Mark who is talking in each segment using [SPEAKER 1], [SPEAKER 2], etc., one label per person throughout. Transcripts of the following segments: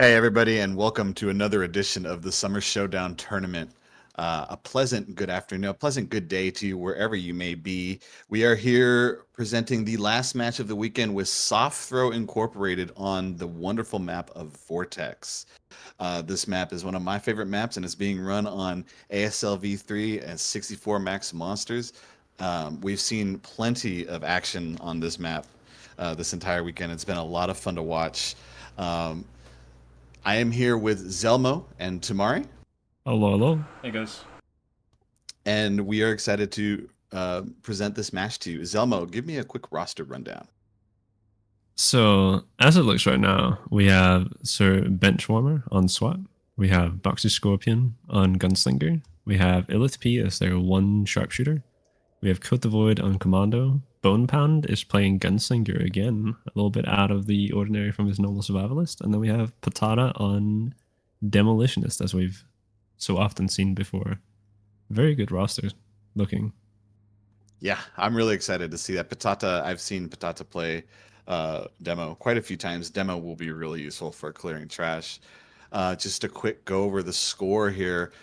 [SPEAKER 1] Hey, everybody, and welcome to another edition of the Summer Showdown Tournament. A pleasant good afternoon, a pleasant good day to you wherever you may be. We are here presenting the last match of the weekend with SoftThrow Incorporated on the wonderful map of Vortex. This map is one of my favorite maps, and it's being run on ASL v3 and 64 max monsters. We've seen plenty of action on this map this entire weekend. It's been a lot of fun to watch. Um, I am here with ZeElmo and Tamari,
[SPEAKER 2] Hello, hello.
[SPEAKER 3] Hey guys.
[SPEAKER 1] and we are excited to present this match to you. ZeElmo, give me a quick roster rundown.
[SPEAKER 2] So, as it looks right now, we have Sir Benchwarmer on SWAT. We have BoxyScorpion on Gunslinger. We have illethP as their one sharpshooter. We have Coat the Void on Commando. Bonepound is playing Gunslinger again, a little bit out of the ordinary from his normal survivalist. And then we have Patata on Demolitionist, as we've so often seen before. Very good roster looking.
[SPEAKER 1] Yeah, I'm really excited to see that. Patata, I've seen Patata play demo quite a few times. Demo will be really useful for clearing trash. Just a quick go over the score here.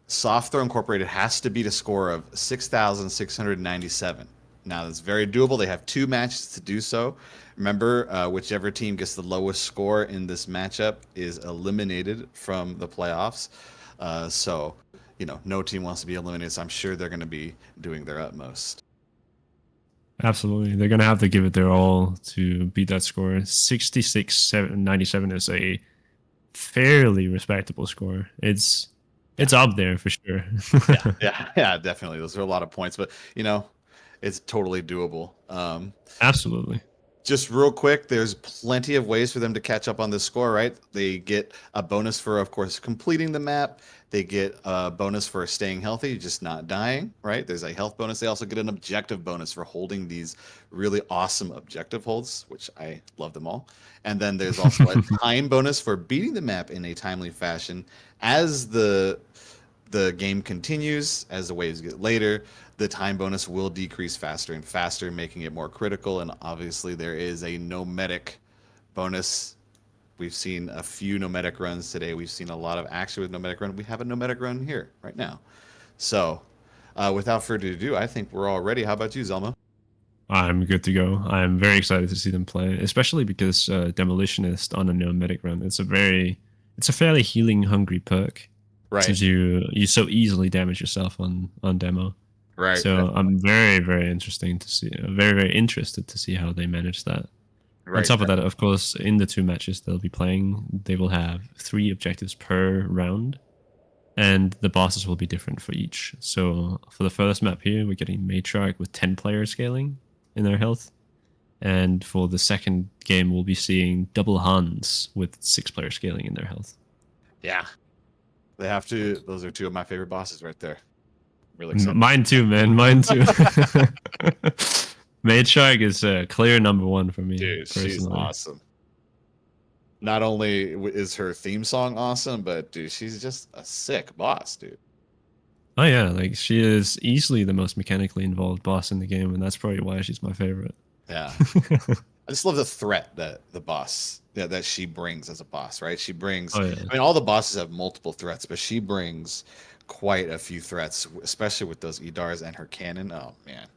[SPEAKER 1] SoftThrow Incorporated has to beat a score of 6,697. Now, that's very doable. They have 2 matches to do so. Remember, whichever team gets the lowest score in this matchup is eliminated from the playoffs. So, no team wants to be eliminated, so I'm sure they're going to be doing their utmost.
[SPEAKER 2] Absolutely. They're going to have to give it their all to beat that score. 66,97 is a fairly respectable score. It's up there for sure.
[SPEAKER 1] Yeah, definitely. Those are a lot of points, but it's totally doable.
[SPEAKER 2] Absolutely.
[SPEAKER 1] Just real quick, there's plenty of ways for them to catch up on this score, right? They get a bonus for, of course, completing the map. They get a bonus for staying healthy, just not dying, right? There's a health bonus. They also get an objective bonus for holding these really awesome objective holds, which I love them all. And then there's also a time bonus for beating the map in a timely fashion. As the game continues, as the waves get later, the time bonus will decrease faster and faster, making it more critical. And obviously, there is a nomadic bonus. We've seen a few nomadic runs today. We've seen a lot of action with nomadic run. We have a nomadic run here right now. So, without further ado, I think we're all ready. How about you, ZeElmo?
[SPEAKER 2] I'm good to go. I'm very excited to see them play, especially because Demolitionist on a nomadic run. It's a fairly healing hungry perk.
[SPEAKER 1] Right.
[SPEAKER 2] Since you so easily damage yourself on demo.
[SPEAKER 1] Right.
[SPEAKER 2] So I'm very, very interested to see how they manage that.
[SPEAKER 1] Right.
[SPEAKER 2] On top of that, of course, in the 2 matches they'll be playing, they will have 3 objectives per round, and the bosses will be different for each. So for the first map here, we're getting Matriarch with 10 players scaling in their health. And for the second game, we'll be seeing Double Hans with 6 players scaling in their health.
[SPEAKER 1] Yeah. They have to. Those are 2 of my favorite bosses right there. Really excited.
[SPEAKER 2] Mine too, man. Mine too. Matriarch is a clear number 1 for me.
[SPEAKER 1] Dude,
[SPEAKER 2] personally.
[SPEAKER 1] She's awesome. Not only is her theme song awesome, but dude, she's just a sick boss, dude.
[SPEAKER 2] Oh yeah, like she is easily the most mechanically involved boss in the game, and that's probably why she's my favorite.
[SPEAKER 1] Yeah. I just love the threat that the boss that she brings as a boss, right? She brings I mean, all the bosses have multiple threats, but she brings quite a few threats, especially with those Idars and her cannon. Oh man.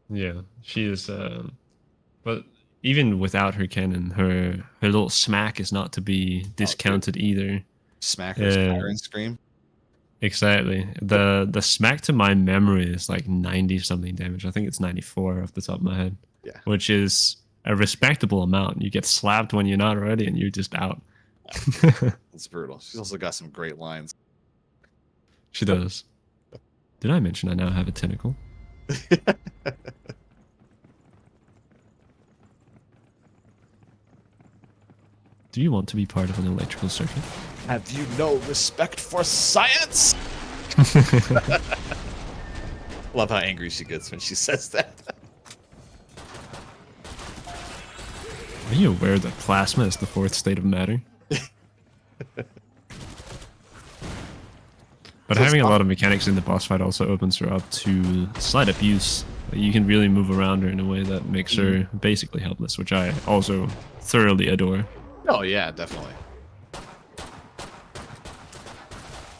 [SPEAKER 2] Yeah, she is but even without her cannon, her little smack is not to be discounted either.
[SPEAKER 1] Smack her siren scream.
[SPEAKER 2] Exactly. The smack to my memory is like 90 something damage. I think it's 94 off the top of my head.
[SPEAKER 1] Yeah.
[SPEAKER 2] Which is a respectable amount. You get slapped when you're not ready and you're just out.
[SPEAKER 1] It's brutal. She's also got some great lines.
[SPEAKER 2] She does. Did I mention I now have a tentacle? Do you want to be part of an electrical circuit?
[SPEAKER 1] Have you no respect for science? Love how angry she gets when she says that.
[SPEAKER 2] Are you aware that plasma is the 4th state of matter? But having a lot of mechanics in the boss fight also opens her up to slight abuse Like, you can really move around her in a way that makes her basically helpless, which I also thoroughly adore.
[SPEAKER 1] Oh yeah, definitely.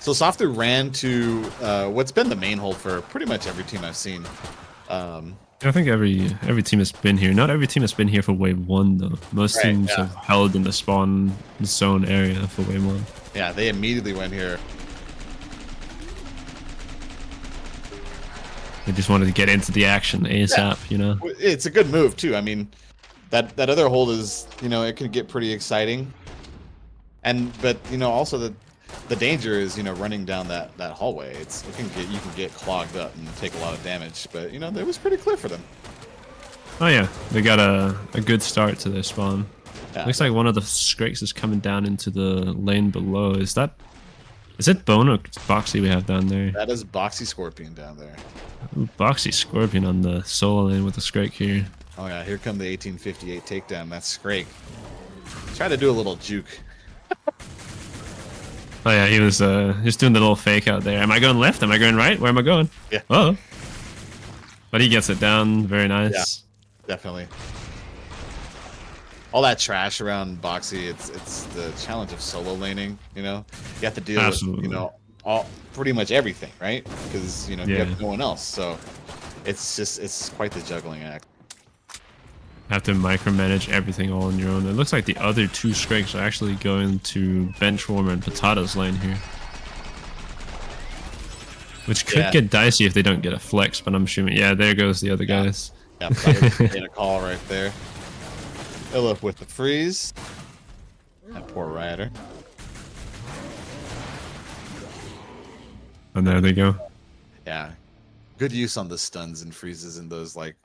[SPEAKER 1] So SoftThrow ran to what's been the main hold for pretty much every team I've seen.
[SPEAKER 2] I think every team has been here. Not every team has been here for wave 1 though. Most
[SPEAKER 1] Right,
[SPEAKER 2] teams
[SPEAKER 1] yeah.
[SPEAKER 2] have held in the spawn zone area for wave 1.
[SPEAKER 1] Yeah, they immediately went here.
[SPEAKER 2] They just wanted to get into the action ASAP, you know?
[SPEAKER 1] It's a good move too. I mean, that other hold is, you know, it can get pretty exciting. But you know, also the danger is, you know, running down that hallway. You can get clogged up and take a lot of damage. But you know, it was pretty clear for them.
[SPEAKER 2] Oh yeah, they got a good start to their spawn.
[SPEAKER 1] Yeah.
[SPEAKER 2] Looks like one of the Scrakes is coming down into the lane below. Is it Bone or Boxy we have down there?
[SPEAKER 1] That is BoxyScorpion down there.
[SPEAKER 2] Ooh, Boxy Scorpion on the solo lane with the Scrake here.
[SPEAKER 1] Oh yeah, here come the 1858 takedown. That's Scrake. Try to do a little juke.
[SPEAKER 2] Oh yeah, he was just doing the little fake out there. Am I going left? Am I going right? Where am I going?
[SPEAKER 1] Yeah.
[SPEAKER 2] Oh. But he gets it down. Very nice.
[SPEAKER 1] Yeah, definitely. All that trash around Boxy, it's the challenge of solo laning, you know? You have to deal with, you know, pretty much everything, right? Because, you know, you have no one else. So it's quite the juggling act.
[SPEAKER 2] Have to micromanage everything all on your own. It looks like the other 2 Scrakes are actually going to Benchwarmer and Patata's lane here. Which could get dicey if they don't get a flex, but I'm assuming, yeah, there goes the other guys.
[SPEAKER 1] Yeah, getting a call right there. illeth with the freeze. That poor Rioter.
[SPEAKER 2] And there they go.
[SPEAKER 1] Yeah. Good use on the stuns and freezes and those, like,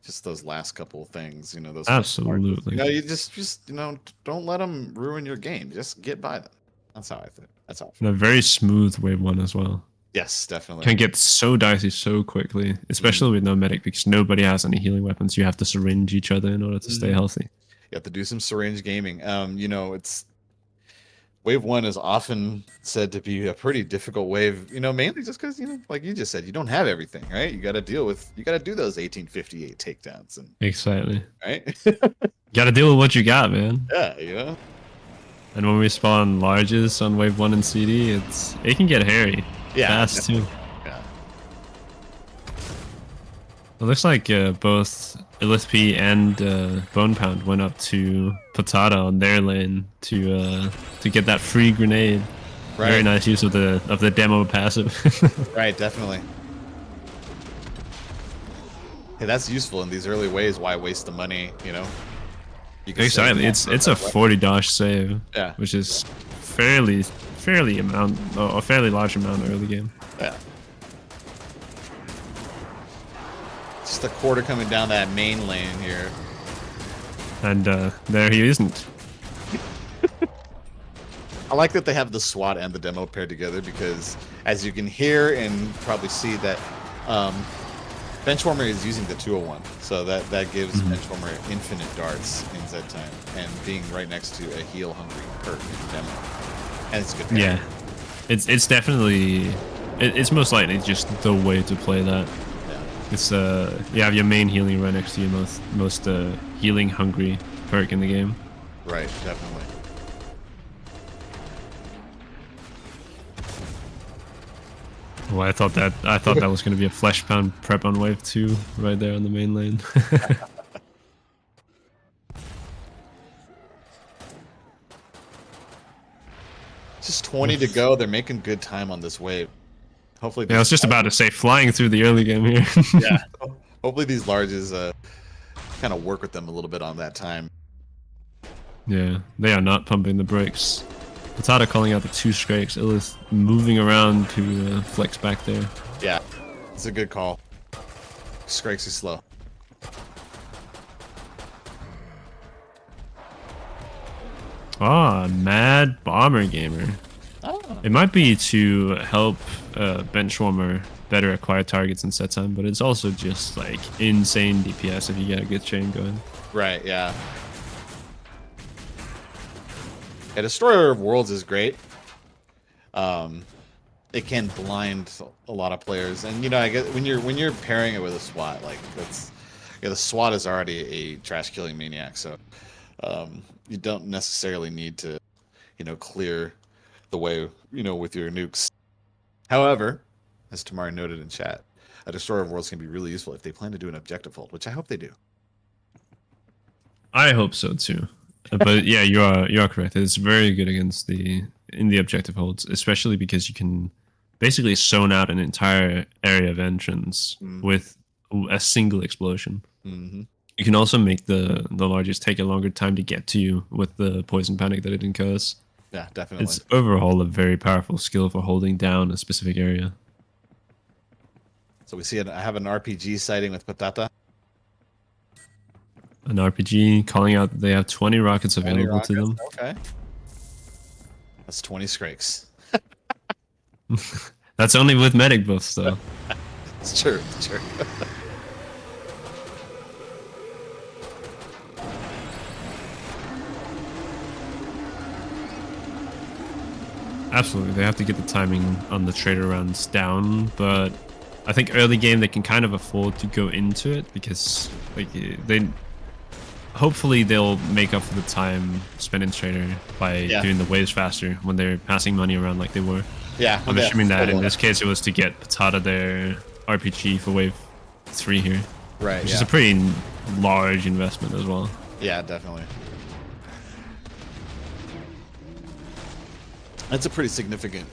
[SPEAKER 1] just those last couple of things, you know, those.
[SPEAKER 2] Absolutely.
[SPEAKER 1] You know, you just, you know, don't let them ruin your game. Just get by them. That's how I think. That's how I feel.
[SPEAKER 2] And a very smooth wave 1 as well.
[SPEAKER 1] Yes, definitely.
[SPEAKER 2] Can get so dicey so quickly, especially with no medic, because nobody has any healing weapons. You have to syringe each other in order to stay healthy.
[SPEAKER 1] You have to do some syringe gaming. You know, it's wave 1 is often said to be a pretty difficult wave, you know, mainly just because, you know, like you just said, you don't have everything, right? You got to do those 1858 takedowns. And
[SPEAKER 2] exactly.
[SPEAKER 1] Right?
[SPEAKER 2] Got to deal with what you got, man.
[SPEAKER 1] Yeah, you know?
[SPEAKER 2] And when we spawn larges on wave 1 and CD, it can get hairy.
[SPEAKER 1] Yeah.
[SPEAKER 2] Fast, too.
[SPEAKER 1] Yeah.
[SPEAKER 2] It looks like both illethP and bonepound went up to Patata on their lane to get that free grenade. Right. Very nice use of the demo passive.
[SPEAKER 1] Right, definitely. Hey, that's useful in these early waves. Why waste the money, you know?
[SPEAKER 2] Exactly. It's a 40 dash save, which is fairly a fairly large amount early game.
[SPEAKER 1] Yeah. Just a quarter coming down that main lane here.
[SPEAKER 2] And there he isn't.
[SPEAKER 1] I like that they have the SWAT and the demo paired together because, as you can hear and probably see, that Benchwarmer is using the 201, so that gives Benchwarmer infinite darts in Z time, and being right next to a heal-hungry perk in demo, and it's good.
[SPEAKER 2] Yeah, it's definitely it's most likely just the way to play that.
[SPEAKER 1] Yeah.
[SPEAKER 2] It's you have your main healing right next to your most healing hungry perk in the game.
[SPEAKER 1] Right, definitely.
[SPEAKER 2] Well, I thought that was going to be a Fleshpound prep on wave 2 right there on the main lane.
[SPEAKER 1] Just 20 to go. They're making good time on this wave. Hopefully.
[SPEAKER 2] Yeah, I was just about to say flying through the early game here.
[SPEAKER 1] Yeah. Hopefully these larges kind of work with them a little bit on that time.
[SPEAKER 2] Yeah, they are not pumping the brakes. Patata calling out the 2 Scrakes. illeth moving around to flex back there.
[SPEAKER 1] Yeah, it's a good call. Scrakes is slow.
[SPEAKER 2] Ah, Mad Bomber Gamer.
[SPEAKER 1] Oh.
[SPEAKER 2] It might be to help Benchwarmer better acquire targets in set time, but it's also just like insane DPS if you get a good chain going.
[SPEAKER 1] Right, yeah. Yeah, Destroyer of Worlds is great. it can blind a lot of players. And you know, I guess when you're pairing it with a SWAT, like that's the SWAT is already a trash killing maniac, so you don't necessarily need to, clear the way, with your nukes. However, as Tamari noted in chat, a Destroyer of Worlds can be really useful if they plan to do an objective hold, which I hope they do.
[SPEAKER 2] I hope so too. But yeah, you are correct. It's very good against in the objective holds, especially because you can basically zone out an entire area of entrance with a single explosion.
[SPEAKER 1] Mm-hmm.
[SPEAKER 2] You can also make the largest take a longer time to get to you with the poison panic that it incurs.
[SPEAKER 1] Yeah, definitely.
[SPEAKER 2] It's overall a very powerful skill for holding down a specific area.
[SPEAKER 1] So we see I have an RPG sighting with Patata.
[SPEAKER 2] An RPG calling out that they have 20 rockets available to them.
[SPEAKER 1] Okay. That's 20 Scrakes.
[SPEAKER 2] That's only with medic buffs, though.
[SPEAKER 1] It's true. It's true.
[SPEAKER 2] Absolutely, they have to get the timing on the trader rounds down, but I think early game they can kind of afford to go into it because like hopefully they'll make up for the time spent in trader by doing the waves faster when they're passing money around like they were.
[SPEAKER 1] Yeah,
[SPEAKER 2] I'm assuming that in this case it was to get Patata their RPG for wave 3 here.
[SPEAKER 1] Right.
[SPEAKER 2] Which is a pretty large investment as well.
[SPEAKER 1] Yeah, definitely. That's a pretty significant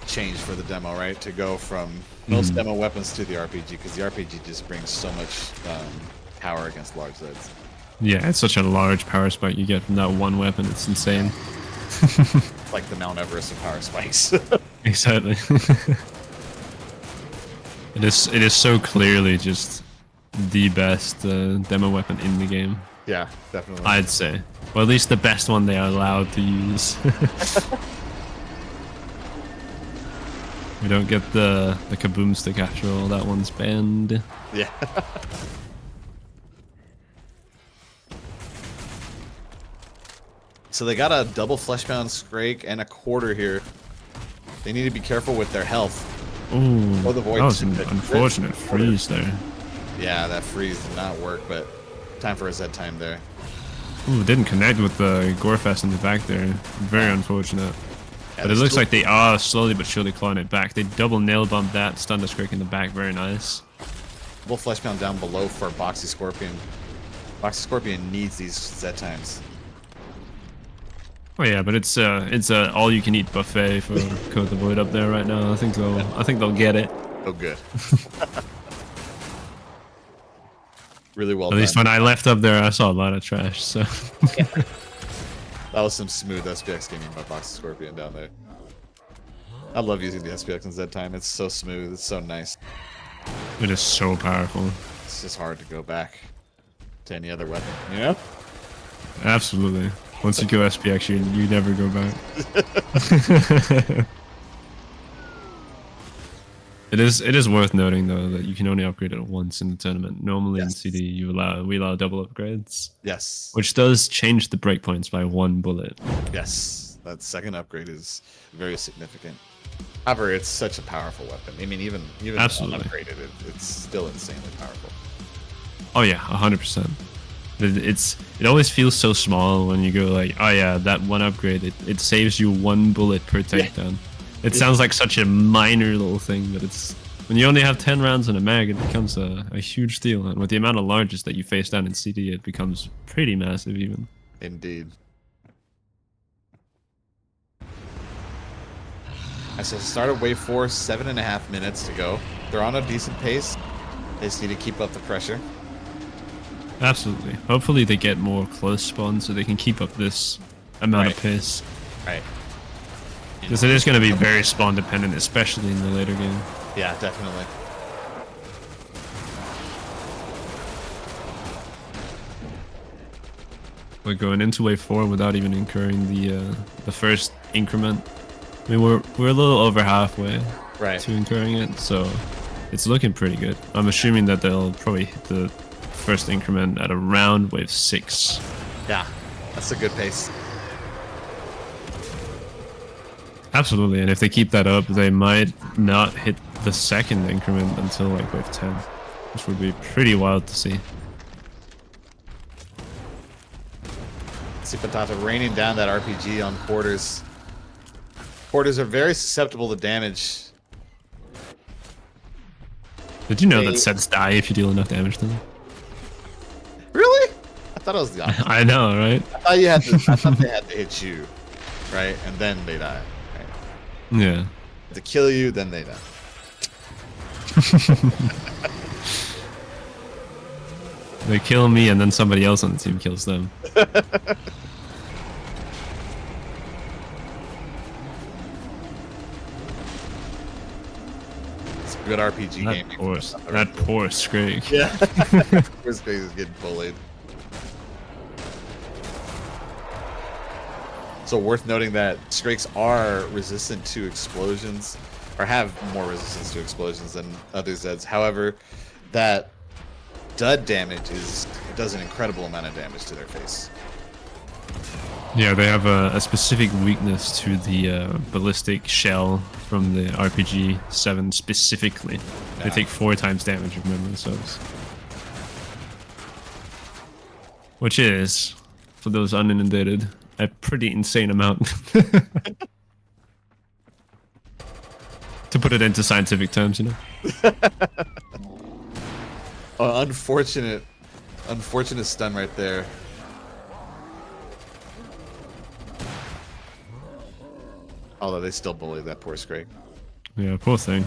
[SPEAKER 1] change for the demo, right? To go from most demo weapons to the RPG, because the RPG just brings so much power against large Zeds.
[SPEAKER 2] Yeah, it's such a large power spike you get from that one weapon. It's insane.
[SPEAKER 1] Like the Mount Everest of power spikes.
[SPEAKER 2] Exactly. It is so clearly just the best demo weapon in the game.
[SPEAKER 1] Yeah, definitely.
[SPEAKER 2] I'd say. Or at least the best one they are allowed to use. We don't get the kaboom stick after all. That one's banned.
[SPEAKER 1] Yeah. So they got a double Fleshpound Scrake and a quarter here. They need to be careful with their health.
[SPEAKER 2] Ooh,
[SPEAKER 1] Or the void.
[SPEAKER 2] that was an unfortunate freeze there.
[SPEAKER 1] Yeah, that freeze did not work, but time for a Z time there.
[SPEAKER 2] Ooh, didn't connect with the Gorefest in the back there. Very unfortunate. Yeah, but it looks like they are slowly but surely clawing it back. They double nail bump that, stun the Scrake in the back. Very nice.
[SPEAKER 1] Double Fleshpound down below for BoxyScorpion. BoxyScorpion needs these Z times.
[SPEAKER 2] Oh yeah, but it's a all-you-can-eat buffet for Code the Void up there right now. I think they'll get it.
[SPEAKER 1] Oh, good. Really well
[SPEAKER 2] At
[SPEAKER 1] done.
[SPEAKER 2] least when I left up there, I saw a lot of trash. So
[SPEAKER 1] That was some smooth SPX gaming by BoxyScorpion down there. I love using the SPX in Z time. It's so smooth. It's so nice.
[SPEAKER 2] it is so powerful.
[SPEAKER 1] It's just hard to go back to any other weapon, you know?
[SPEAKER 2] Absolutely. Once you go SPX, you never go back. It is worth noting though that you can only upgrade it once in the tournament. Normally in CD we allow double upgrades.
[SPEAKER 1] Yes.
[SPEAKER 2] Which does change the breakpoints by 1 bullet.
[SPEAKER 1] Yes. That second upgrade is very significant. However, it's such a powerful weapon. I mean, even
[SPEAKER 2] Absolutely.
[SPEAKER 1] unupgraded, it's still insanely powerful.
[SPEAKER 2] Oh yeah, 100%. It always feels so small when you go like, oh yeah, that one upgrade, it saves you 1 bullet per takedown. It sounds like such a minor little thing, but it's when you only have 10 rounds in a mag, it becomes a huge deal. And with the amount of larges that you face down in CD, it becomes pretty massive even.
[SPEAKER 1] Indeed. I said start of wave 4, 7.5 minutes to go. They're on a decent pace. They just need to keep up the pressure.
[SPEAKER 2] Absolutely. Hopefully they get more close spawns so they can keep up this amount of pace.
[SPEAKER 1] Right.
[SPEAKER 2] Because it is going to be very spawn dependent, especially in the later game.
[SPEAKER 1] Yeah, definitely.
[SPEAKER 2] We're going into wave 4 without even incurring the first increment. I mean, we're a little over halfway to incurring it, so it's looking pretty good. I'm assuming that they'll probably hit the first increment at around wave 6.
[SPEAKER 1] Yeah, that's a good pace.
[SPEAKER 2] Absolutely, and if they keep that up, they might not hit the second increment until like wave 10, which would be pretty wild to see.
[SPEAKER 1] See Patata raining down that RPG on quarters. Quarters are very susceptible to damage.
[SPEAKER 2] Did you know that sets die if you deal enough damage to them?
[SPEAKER 1] Really? I thought it was the opposite.
[SPEAKER 2] I know, right?
[SPEAKER 1] I thought you had to. I thought they had to hit you, right, and then they die. Right?
[SPEAKER 2] Yeah.
[SPEAKER 1] To kill you, then they die.
[SPEAKER 2] They kill me, and then somebody else on the team kills them.
[SPEAKER 1] It's a good RPG game.
[SPEAKER 2] That poor Scrake.
[SPEAKER 1] Yeah. His face is getting bullied. So worth noting that Scrakes are resistant to explosions, or have more resistance to explosions than other Zeds. However, that dud damage does an incredible amount of damage to their face.
[SPEAKER 2] Yeah, they have a specific weakness to the ballistic shell from the RPG 7 specifically. They take 4 times damage if memory serves. Which is, for those uninundated, a pretty insane amount. To put it into scientific terms, you know.
[SPEAKER 1] Unfortunate stun right there. Although they still bully that poor Scrake.
[SPEAKER 2] Yeah, poor thing.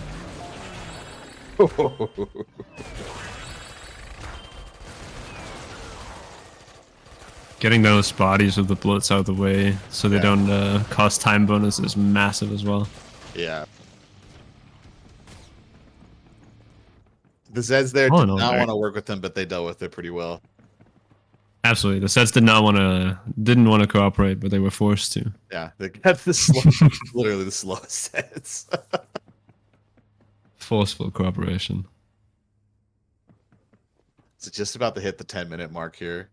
[SPEAKER 2] Getting those bodies with the bullets out of the way so they don't cost time bonus is massive as well.
[SPEAKER 1] Yeah. The Zeds there did not want to work with them, but they dealt with it pretty well.
[SPEAKER 2] Absolutely, the Zeds didn't want to cooperate, but they were forced to.
[SPEAKER 1] Yeah, they got the literally the slowest Zeds.
[SPEAKER 2] Forceful cooperation.
[SPEAKER 1] It's just about to hit the 10-minute mark here.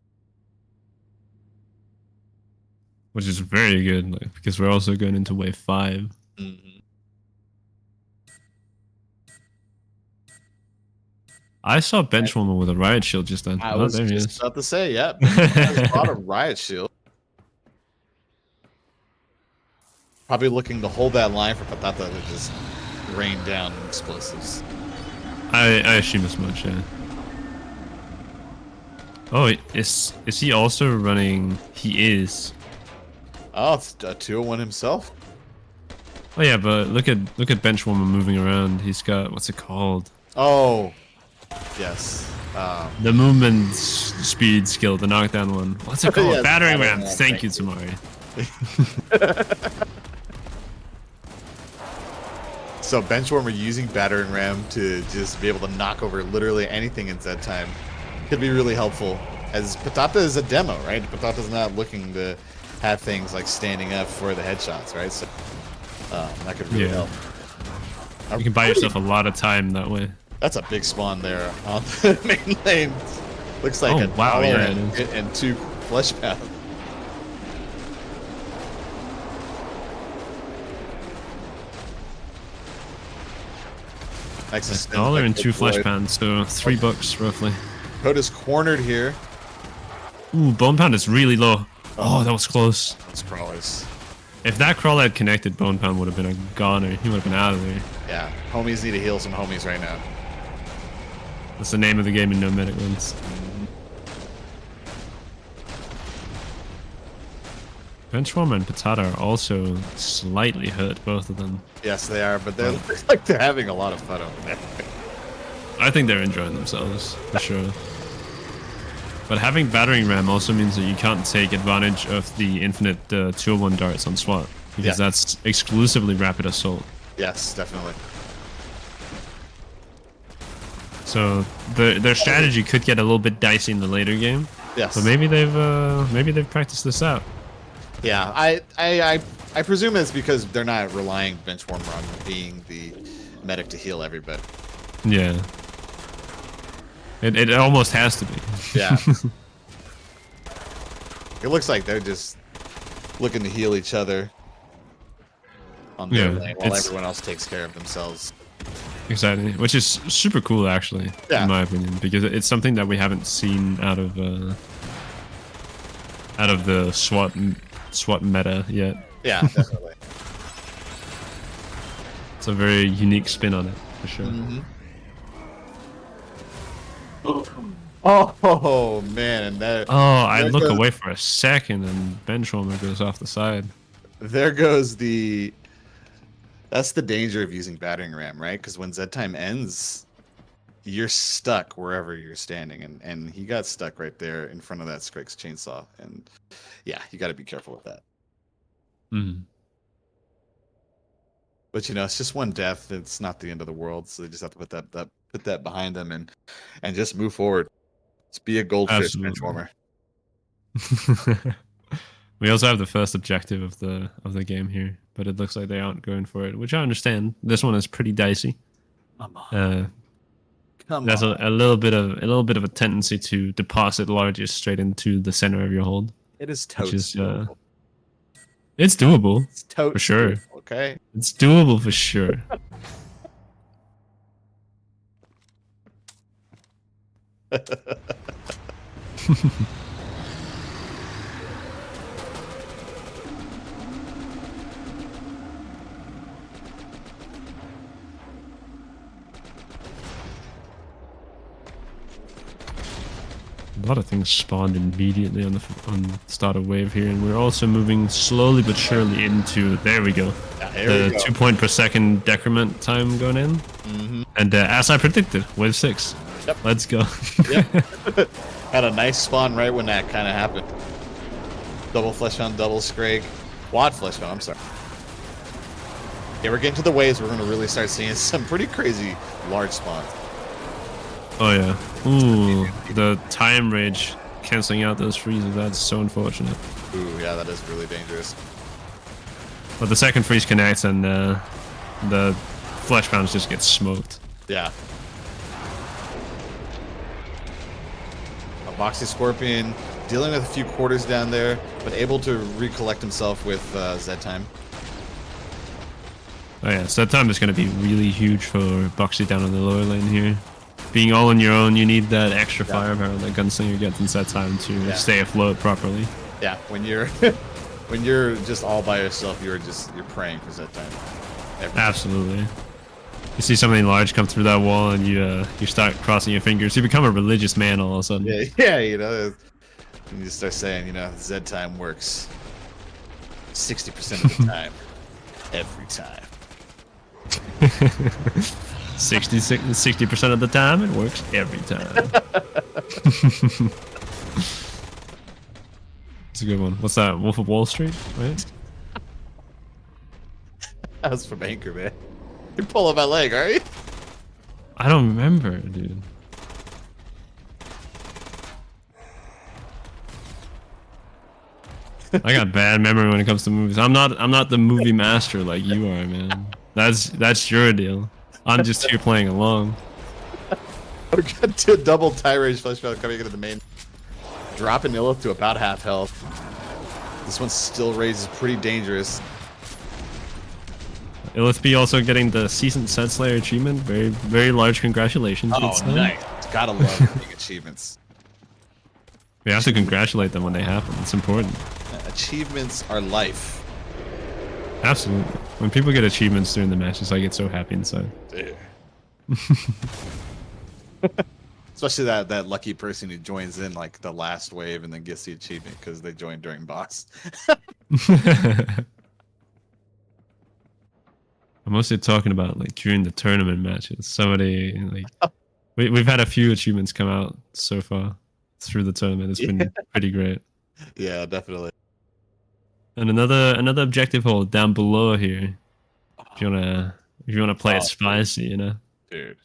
[SPEAKER 2] Which is very good, like, because we're also going into wave 5.
[SPEAKER 1] Mm-hmm.
[SPEAKER 2] I saw Benchwarmer with a riot shield just then.
[SPEAKER 1] I was just about to say, yeah. There's a lot of riot shield. Probably looking to hold that line for Patata to just rain down explosives.
[SPEAKER 2] I assume as much, yeah. Oh, is he also running? He is.
[SPEAKER 1] Oh, it's a 2-1 himself.
[SPEAKER 2] Oh yeah, but look at Benchwarmer moving around. He's got, what's it called?
[SPEAKER 1] Oh, yes.
[SPEAKER 2] The movement speed skill, the knockdown one. What's it called?
[SPEAKER 1] Yes,
[SPEAKER 2] Battering ram. Thank you, Tamari.
[SPEAKER 1] So Benchwarmer using battering ram to just be able to knock over literally anything in Z time could be really helpful. As Patata is a demo, right? Patata's not looking to have things like standing up for the headshots, right? So that could really help.
[SPEAKER 2] You can buy yourself a lot of time that way.
[SPEAKER 1] That's a big spawn there on the main lane. Looks like a dollar and 2 Fleshpounds.
[SPEAKER 2] $1 and 2 Fleshpounds, so $3 roughly.
[SPEAKER 1] Code is cornered here.
[SPEAKER 2] Ooh, bonepound is really low. Oh, that was close.
[SPEAKER 1] Those crawlers.
[SPEAKER 2] If that crawler had connected, bonepound would have been a goner. He would have been out of there.
[SPEAKER 1] Yeah, homies need to heal some homies right now.
[SPEAKER 2] That's the name of the game in no medic wins. Benchwarmer and Patata are also slightly hurt, both of them.
[SPEAKER 1] Yes, they are, but they look like they're having a lot of fun over there.
[SPEAKER 2] I think they're enjoying themselves, for sure. But having battering ram also means that you can't take advantage of the infinite 201 darts on SWAT, because that's exclusively rapid assault.
[SPEAKER 1] Yes, definitely.
[SPEAKER 2] So their strategy could get a little bit dicey in the later game.
[SPEAKER 1] Yes.
[SPEAKER 2] But maybe they've practiced this out.
[SPEAKER 1] Yeah, I presume it's because they're not relying Benchwarmer on being the medic to heal everybody.
[SPEAKER 2] Yeah. It almost has to be.
[SPEAKER 1] Yeah. It looks like they're just looking to heal each other. on their
[SPEAKER 2] Yeah,
[SPEAKER 1] lane while
[SPEAKER 2] it's-
[SPEAKER 1] everyone else takes care of themselves.
[SPEAKER 2] Exactly, which is super cool actually,
[SPEAKER 1] Yeah.
[SPEAKER 2] in my opinion, because it's something that we haven't seen out of the SWAT meta yet.
[SPEAKER 1] Yeah, definitely.
[SPEAKER 2] It's a very unique spin on it, for sure.
[SPEAKER 1] Oh man, and that.
[SPEAKER 2] Oh, I
[SPEAKER 1] there
[SPEAKER 2] look
[SPEAKER 1] goes-
[SPEAKER 2] away for a second and benchwarmer goes off the side.
[SPEAKER 1] There goes the. That's the danger of using battering ram, right? Because when Z time ends, you're stuck wherever you're standing, and he got stuck right there in front of that Scrakes chainsaw, and yeah, you got to be careful with that. But you know, it's just one death. It's not the end of the world, so they just have to put that behind them and just move forward. Just be a goldfish, benchwarmer.
[SPEAKER 2] We also have the first objective of the game here, but it looks like they aren't going for it, which I understand. This one is pretty dicey.
[SPEAKER 1] Come on.
[SPEAKER 2] There's a little bit of a tendency to deposit largest straight into the center of your hold.
[SPEAKER 1] It is totes.
[SPEAKER 2] It's doable.
[SPEAKER 1] It's totes
[SPEAKER 2] for sure.
[SPEAKER 1] Doable, okay.
[SPEAKER 2] It's doable for sure. A lot of things spawned immediately on the start of wave here, and we're also moving slowly but surely into, there we go, the 2 point per second decrement time going in. And as I predicted, wave 6.
[SPEAKER 1] Yep.
[SPEAKER 2] Let's go.
[SPEAKER 1] Yep. Had a nice spawn right when that kind of happened. Double Fleshpound, double Scrake, quad Fleshpound, I'm sorry. Yeah, we're getting to the waves. We're going to really start seeing some pretty crazy large spawns.
[SPEAKER 2] Oh yeah. Ooh, the time rage canceling out those freezes. That's so unfortunate.
[SPEAKER 1] Ooh, yeah, that is really dangerous.
[SPEAKER 2] But the second freeze connects and the Fleshpounds just get smoked.
[SPEAKER 1] Yeah. A BoxyScorpion dealing with a few quarters down there, but able to recollect himself with Z time.
[SPEAKER 2] Oh yeah, so that time is going to be really huge for Boxy down in the lower lane here. Being all on your own, you need that extra firepower that Gunslinger gets in that time to stay afloat properly.
[SPEAKER 1] Yeah, when you're when you're just all by yourself, you're praying for that time.
[SPEAKER 2] Absolutely. You see something large come through that wall, and you start crossing your fingers. You become a religious man all of a sudden.
[SPEAKER 1] Yeah, you know, and you start saying, you know, Z time works 60% of the time, every time.
[SPEAKER 2] 60% of the time, it works every time. It's a good one. What's that? Wolf of Wall Street, right?
[SPEAKER 1] That was from Anchor, man. You're pulling my leg, are you?
[SPEAKER 2] I don't remember, dude. I got bad memory when it comes to movies. I'm not the movie master like you are, man. That's your deal. I'm just here playing along.
[SPEAKER 1] We got to a double tirade Fleshpound coming into the main. Dropping illeth to about half health. This one still raises pretty dangerous. illethP also getting the Seasoned Set Slayer achievement. Very, very large congratulations. Oh, nice. Gotta love big achievements.
[SPEAKER 2] We have to congratulate them when they happen. It's important.
[SPEAKER 1] Achievements are life.
[SPEAKER 2] Absolutely. When people get achievements during the matches, I get so happy inside.
[SPEAKER 1] Dude. Especially that lucky person who joins in like the last wave and then gets the achievement because they joined during boss.
[SPEAKER 2] I'm mostly talking about like during the tournament matches. Somebody like we've had a few achievements come out so far through the tournament. It's been pretty great.
[SPEAKER 1] Yeah, definitely.
[SPEAKER 2] And another objective hold down below here. If you wanna play it spicy, you know.
[SPEAKER 1] Dude.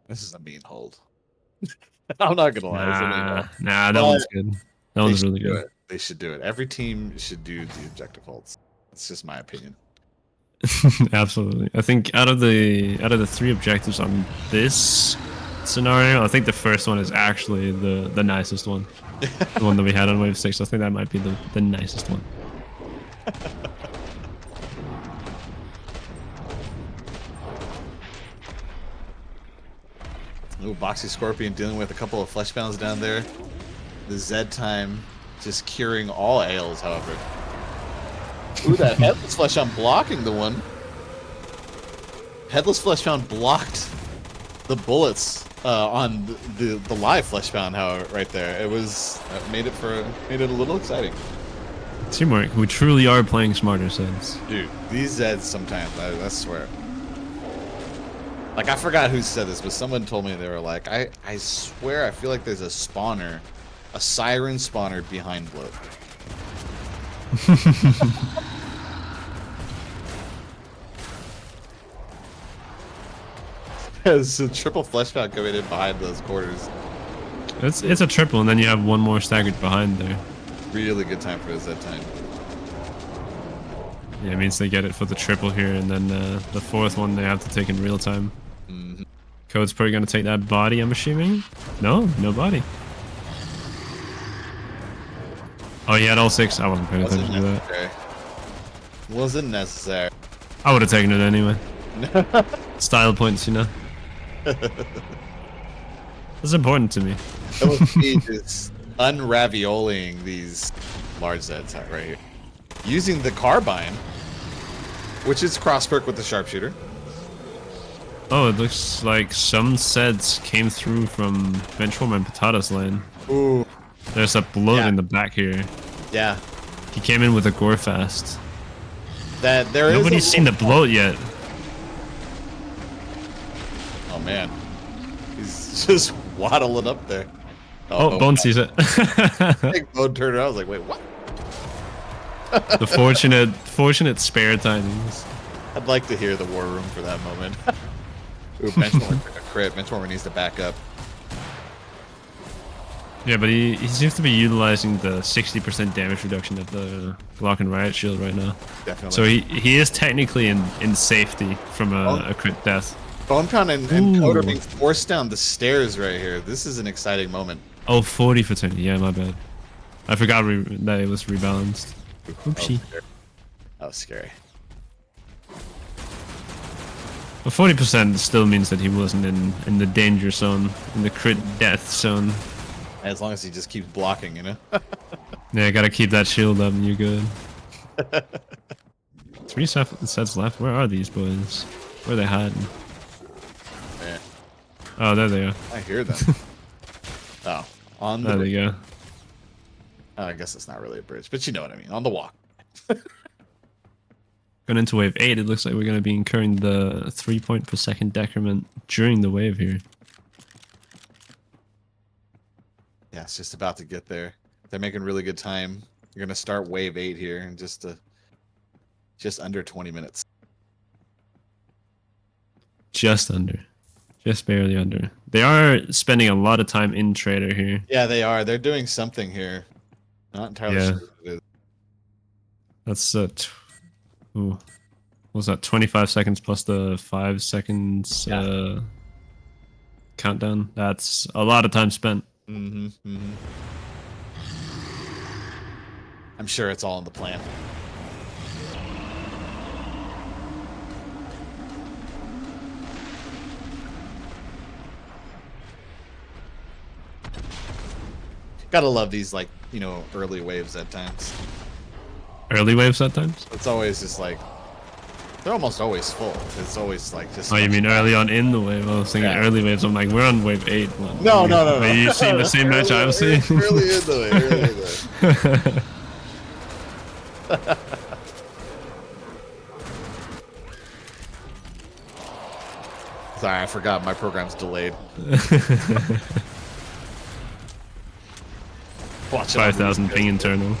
[SPEAKER 1] This is a mean hold. I'm not gonna lie.
[SPEAKER 2] Nah, that one's good. That one's really good.
[SPEAKER 1] They should do it. Every team should do the objective holds. That's just my opinion.
[SPEAKER 2] Absolutely. I think out of the 3 objectives on this scenario, I think the first one is actually the nicest one. The one that we had on wave 6. I think that might be the nicest one.
[SPEAKER 1] Ooh, BoxyScorpion dealing with a couple of Fleshpounds down there. The Z time just curing all ails, however. Ooh, that Headless Fleshpound blocking the one. Headless Fleshpound blocked the bullets on the live Fleshpound, however, right there. It was made it a little exciting.
[SPEAKER 2] Teamwork. We truly are playing smarter Zeds.
[SPEAKER 1] Dude, these Zeds sometimes, I swear. Like, I forgot who said this, but someone told me, they were like, I swear I feel like there's a spawner, a siren spawner behind Bloat. It's a triple Fleshpound coming in behind those quarters.
[SPEAKER 2] It's a triple, and then you have one more staggered behind there.
[SPEAKER 1] Really good time for this that time.
[SPEAKER 2] Yeah, it means they get it for the triple here, and then the fourth one they have to take in real time.
[SPEAKER 1] Mm-hmm.
[SPEAKER 2] Code's probably going to take that body, I'm assuming? No body. Oh, he had all 6. I wasn't paying attention to that.
[SPEAKER 1] Wasn't necessary.
[SPEAKER 2] I would have taken it anyway. Style points, you know. That's important to me.
[SPEAKER 1] LSP is unravioling these large Zeds right here. Using the carbine, which is cross-perk with the sharpshooter.
[SPEAKER 2] Oh, it looks like some Zeds came through from Benchwarmer and Patata's lane.
[SPEAKER 1] Ooh.
[SPEAKER 2] There's a bloat in the back here.
[SPEAKER 1] Yeah.
[SPEAKER 2] He came in with a gore fast.
[SPEAKER 1] Nobody's
[SPEAKER 2] seen the bloat yet.
[SPEAKER 1] Oh man. He's just waddling up there.
[SPEAKER 2] Oh, Bone sees it.
[SPEAKER 1] Big Bone turned around. I was like, wait, what?
[SPEAKER 2] The fortunate spare timings.
[SPEAKER 1] I'd like to hear the war room for that moment. Ooh, Benchwarmer took a crit. Benchwarmer needs to back up.
[SPEAKER 2] Yeah, but he seems to be utilizing the 60% damage reduction of the Block and Riot Shield right now.
[SPEAKER 1] Definitely.
[SPEAKER 2] So he is technically in safety from a crit death.
[SPEAKER 1] Bonepound and Code are being forced down the stairs right here. This is an exciting moment.
[SPEAKER 2] Oh, 40 for 20. Yeah, my bad. I forgot that it was rebalanced. Oopsie.
[SPEAKER 1] That was scary.
[SPEAKER 2] But 40% still means that he wasn't in the danger zone, in the crit death zone.
[SPEAKER 1] As long as he just keeps blocking, you know?
[SPEAKER 2] Yeah, gotta keep that shield up and you're good. 3 sets left. Where are these boys? Where are they hiding?
[SPEAKER 1] Man.
[SPEAKER 2] Oh, there they are.
[SPEAKER 1] I hear them. Oh, on the...
[SPEAKER 2] There they go.
[SPEAKER 1] Oh, I guess it's not really a bridge, but you know what I mean. On the walk.
[SPEAKER 2] Going into wave 8, it looks like we're going to be incurring the 3 point per second decrement during the wave here.
[SPEAKER 1] Yeah, it's just about to get there. They're making really good time. You're going to start wave 8 here in just under 20 minutes.
[SPEAKER 2] Just under. Just barely under. They are spending a lot of time in trader here.
[SPEAKER 1] Yeah, they are. They're doing something here. Not entirely sure what it is.
[SPEAKER 2] That's what was that? 25 seconds plus the 5 seconds countdown. That's a lot of time spent.
[SPEAKER 1] I'm sure it's all in the plan. Gotta love these, like, you know, early waves at times.
[SPEAKER 2] Early waves at times?
[SPEAKER 1] It's always just like, they're almost always full. It's always like just...
[SPEAKER 2] Oh, you mean early on in the wave? I was thinking early waves. I'm like, we're on wave 8.
[SPEAKER 1] No.
[SPEAKER 2] Are you seeing the same match I was seeing?
[SPEAKER 1] Early in the wave, Sorry, I forgot my program's delayed.
[SPEAKER 2] 5,000 ping internal.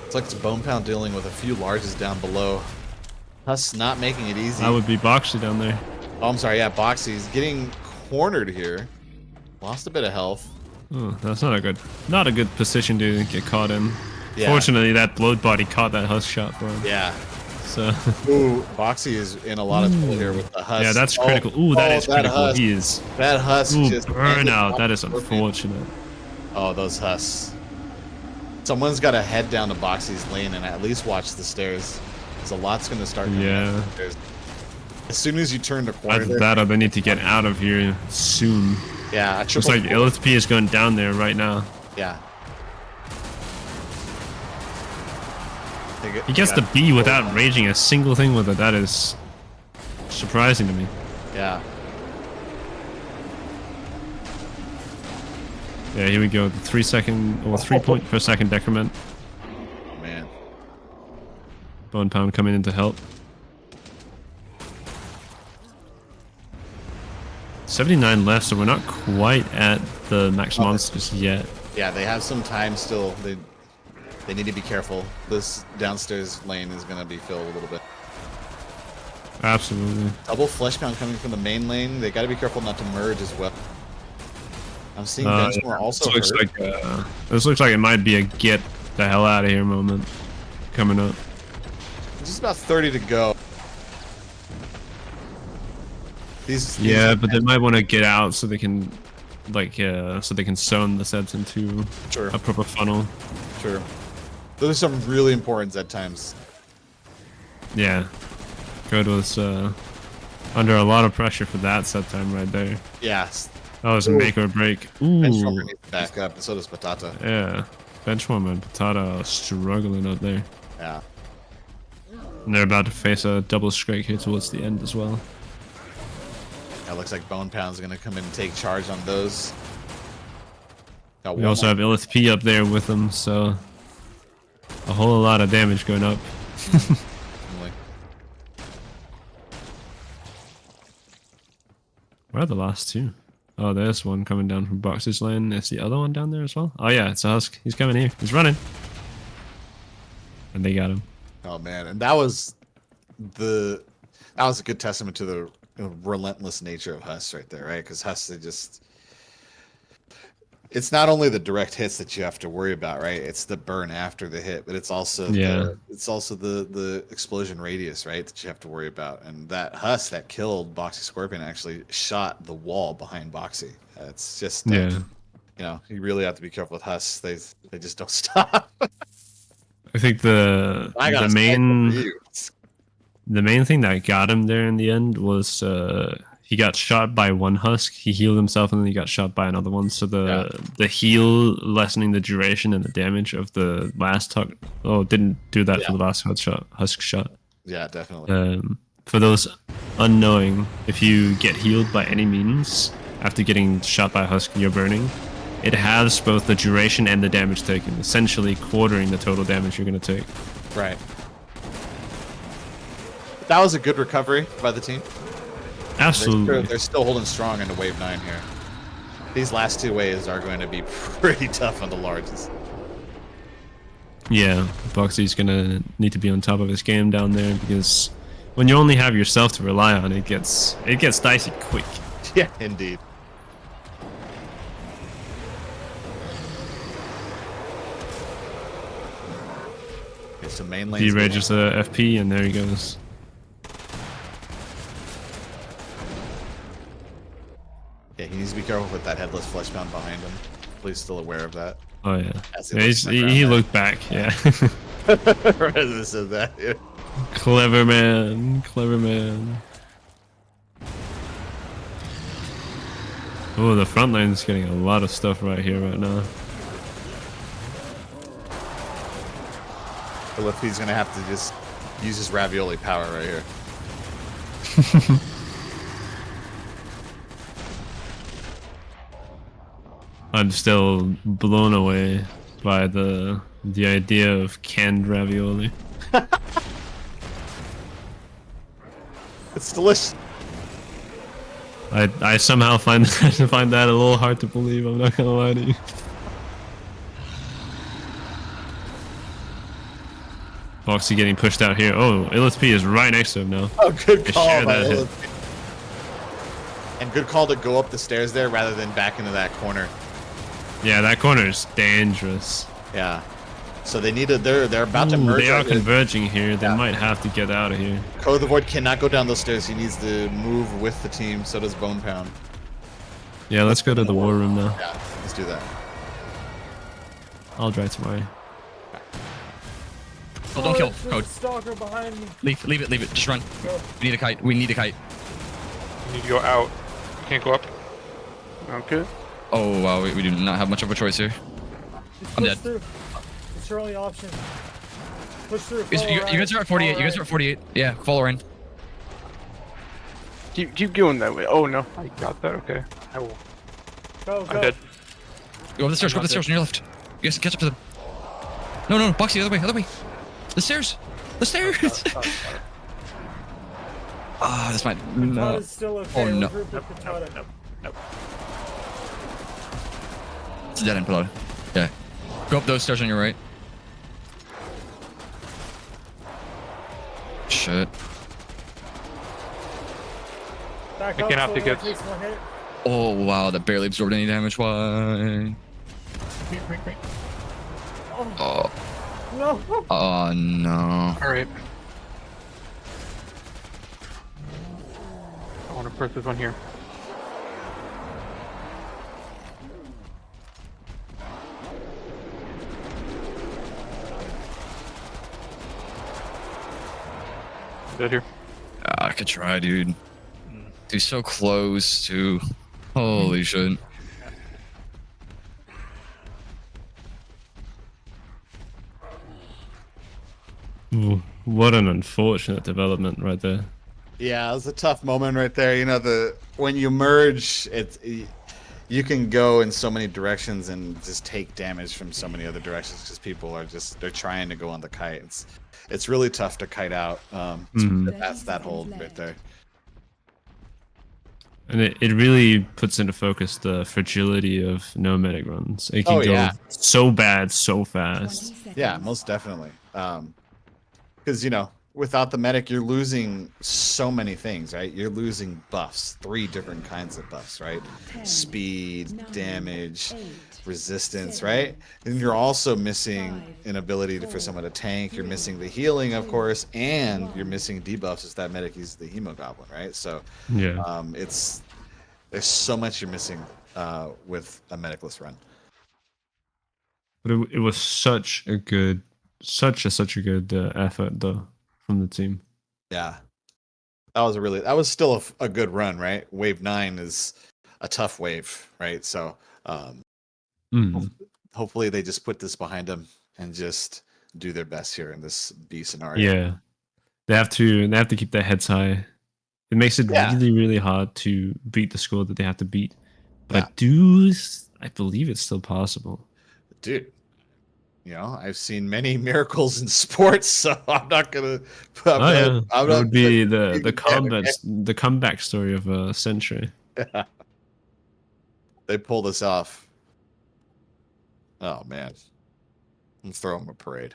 [SPEAKER 1] It's like it's Bonepound dealing with a few larges down below. Us not making it easy.
[SPEAKER 2] That would be Boxy down there.
[SPEAKER 1] Oh, I'm sorry. Yeah, Boxy's getting cornered here. Lost a bit of health.
[SPEAKER 2] Oh, that's not a good position to get caught in.
[SPEAKER 1] Yeah.
[SPEAKER 2] Fortunately, that bloat body caught that husk shot for him.
[SPEAKER 1] Yeah.
[SPEAKER 2] So
[SPEAKER 1] Ooh, Boxy is in a lot of trouble here with the husk.
[SPEAKER 2] yeah, that's critical. Ooh, that is critical.
[SPEAKER 1] Husk.
[SPEAKER 2] He is.
[SPEAKER 1] That husk
[SPEAKER 2] Ooh,
[SPEAKER 1] just
[SPEAKER 2] burnout. That is unfortunate.
[SPEAKER 1] Oh, those husks. Someone's got to head down to Boxy's lane and at least watch the stairs. Because a lot's going to start coming down the stairs. As soon as you turn the corner
[SPEAKER 2] Either that or they need to get out of here soon.
[SPEAKER 1] Yeah,
[SPEAKER 2] looks like illethP is going down there right now.
[SPEAKER 1] Yeah.
[SPEAKER 2] He gets the B without raging a single thing with it. That is surprising to me.
[SPEAKER 1] Yeah.
[SPEAKER 2] Yeah, here we go. The 3 second or 3 point per second decrement.
[SPEAKER 1] Oh, man.
[SPEAKER 2] Bonepound coming in to help. 79 left, so we're not quite at the max monsters yet.
[SPEAKER 1] Yeah, they have some time still. They need to be careful. This downstairs lane is going to be filled a little bit.
[SPEAKER 2] Absolutely.
[SPEAKER 1] Double Fleshpound coming from the main lane. They got to be careful not to merge as well. I'm seeing Benchmore also
[SPEAKER 2] this looks like it might be a get the hell out of here moment coming up.
[SPEAKER 1] Just about 30 to go. These
[SPEAKER 2] but they might want to get out so they can, like, so they can sewn the sets into a proper funnel.
[SPEAKER 1] Sure. Those are some really important Z times.
[SPEAKER 2] Yeah. Good was under a lot of pressure for that set time right there.
[SPEAKER 1] Yes.
[SPEAKER 2] That was a make or break. Ooh.
[SPEAKER 1] Benchwarmer needs to back up, and so does Patata.
[SPEAKER 2] Yeah. Benchwarmer and Patata are struggling out there.
[SPEAKER 1] Yeah.
[SPEAKER 2] And they're about to face a double Scrake here towards the end as well.
[SPEAKER 1] It looks like Bonepound's going to come in and take charge on those.
[SPEAKER 2] We also have illethP up there with them, so a whole lot of damage going up. Where are the last two? Oh, there's one coming down from Boxy's lane. There's the other one down there as well. Oh yeah, it's a husk. He's coming here. He's running. And they got him.
[SPEAKER 1] Oh man, and that was a good testament to the relentless nature of Husk right there, right? Because Husk, it's not only the direct hits that you have to worry about, right? It's the burn after the hit, but it's also the explosion radius, right? That you have to worry about. And that Husk that killed BoxyScorpion actually shot the wall behind Boxy. It's just you you really have to be careful with Husk. They just don't stop.
[SPEAKER 2] I think the main thing that got him there in the end was he got shot by one husk, he healed himself, and then he got shot by another one. So the heal lessening the duration and the damage of the last husk. Oh, didn't do that for the last husk shot.
[SPEAKER 1] Yeah, definitely.
[SPEAKER 2] For those unknowing, if you get healed by any means after getting shot by a husk, you're burning. It halves both the duration and the damage taken, essentially quartering the total damage you're going to take.
[SPEAKER 1] Right. That was a good recovery by the team.
[SPEAKER 2] Absolutely.
[SPEAKER 1] They're still holding strong into wave 9 here. These last two waves are going to be pretty tough on the largest.
[SPEAKER 2] Yeah, Boxy's going to need to be on top of his game down there, because when you only have yourself to rely on, it gets dicey quick.
[SPEAKER 1] Yeah, indeed. Okay, so main lane.
[SPEAKER 2] He rages the FP, and there he goes.
[SPEAKER 1] Yeah, he needs to be careful with that headless Fleshpound behind him. Please, still aware of that.
[SPEAKER 2] Oh yeah, he looked back. Yeah.
[SPEAKER 1] Right as I said that. Yeah.
[SPEAKER 2] Clever man, clever man. Oh, the front line's getting a lot of stuff right here, right now.
[SPEAKER 1] illethP's gonna have to just use his ravioli power right here.
[SPEAKER 2] I'm still blown away by the idea of canned ravioli.
[SPEAKER 1] It's delicious.
[SPEAKER 2] I somehow find that a little hard to believe. I'm not gonna lie to you. Boxy getting pushed out here. Oh, illethP is right next to him now.
[SPEAKER 1] Oh, good call by illethP. And good call to go up the stairs there rather than back into that corner.
[SPEAKER 2] Yeah, that corner is dangerous.
[SPEAKER 1] Yeah. So they need to. They're about to merge.
[SPEAKER 2] They are
[SPEAKER 1] right here.
[SPEAKER 2] converging here. They
[SPEAKER 1] Yeah.
[SPEAKER 2] might have to get out of here.
[SPEAKER 1] Code of the Void cannot go down those stairs. He needs to move with the team. So does Bonepound.
[SPEAKER 2] Yeah, let's go to the war room now.
[SPEAKER 1] Yeah, let's do that.
[SPEAKER 2] I'll drive Tamari.
[SPEAKER 3] Oh, don't kill.
[SPEAKER 4] There's a
[SPEAKER 3] Code.
[SPEAKER 4] stalker behind me.
[SPEAKER 3] Leave it. Just run.
[SPEAKER 4] Go.
[SPEAKER 3] We need a kite. We need a kite.
[SPEAKER 5] You need to go out. You can't go up. Okay.
[SPEAKER 3] Oh, wow. We do not have much of a choice here.
[SPEAKER 4] Just
[SPEAKER 3] I'm
[SPEAKER 4] push
[SPEAKER 3] dead.
[SPEAKER 4] through. It's your only option. Push through.
[SPEAKER 3] You
[SPEAKER 4] follow
[SPEAKER 3] guys are
[SPEAKER 4] right,
[SPEAKER 3] at 48.
[SPEAKER 4] follow
[SPEAKER 3] You guys are
[SPEAKER 4] right.
[SPEAKER 3] at 48. Yeah, follow in.
[SPEAKER 5] Keep going that way. Oh no, I got that. Okay. I will.
[SPEAKER 4] Go,
[SPEAKER 5] I'm
[SPEAKER 4] go.
[SPEAKER 5] dead.
[SPEAKER 3] Go up the stairs. Go up the stairs on your left. You guys catch up to them. No. Boxy, the other way. The stairs. The stairs. Ah, this might. No.
[SPEAKER 4] Patata's still okay.
[SPEAKER 3] Oh, no.
[SPEAKER 4] Regroup with Patata.
[SPEAKER 5] Nope.
[SPEAKER 3] It's a dead end, Patata. Yeah. Go up those stairs on your right. Shit.
[SPEAKER 4] Back
[SPEAKER 5] I
[SPEAKER 4] up
[SPEAKER 5] cannot
[SPEAKER 4] so
[SPEAKER 5] take
[SPEAKER 4] it
[SPEAKER 5] it.
[SPEAKER 4] takes one hit.
[SPEAKER 3] Oh, wow. That barely absorbed any damage. Why? Oh.
[SPEAKER 4] No.
[SPEAKER 3] Oh, no.
[SPEAKER 5] All right. I want to press this one here. Dead here.
[SPEAKER 3] Ah, I could try, dude. He's so close to. Holy shit.
[SPEAKER 2] Ooh, what an unfortunate development right there.
[SPEAKER 1] Yeah, it was a tough moment right there. You know, when you merge, you can go in so many directions and just take damage from so many other directions because people are they're trying to go on the kite. It's really tough to kite out. That's that hold right there.
[SPEAKER 2] And it really puts into focus the fragility of no medic runs. It can go so bad so fast.
[SPEAKER 1] Yeah, most definitely. Because you know, without the medic, you're losing so many things, right? You're losing buffs, 3 different kinds of buffs, right? Speed, damage, resistance, right? And you're also missing an ability for someone to tank. You're missing the healing, of course, and you're missing debuffs as that medic uses the hemo goblin, right? So,
[SPEAKER 2] Yeah.
[SPEAKER 1] there's so much you're missing with a medicless run.
[SPEAKER 2] But it was such a good effort though from the team.
[SPEAKER 1] Yeah, that was still a good run, right? Wave 9 is a tough wave, right? So hopefully they just put this behind them and just do their best here in this B scenario.
[SPEAKER 2] Yeah, they have to keep their heads high. It makes it really hard to beat the score that they have to beat. But I believe it's still possible.
[SPEAKER 1] Dude, you know, I've seen many miracles in sports, so I'm not gonna.
[SPEAKER 2] That would be the comeback story of a century.
[SPEAKER 1] They pull this off. Oh man, let's throw them a parade.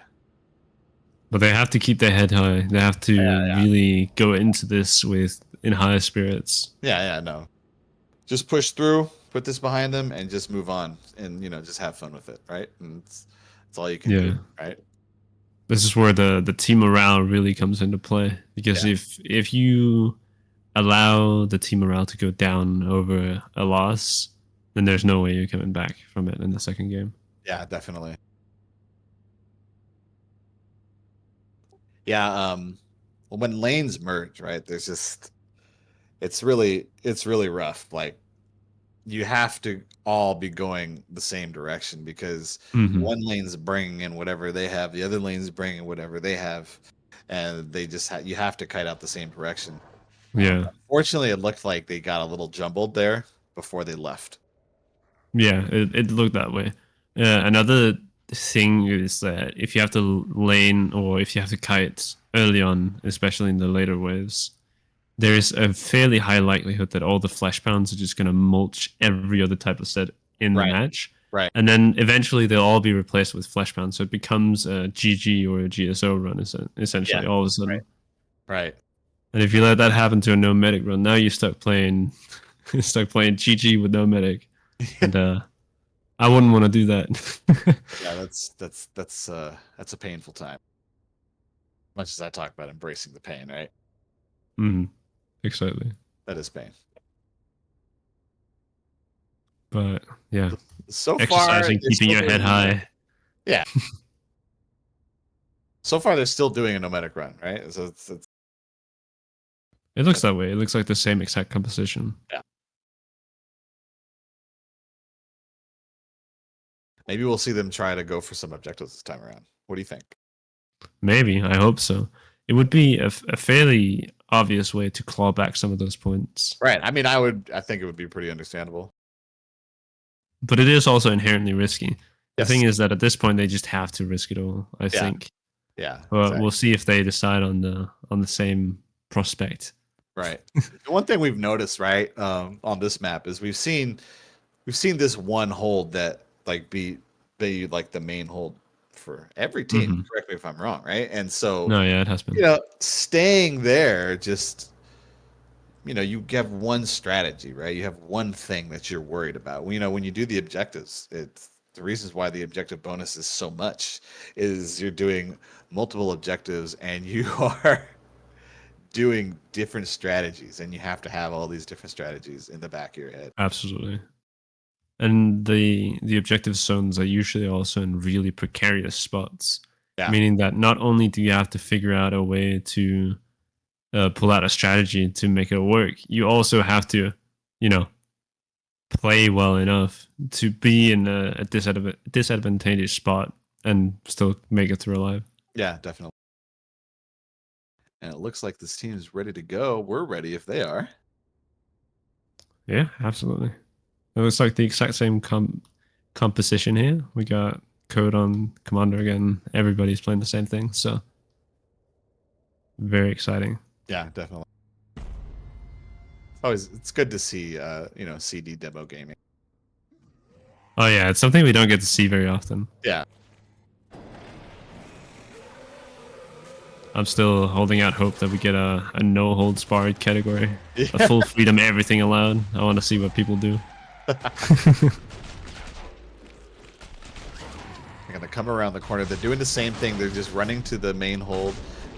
[SPEAKER 2] But they have to keep their head high. They have to really go into this in higher spirits.
[SPEAKER 1] Yeah, no. Just push through, put this behind them, and just move on, and you know, just have fun with it, right? And that's all you can do, right?
[SPEAKER 2] This is where the team morale really comes into play, because if you allow the team morale to go down over a loss, then there's no way you're coming back from it in the second game.
[SPEAKER 1] Yeah, definitely. Yeah, well, when lanes merge, right? There's just it's really rough. Like you have to all be going the same direction because one lane's bringing in whatever they have, the other lane's bringing whatever they have, and they just you have to kite out the same direction.
[SPEAKER 2] Yeah.
[SPEAKER 1] Unfortunately, it looked like they got a little jumbled there before they left.
[SPEAKER 2] Yeah, it looked that way. Another thing is that if you have to lane or if you have to kite early on, especially in the later waves, there is a fairly high likelihood that all the Fleshpounds are just going to mulch every other type of set in the match.
[SPEAKER 1] Right.
[SPEAKER 2] And then eventually they'll all be replaced with Fleshpounds. So it becomes a GG or a GSO run, essentially, all of a sudden.
[SPEAKER 1] Right.
[SPEAKER 2] And if you let that happen to a no medic run, now you're stuck playing GG with no medic. And I wouldn't want to do that.
[SPEAKER 1] Yeah, that's a painful time. Much as I talk about embracing the pain, right?
[SPEAKER 2] Exactly.
[SPEAKER 1] That is pain.
[SPEAKER 2] But yeah,
[SPEAKER 1] So far,
[SPEAKER 2] exercising,
[SPEAKER 1] they're
[SPEAKER 2] keeping
[SPEAKER 1] still
[SPEAKER 2] your head
[SPEAKER 1] doing
[SPEAKER 2] high.
[SPEAKER 1] yeah. So far, they're still doing a nomadic run, right? So it's
[SPEAKER 2] It looks that way. It looks like the same exact composition.
[SPEAKER 1] yeah. Maybe we'll see them try to go for some objectives this time around. What do you think?
[SPEAKER 2] Maybe. I hope so. It would be a fairly obvious way to claw back some of those points.
[SPEAKER 1] Right. I mean, I think it would be pretty understandable.
[SPEAKER 2] But it is also inherently risky. The
[SPEAKER 1] Yes.
[SPEAKER 2] thing is that at this point, they just have to risk it all, I think.
[SPEAKER 1] Yeah.
[SPEAKER 2] But
[SPEAKER 1] Exactly.
[SPEAKER 2] we'll see if they decide on the same prospect.
[SPEAKER 1] Right. The one thing we've noticed, right, on this map is we've seen this one hold that like be like the main hold for every team.
[SPEAKER 2] Mhm.
[SPEAKER 1] Correct me if I'm wrong, right? And so
[SPEAKER 2] No, yeah, it has been.
[SPEAKER 1] you know, staying there just you have one strategy, right? You have one thing that you're worried about. When you do the objectives, it's the reasons why the objective bonus is so much is you're doing multiple objectives and you are doing different strategies, and you have to have all these different strategies in the back of your head.
[SPEAKER 2] Absolutely. And the objective zones are usually also in really precarious spots.
[SPEAKER 1] Yeah.
[SPEAKER 2] Meaning that not only do you have to figure out a way to pull out a strategy to make it work, you also have to, play well enough to be in a disadvantageous spot and still make it through alive.
[SPEAKER 1] Yeah, definitely. And it looks like this team is ready to go. We're ready if they are.
[SPEAKER 2] Yeah, absolutely. It looks like the exact same composition here. We got Code on Commander again. Everybody's playing the same thing, so very exciting.
[SPEAKER 1] Yeah, definitely. Always, it's good to see, CD demo gaming.
[SPEAKER 2] Oh yeah, it's something we don't get to see very often.
[SPEAKER 1] Yeah.
[SPEAKER 2] I'm still holding out hope that we get a no holds barred category,
[SPEAKER 1] Yeah.
[SPEAKER 2] a full freedom, everything allowed. I want to see what people do.
[SPEAKER 1] They're gonna come around the corner. They're doing the same thing. They're just running to the main hold.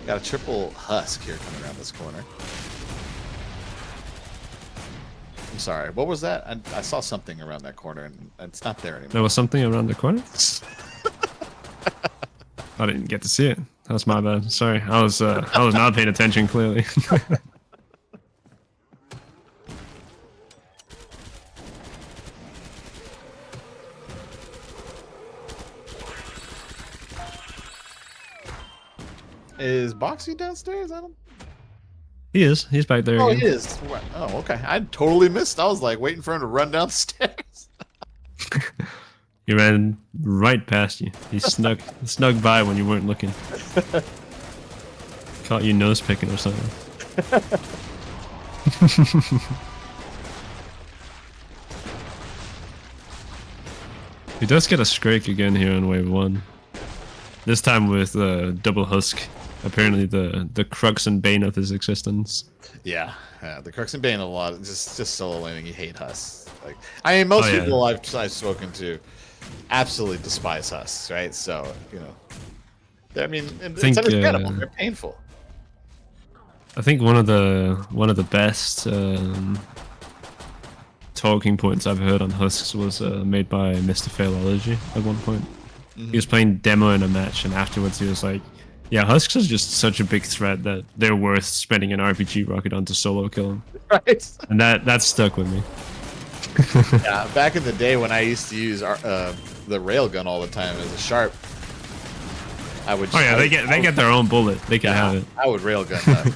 [SPEAKER 1] Got a triple husk here coming around this corner. I'm sorry. What was that? I saw something around that corner, and it's not there anymore.
[SPEAKER 2] There was something around the corner. I didn't get to see it. That's my bad. Sorry, I was not paying attention clearly.
[SPEAKER 1] Is Boxy downstairs? I don't.
[SPEAKER 2] He is. He's back there.
[SPEAKER 1] Oh,
[SPEAKER 2] again.
[SPEAKER 1] he is. Oh, okay. I totally missed. I was like waiting for him to run downstairs.
[SPEAKER 2] He ran right past you. He snuck by when you weren't looking. Caught you nose picking or something. He does get a Scrake again here on wave 1. This time with double husk. Apparently the crux and bane of his existence.
[SPEAKER 1] Yeah, the Crux and Bane a lot. Just solo laning. You hate Hus. Like, I mean, most people I've spoken to absolutely despise Hus, right? So I mean, it's understandable. They're painful.
[SPEAKER 2] I think one of the best talking points I've heard on husks was made by Mr. Failology at one point. Mm-hmm. He was playing demo in a match, and afterwards he was like, yeah, husks is just such a big threat that they're worth spending an RPG rocket on to solo kill him.
[SPEAKER 1] Right.
[SPEAKER 2] And that stuck with me.
[SPEAKER 1] Yeah, back in the day when I used to use the railgun all the time as a sharp, I would.
[SPEAKER 2] Oh yeah, they get their own bullet. They can have it.
[SPEAKER 1] I would railgun that.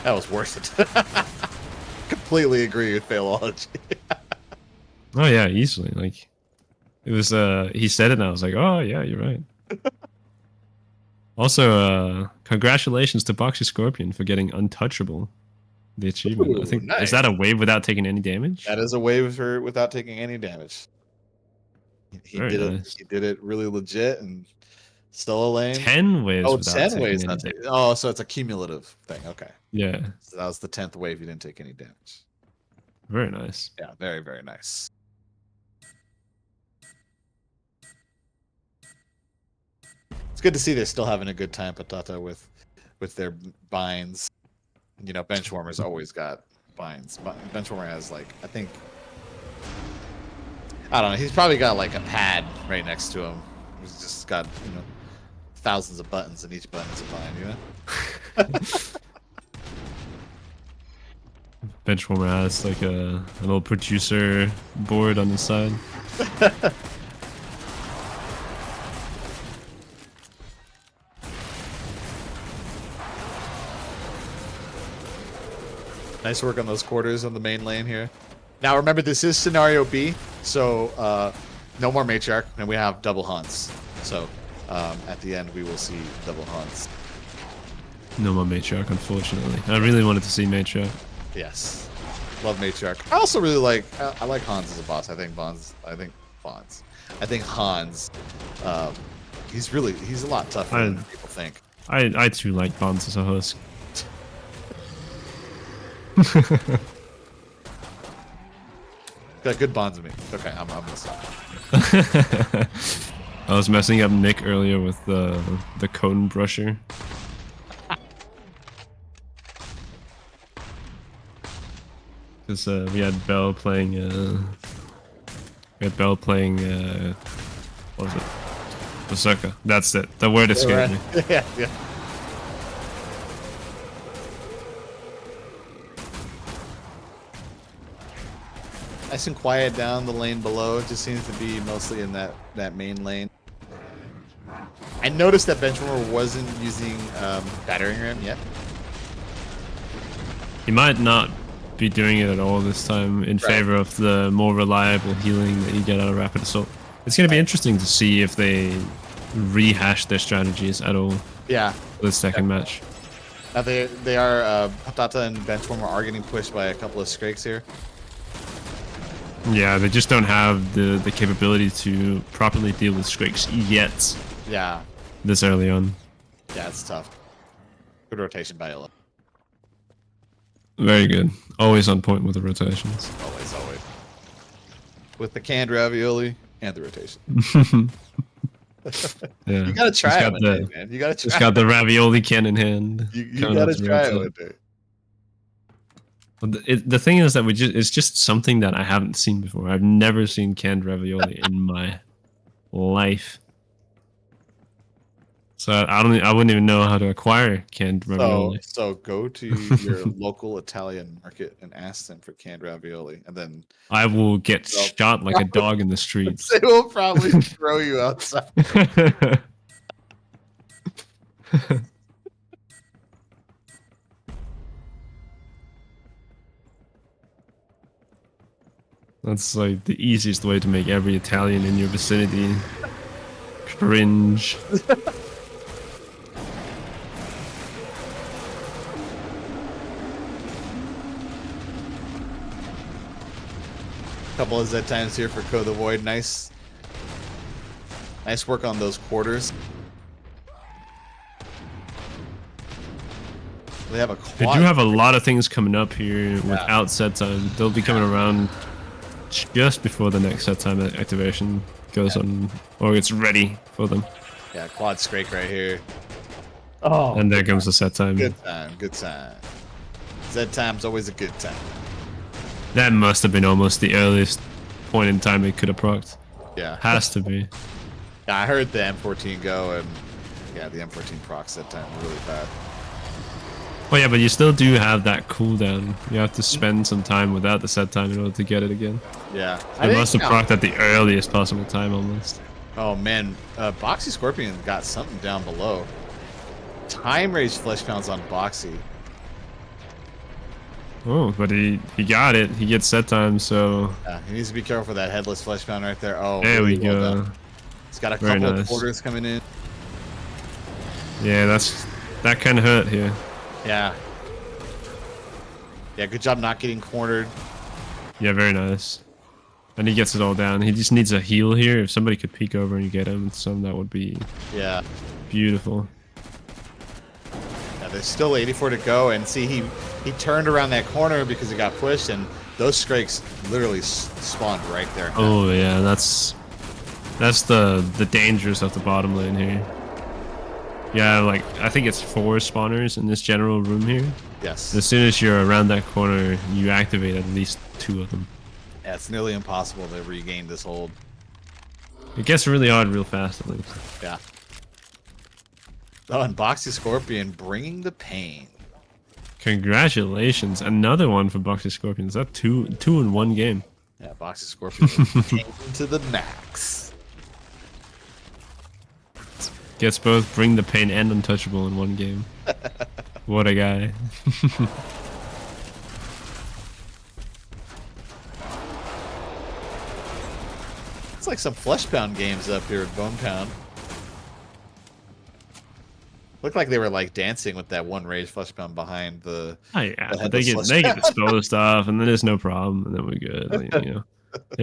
[SPEAKER 1] That was worth it. Completely agree with Failology.
[SPEAKER 2] Oh yeah, easily. Like it was. He said it, and I was like, oh yeah, you're right. Also, congratulations to BoxyScorpion for getting Untouchable, the achievement.
[SPEAKER 1] Ooh,
[SPEAKER 2] I think
[SPEAKER 1] nice.
[SPEAKER 2] Is that a wave without taking any damage?
[SPEAKER 1] That is a wave without taking any damage. He
[SPEAKER 2] Very
[SPEAKER 1] did
[SPEAKER 2] nice.
[SPEAKER 1] it. He did it really legit and still a lane.
[SPEAKER 2] 10 waves.
[SPEAKER 1] Oh,
[SPEAKER 2] without
[SPEAKER 1] 10
[SPEAKER 2] taking
[SPEAKER 1] waves.
[SPEAKER 2] any
[SPEAKER 1] Not
[SPEAKER 2] damage.
[SPEAKER 1] oh, so it's a cumulative thing. Okay.
[SPEAKER 2] Yeah,
[SPEAKER 1] So that was the 10th wave. You didn't take any damage.
[SPEAKER 2] very nice.
[SPEAKER 1] Yeah, very, very nice. good to see they're still having a good time, Patata, with their binds. You know, Benchwarmer's always got binds. Benchwarmer has like, I think, I don't know. He's probably got like a pad right next to him. He's just got, you know, thousands of buttons, and each button's a bind. You know.
[SPEAKER 2] Benchwarmer has like a little producer board on the side.
[SPEAKER 1] Nice work on those quarters on the main lane here. Now remember, this is scenario B, so no more matriarch, and we have double hunts. So at the end, we will see double hunts.
[SPEAKER 2] No more matriarch, unfortunately. I really wanted to see matriarch.
[SPEAKER 1] Yes, love matriarch. I also really like I like Hans as a boss. I think Hans. He's a lot tougher than people think.
[SPEAKER 2] I too like Bonds as a host.
[SPEAKER 1] Got good bonds with me. Okay, I'm gonna stop.
[SPEAKER 2] I was messing up Nick earlier with the cone brusher. Because we had Bell playing. What was it? Berserker. That's it. The word escaped me.
[SPEAKER 1] Yeah, yeah. Nice and quiet down the lane below. It just seems to be mostly in that main lane. I noticed that Benchwarmer wasn't using battering ram yet.
[SPEAKER 2] He might not be doing it at all this time in favor of the more reliable healing that you get out of Rapid Assault. It's going to be interesting to see if they rehash their strategies at all.
[SPEAKER 1] Yeah.
[SPEAKER 2] For the second match.
[SPEAKER 1] Now they are Patata and Benchwarmer are getting pushed by a couple of Scrakes here.
[SPEAKER 2] Yeah, they just don't have the capability to properly deal with Scrakes yet.
[SPEAKER 1] Yeah.
[SPEAKER 2] This early on.
[SPEAKER 1] Yeah, it's tough. Good rotation by Illa.
[SPEAKER 2] Very good. Always on point with the rotations.
[SPEAKER 1] Always, always. With the canned ravioli and the rotation.
[SPEAKER 2] Yeah.
[SPEAKER 1] You gotta try it one
[SPEAKER 2] the,
[SPEAKER 1] day, man. You gotta try.
[SPEAKER 2] Just got the ravioli can in hand.
[SPEAKER 1] You gotta try it one day.
[SPEAKER 2] The thing is that it's just something that I haven't seen before. I've never seen canned ravioli in my life. So I wouldn't even know how to acquire canned ravioli.
[SPEAKER 1] So go to your local Italian market and ask them for canned ravioli, and then
[SPEAKER 2] I will get shot like a dog in the streets.
[SPEAKER 1] They will probably throw you outside.
[SPEAKER 2] That's like the easiest way to make every Italian in your vicinity cringe.
[SPEAKER 1] Couple of Z times here for Code the Void. Nice work on those quarters. They have a quad.
[SPEAKER 2] They do have a lot of things coming up here without set time. They'll be coming around just before the next set time activation goes on, or it's ready for them.
[SPEAKER 1] Yeah, quad Scrake right here.
[SPEAKER 4] Oh.
[SPEAKER 2] And there comes the set time.
[SPEAKER 1] Good time, good time. Z time's always a good time.
[SPEAKER 2] That must have been almost the earliest point in time it could have procced.
[SPEAKER 1] Yeah.
[SPEAKER 2] Has to be.
[SPEAKER 1] Yeah, I heard the M14 go, and yeah, the M14 procs that time really bad.
[SPEAKER 2] Oh yeah, but you still do have that cooldown. You have to spend some time without the set time in order to get it again.
[SPEAKER 1] Yeah.
[SPEAKER 2] It must have procced at the earliest possible time almost.
[SPEAKER 1] Oh man, BoxyScorpion got something down below. Time Rage Fleshpounds on Boxy.
[SPEAKER 2] Oh, but he got it. He gets set time, so...
[SPEAKER 1] Yeah, he needs to be careful for that headless Fleshpound right there. Oh,
[SPEAKER 2] there
[SPEAKER 1] really
[SPEAKER 2] we
[SPEAKER 1] well
[SPEAKER 2] go.
[SPEAKER 1] done. He's got a
[SPEAKER 2] Very
[SPEAKER 1] couple
[SPEAKER 2] nice.
[SPEAKER 1] of quarters coming in.
[SPEAKER 2] Yeah, that kind of hurt here.
[SPEAKER 1] Yeah. Yeah, good job not getting cornered.
[SPEAKER 2] Yeah, very nice. And he gets it all down. He just needs a heal here. If somebody could peek over and get him with some, that would be beautiful.
[SPEAKER 1] Yeah, there's still 84 to go, and see, he turned around that corner because he got pushed, and those Scrakes literally spawned right there.
[SPEAKER 2] Oh yeah, that's the dangers of the bottom lane here. Yeah, like I think it's 4 spawners in this general room here.
[SPEAKER 1] Yes.
[SPEAKER 2] As soon as you're around that corner, you activate at least 2 of them.
[SPEAKER 1] Yeah, it's nearly impossible to regain this hold.
[SPEAKER 2] It gets really hard real fast at least.
[SPEAKER 1] Yeah. Oh, and BoxyScorpion bringing the pain.
[SPEAKER 2] Congratulations. Another one for BoxyScorpion. Is that two in one game?
[SPEAKER 1] Yeah, BoxyScorpion pain to the max.
[SPEAKER 2] Gets both Bring the Pain and Untouchable in one game. What a guy.
[SPEAKER 1] It's like some Fleshpound games up here at Bonepound. Looked like they were like dancing with that one rage Fleshpound behind the.
[SPEAKER 2] Oh yeah,
[SPEAKER 1] the
[SPEAKER 2] but they
[SPEAKER 1] headless
[SPEAKER 2] get
[SPEAKER 1] Fleshpound.
[SPEAKER 2] disposed stuff, and then there's no problem, and then we're good. Like, you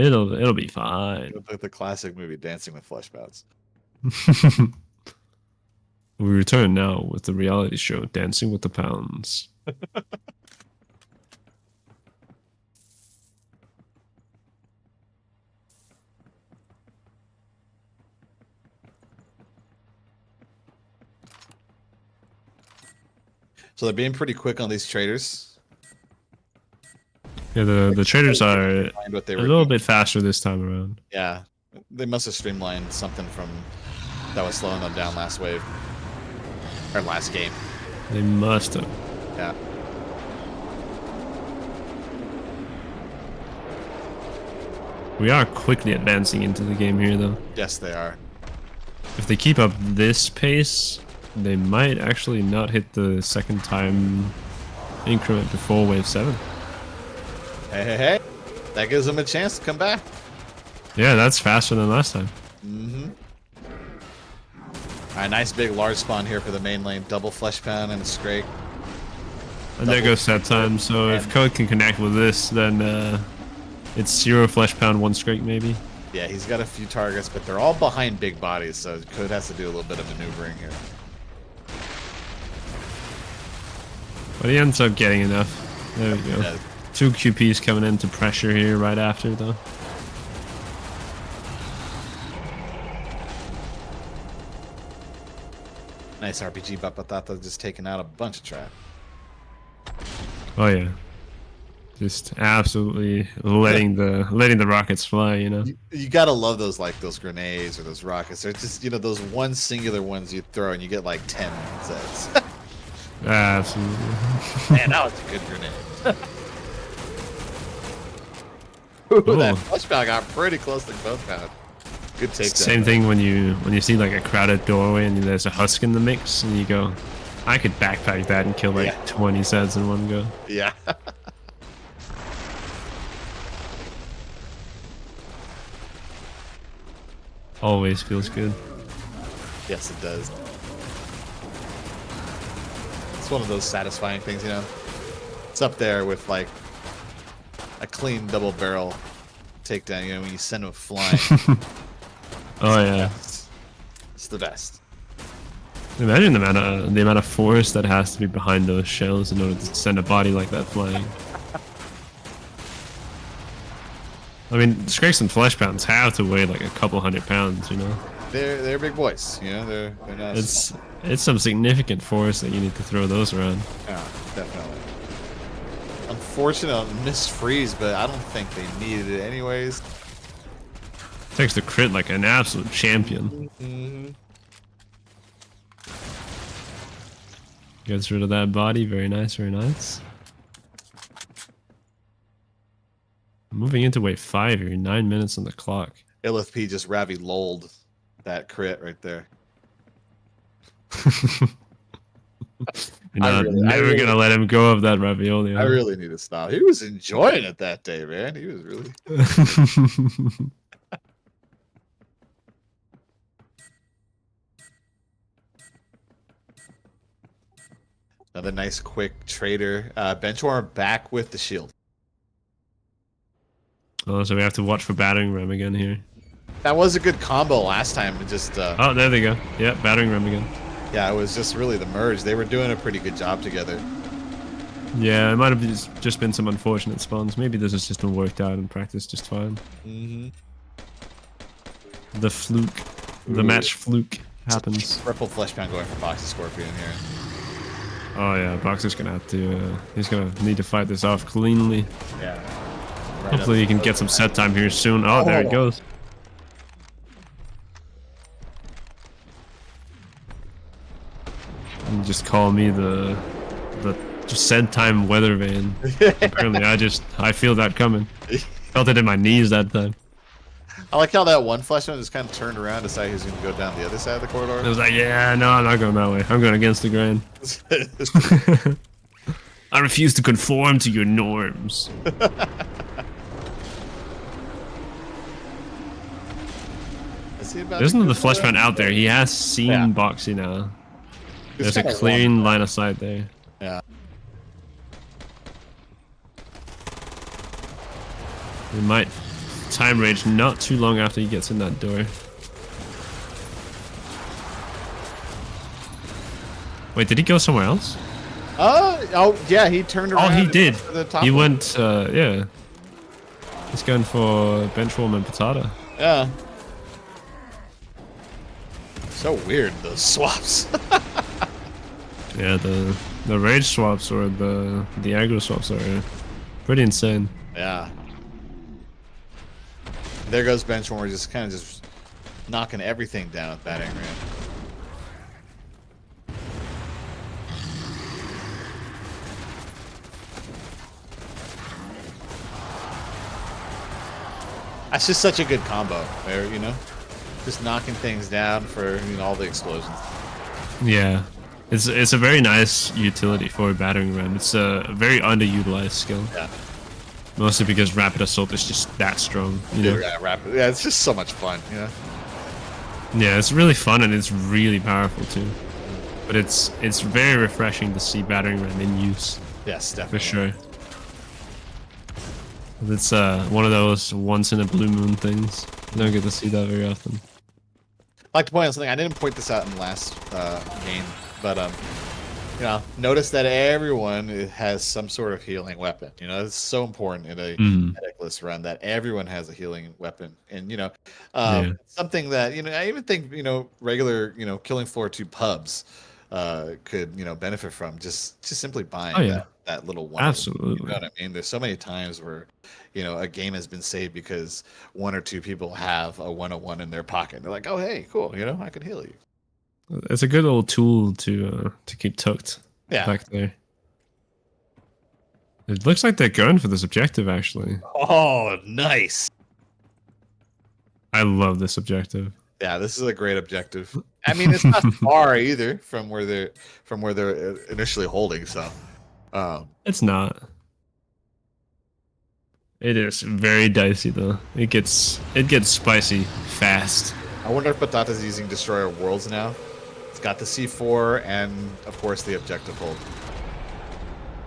[SPEAKER 2] know, it'll be fine.
[SPEAKER 1] The classic movie Dancing with Fleshpounds.
[SPEAKER 2] We return now with the reality show Dancing with the Pounds.
[SPEAKER 1] So they're being pretty quick on these traders.
[SPEAKER 2] Yeah, the traders are
[SPEAKER 1] Find what they
[SPEAKER 2] a
[SPEAKER 1] were
[SPEAKER 2] little
[SPEAKER 1] doing.
[SPEAKER 2] bit faster this time around.
[SPEAKER 1] Yeah, they must have streamlined something from that was slowing them down last wave or last game.
[SPEAKER 2] They must have.
[SPEAKER 1] Yeah.
[SPEAKER 2] We are quickly advancing into the game here, though.
[SPEAKER 1] Yes, they are.
[SPEAKER 2] If they keep up this pace, they might actually not hit the second time increment before wave 7.
[SPEAKER 1] Hey, hey, hey! That gives them a chance to come back.
[SPEAKER 2] Yeah, that's faster than last time.
[SPEAKER 1] Mm-hmm. All right, nice big large spawn here for the main lane. Double Fleshpound and a Scrake.
[SPEAKER 2] And there goes set time, so if Code can connect with this, then it's 0 Fleshpound, 1 Scrake maybe.
[SPEAKER 1] Yeah, he's got a few targets, but they're all behind big bodies, so Code has to do a little bit of maneuvering here.
[SPEAKER 2] But he ends up getting enough. There we go.
[SPEAKER 1] Yeah.
[SPEAKER 2] 2 QPs coming in to pressure here right after, though.
[SPEAKER 1] Nice RPG by Patata, just taking out a bunch of trap.
[SPEAKER 2] Oh yeah, just absolutely letting the rockets fly. You know.
[SPEAKER 1] You gotta love those grenades or those rockets. They're just those one singular ones you throw and you get like 10 sets.
[SPEAKER 2] Absolutely.
[SPEAKER 1] Man, that was a good grenade. Ooh, that Fleshpound got pretty close to Bonepound. Good takedown.
[SPEAKER 2] Same thing when you see like a crowded doorway and there's a husk in the mix, and you go, I could backpack that and kill like 20 sets in one go.
[SPEAKER 1] Yeah.
[SPEAKER 2] Always feels good.
[SPEAKER 1] Yes, it does. It's one of those satisfying things, It's up there with like a clean double barrel takedown, when you send them flying.
[SPEAKER 2] Oh yeah.
[SPEAKER 1] It's the best.
[SPEAKER 2] Imagine the amount of force that has to be behind those shells in order to send a body like that flying. I mean, Scrakes and Fleshpounds have to weigh like a couple 100 pounds,
[SPEAKER 1] They're big boys, they're not.
[SPEAKER 2] It's some significant force that you need to throw those around.
[SPEAKER 1] Yeah, definitely. Unfortunate on missed freeze, but I don't think they needed it anyways.
[SPEAKER 2] Takes the crit like an absolute champion.
[SPEAKER 1] Mm-hmm.
[SPEAKER 2] Gets rid of that body. Very nice, very nice. Moving into wave 5 here. 9 minutes on the clock.
[SPEAKER 1] illethP just Ravi lolled that crit right there.
[SPEAKER 2] You're never gonna let him go of that ravioli.
[SPEAKER 1] I really need to stop. He was enjoying it that day, man. He was really. Another nice quick trader. Benchwarmer back with the shield.
[SPEAKER 2] Oh, so we have to watch for battering ram again here.
[SPEAKER 1] That was a good combo last time. It just
[SPEAKER 2] Oh, there they go. Yeah, battering ram again.
[SPEAKER 1] yeah, it was just really the merge. They were doing a pretty good job together.
[SPEAKER 2] Yeah, it might have just been some unfortunate spawns. Maybe this has just been worked out in practice just fine.
[SPEAKER 1] Mm-hmm.
[SPEAKER 2] The fluke. The match fluke. happens.
[SPEAKER 1] Triple Fleshpound going for BoxyScorpion here.
[SPEAKER 2] Oh yeah, Boxer's gonna have to. He's gonna need to fight this off cleanly.
[SPEAKER 1] Yeah. Right
[SPEAKER 2] Hopefully, he can get some set time here soon. Oh, there it goes. And just call me the just set time weather van. Apparently, I feel that coming. Felt it in my knees that time.
[SPEAKER 1] I like how that one Fleshpound just kind of turned around, decided he was going to go down the other side of the corridor.
[SPEAKER 2] It was like, yeah, no, I'm not going that way. I'm going against the grain. I refuse to conform to your norms. There's another Fleshpound out there. He has seen Boxy now. There's a clean line of sight there.
[SPEAKER 1] Yeah.
[SPEAKER 2] He might time rage not too long after he gets in that door. Wait, did he go somewhere else?
[SPEAKER 1] Oh yeah, he turned around.
[SPEAKER 2] Oh, he did. He
[SPEAKER 1] one.
[SPEAKER 2] went, yeah. He's going for Benchwarm and Patata.
[SPEAKER 1] Yeah. So weird, those swaps.
[SPEAKER 2] Yeah, the rage swaps or the aggro swaps are pretty insane.
[SPEAKER 1] Yeah. There goes Benchwarmer, just kind of just knocking everything down with Battering Ram. That's just such a good combo there, you know? Just knocking things down for, you know, all the explosions.
[SPEAKER 2] Yeah. It's a very nice utility for Battering Ram. It's a very underutilized skill.
[SPEAKER 1] Yeah.
[SPEAKER 2] Mostly because Rapid Assault is just that strong, you know?
[SPEAKER 1] Yeah, rapid. Yeah, it's just so much fun, you know?
[SPEAKER 2] Yeah, it's really fun and it's really powerful too. But it's very refreshing to see Battering Ram in use.
[SPEAKER 1] Yes, definitely.
[SPEAKER 2] For sure. It's one of those once in a blue moon things. You don't get to see that very often.
[SPEAKER 1] I'd like to point out something. I didn't point this out in the last game, but you know, notice that everyone has some sort of healing weapon. You know, it's so important in a medicless run that everyone has a healing weapon, and you know, something that, you know, I even think, you know, regular, you know, killing floor 2 pubs could, you know, benefit from just simply buying that little one.
[SPEAKER 2] Absolutely.
[SPEAKER 1] You know what I mean? There's so many times where, you know, a game has been saved because 1 or 2 people have a 101 in their pocket. They're like, oh hey, cool, you know, I could heal you.
[SPEAKER 2] It's a good old tool to keep tucked back there. It looks like they're going for this objective, actually.
[SPEAKER 1] Oh, nice.
[SPEAKER 2] I love this objective.
[SPEAKER 1] Yeah, this is a great objective. I mean, it's not far either from where they're initially holding. So,
[SPEAKER 2] it's not. It is very dicey though. It gets spicy fast.
[SPEAKER 1] I wonder if Patata's using Destroyer Worlds now. It's got the C4 and of course the objective hold.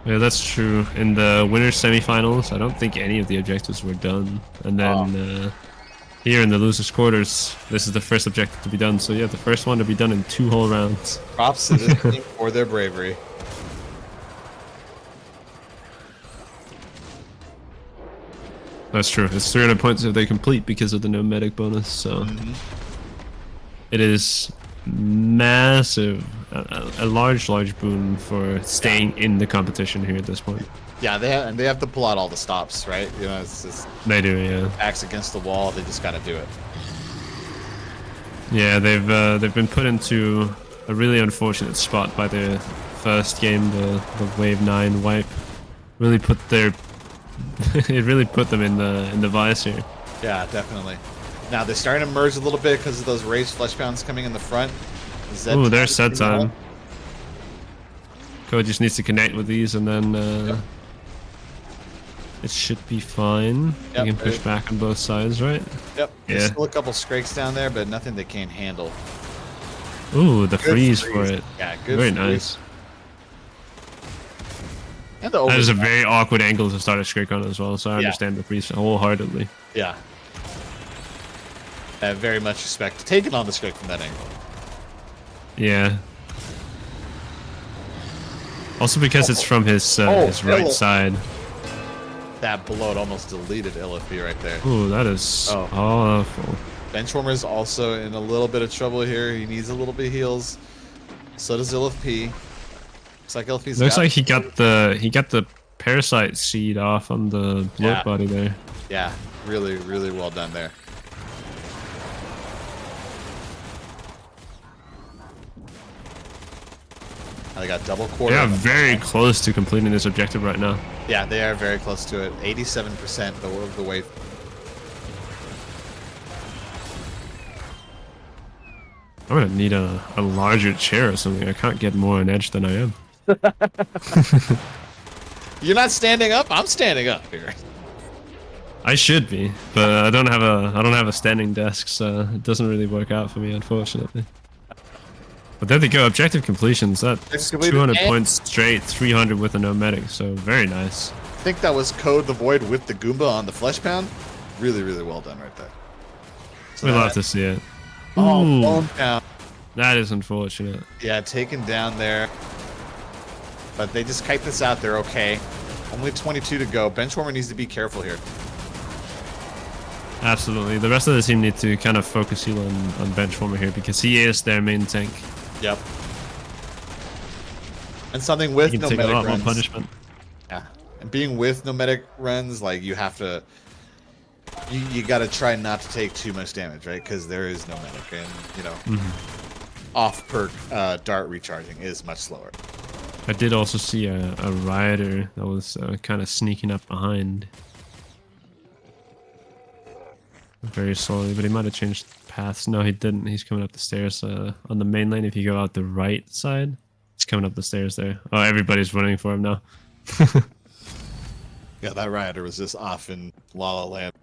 [SPEAKER 2] Yeah, that's true. In the winners semifinals, I don't think any of the objectives were done. And then here in the losers quarters, this is the first objective to be done. So yeah, the first one to be done in 2 whole rounds.
[SPEAKER 1] Props to this team for their bravery.
[SPEAKER 2] That's true. It's 300 points if they complete because of the no medic bonus. So it is massive, a large boon for staying in the competition here at this point.
[SPEAKER 1] Yeah, they have to pull out all the stops, right? You know, it's just
[SPEAKER 2] they do, yeah.
[SPEAKER 1] Backs against the wall. They just got to do it.
[SPEAKER 2] Yeah, they've been put into a really unfortunate spot by their first game, the Wave 9 wipe. Really put their it really put them in the vice here.
[SPEAKER 1] Yeah, definitely. Now they're starting to merge a little bit because of those raised Fleshpounds coming in the front.
[SPEAKER 2] Oh, there's set time. Code just needs to connect with these and then it should be fine.
[SPEAKER 1] Yep,
[SPEAKER 2] You can push back on both sides, right?
[SPEAKER 1] Yep.
[SPEAKER 2] Yeah.
[SPEAKER 1] There's still a couple Scrakes down there, but nothing they can't handle.
[SPEAKER 2] Ooh, the
[SPEAKER 1] Good
[SPEAKER 2] freeze for it.
[SPEAKER 1] Yeah, good.
[SPEAKER 2] Very
[SPEAKER 1] freeze.
[SPEAKER 2] nice.
[SPEAKER 1] And the
[SPEAKER 2] That is a very awkward angle to start a Scrake on as well, so I understand the freeze wholeheartedly.
[SPEAKER 1] Yeah. I have very much respect taking on the Scrake from that angle.
[SPEAKER 2] Yeah. Also because it's from his right side.
[SPEAKER 1] That bloat almost deleted illethP right there.
[SPEAKER 2] Ooh, that is awful.
[SPEAKER 1] Benchwarmer's also in a little bit of trouble here. He needs a little bit of heals. So does illethP. Looks like illethP's
[SPEAKER 2] Looks like he got the parasite seed off on the bloat
[SPEAKER 1] Yeah.
[SPEAKER 2] body there.
[SPEAKER 1] Yeah, really, really well done there. They got double quarter.
[SPEAKER 2] They are very close to completing this objective right now.
[SPEAKER 1] Yeah, they are very close to it. 87% of the way.
[SPEAKER 2] I'm gonna need a larger chair or something. I can't get more on edge than I am.
[SPEAKER 1] You're not standing up? I'm standing up here.
[SPEAKER 2] I should be, but I don't have a standing desk, so it doesn't really work out for me, unfortunately. But there they go, objective completions. That's 200 points straight, 300 with a nomadic, so very nice.
[SPEAKER 1] I think that was Code the Void with the Goomba on the Fleshpound. Really, really well done right there. So
[SPEAKER 2] We love to see it.
[SPEAKER 1] Oh,
[SPEAKER 2] Ooh,
[SPEAKER 1] bonepound.
[SPEAKER 2] that is unfortunate.
[SPEAKER 1] Yeah, taken down there. But they just kite this out. They're okay. Only 22 to go. Benchwarmer needs to be careful here.
[SPEAKER 2] Absolutely. The rest of the team need to kind of focus heal on Benchwarmer here because he is their main tank.
[SPEAKER 1] Yep. And something with
[SPEAKER 2] He can take a
[SPEAKER 1] nomadic
[SPEAKER 2] lot more
[SPEAKER 1] runs.
[SPEAKER 2] punishment.
[SPEAKER 1] Yeah. And being with nomadic runs, like you have to, you got to try not to take too much damage, right? Because there is nomadic, and you know, off perk dart recharging is much slower.
[SPEAKER 2] I did also see a rioter that was kind of sneaking up behind. Very slowly, but he might have changed paths. No, he didn't. He's coming up the stairs on the main lane. If you go out the right side, he's coming up the stairs there. Oh, everybody's running for him now.
[SPEAKER 1] Yeah, that rioter was just off in La La Land.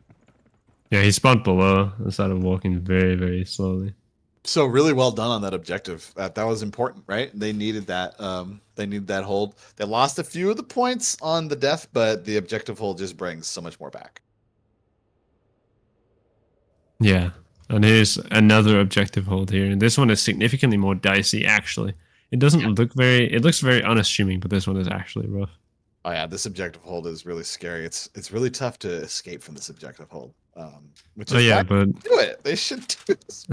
[SPEAKER 2] Yeah, he spawned below instead of walking very, very slowly.
[SPEAKER 1] So really well done on that objective. That was important, right? They needed that. They needed that hold. They lost a few of the points on the death, but the objective hold just brings so much more back.
[SPEAKER 2] Yeah, and here's another objective hold here. And this one is significantly more dicey, actually. It doesn't look very... It looks very unassuming, but this one is actually rough.
[SPEAKER 1] Oh yeah, this objective hold is really scary. It's really tough to escape from this objective hold. Which is why
[SPEAKER 2] but...
[SPEAKER 1] they do it. They should do this.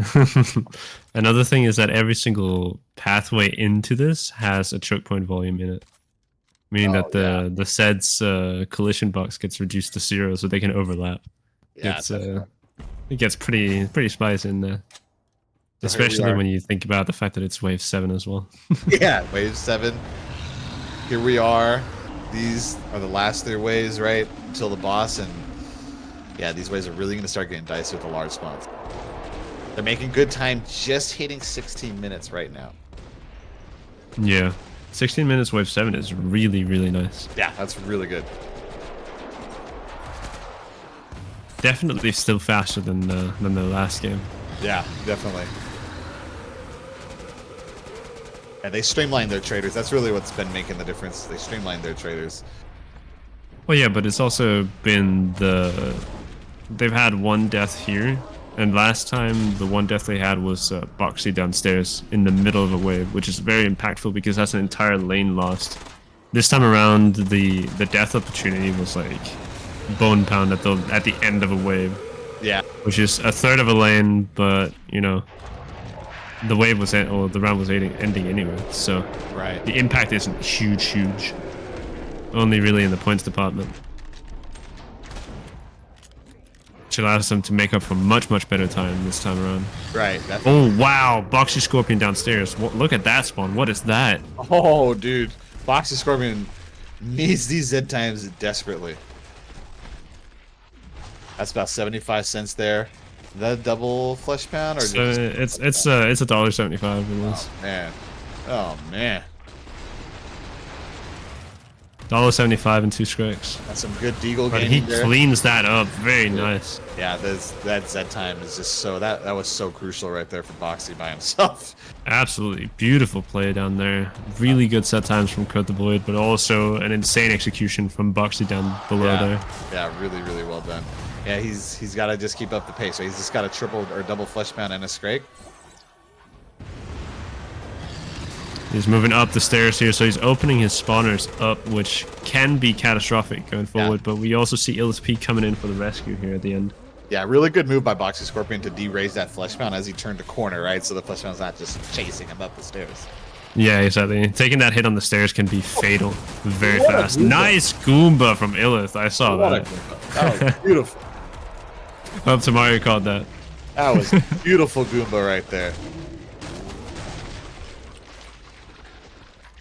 [SPEAKER 2] Another thing is that every single pathway into this has a choke point volume in it. Meaning that the SED's collision box gets reduced to 0 so they can overlap.
[SPEAKER 1] Yeah,
[SPEAKER 2] It gets pretty spicy in there.
[SPEAKER 1] So
[SPEAKER 2] Especially when you think about the fact that it's wave 7 as well.
[SPEAKER 1] yeah, wave 7. Here we are. These are the last 3 waves, right? Until the boss, and yeah, these waves are really going to start getting dicey with the large spawns. They're making good time, just hitting 16 minutes right now.
[SPEAKER 2] Yeah. 16 minutes wave 7 is really, really nice.
[SPEAKER 1] Yeah, that's really good.
[SPEAKER 2] Definitely still faster than the last game.
[SPEAKER 1] Yeah, definitely. And they streamlined their traders. That's really what's been making the difference. They streamlined their traders.
[SPEAKER 2] Well, yeah, but it's also been they've had one death here, and last time the one death they had was Boxy downstairs in the middle of a wave, which is very impactful because that's an entire lane lost. This time around, the death opportunity was like bonepound at the end of a wave.
[SPEAKER 1] Yeah.
[SPEAKER 2] Which is a third of a lane, but you know, the wave was the round was ending anyway, so
[SPEAKER 1] Right.
[SPEAKER 2] the impact isn't huge. Only really in the points department, which allows them to make up for much better time this time around.
[SPEAKER 1] Right.
[SPEAKER 2] Oh wow, BoxyScorpion downstairs. Look at that spawn. What is that?
[SPEAKER 1] Oh, dude. BoxyScorpion needs these Z times desperately. That's about 75 cents there. Is that a double flesh pound or
[SPEAKER 2] So
[SPEAKER 1] just...
[SPEAKER 2] it's $1.75 in this.
[SPEAKER 1] Man. Oh man.
[SPEAKER 2] $1.75 and 2 Scrakes.
[SPEAKER 1] That's some good deagle
[SPEAKER 2] But he
[SPEAKER 1] gaming there.
[SPEAKER 2] cleans that up. Very nice.
[SPEAKER 1] Yeah, that Z time is just so that was so crucial right there for Boxy by himself.
[SPEAKER 2] Absolutely beautiful play down there. Really good set times from Code the Void, but also an insane execution from Boxy down below there.
[SPEAKER 1] Yeah, really well done. Yeah, he's got to just keep up the pace. So he's just got a triple or double flesh pound and a scrake.
[SPEAKER 2] He's moving up the stairs here, so he's opening his spawners up, which can be catastrophic going forward, but we also see illethP coming in for the rescue here at the end.
[SPEAKER 1] Yeah, really good move by BoxyScorpion to de-raise that Fleshpound as he turned a corner, right? So the Fleshpound's not just chasing him up the stairs.
[SPEAKER 2] Yeah, exactly. Taking that hit on the stairs can be fatal very
[SPEAKER 1] What a
[SPEAKER 2] fast.
[SPEAKER 1] Goomba.
[SPEAKER 2] Nice Goomba from Illith. I saw
[SPEAKER 1] What a
[SPEAKER 2] that.
[SPEAKER 1] Goomba. That was beautiful.
[SPEAKER 2] Hope Tamari caught that.
[SPEAKER 1] That was a beautiful Goomba right there.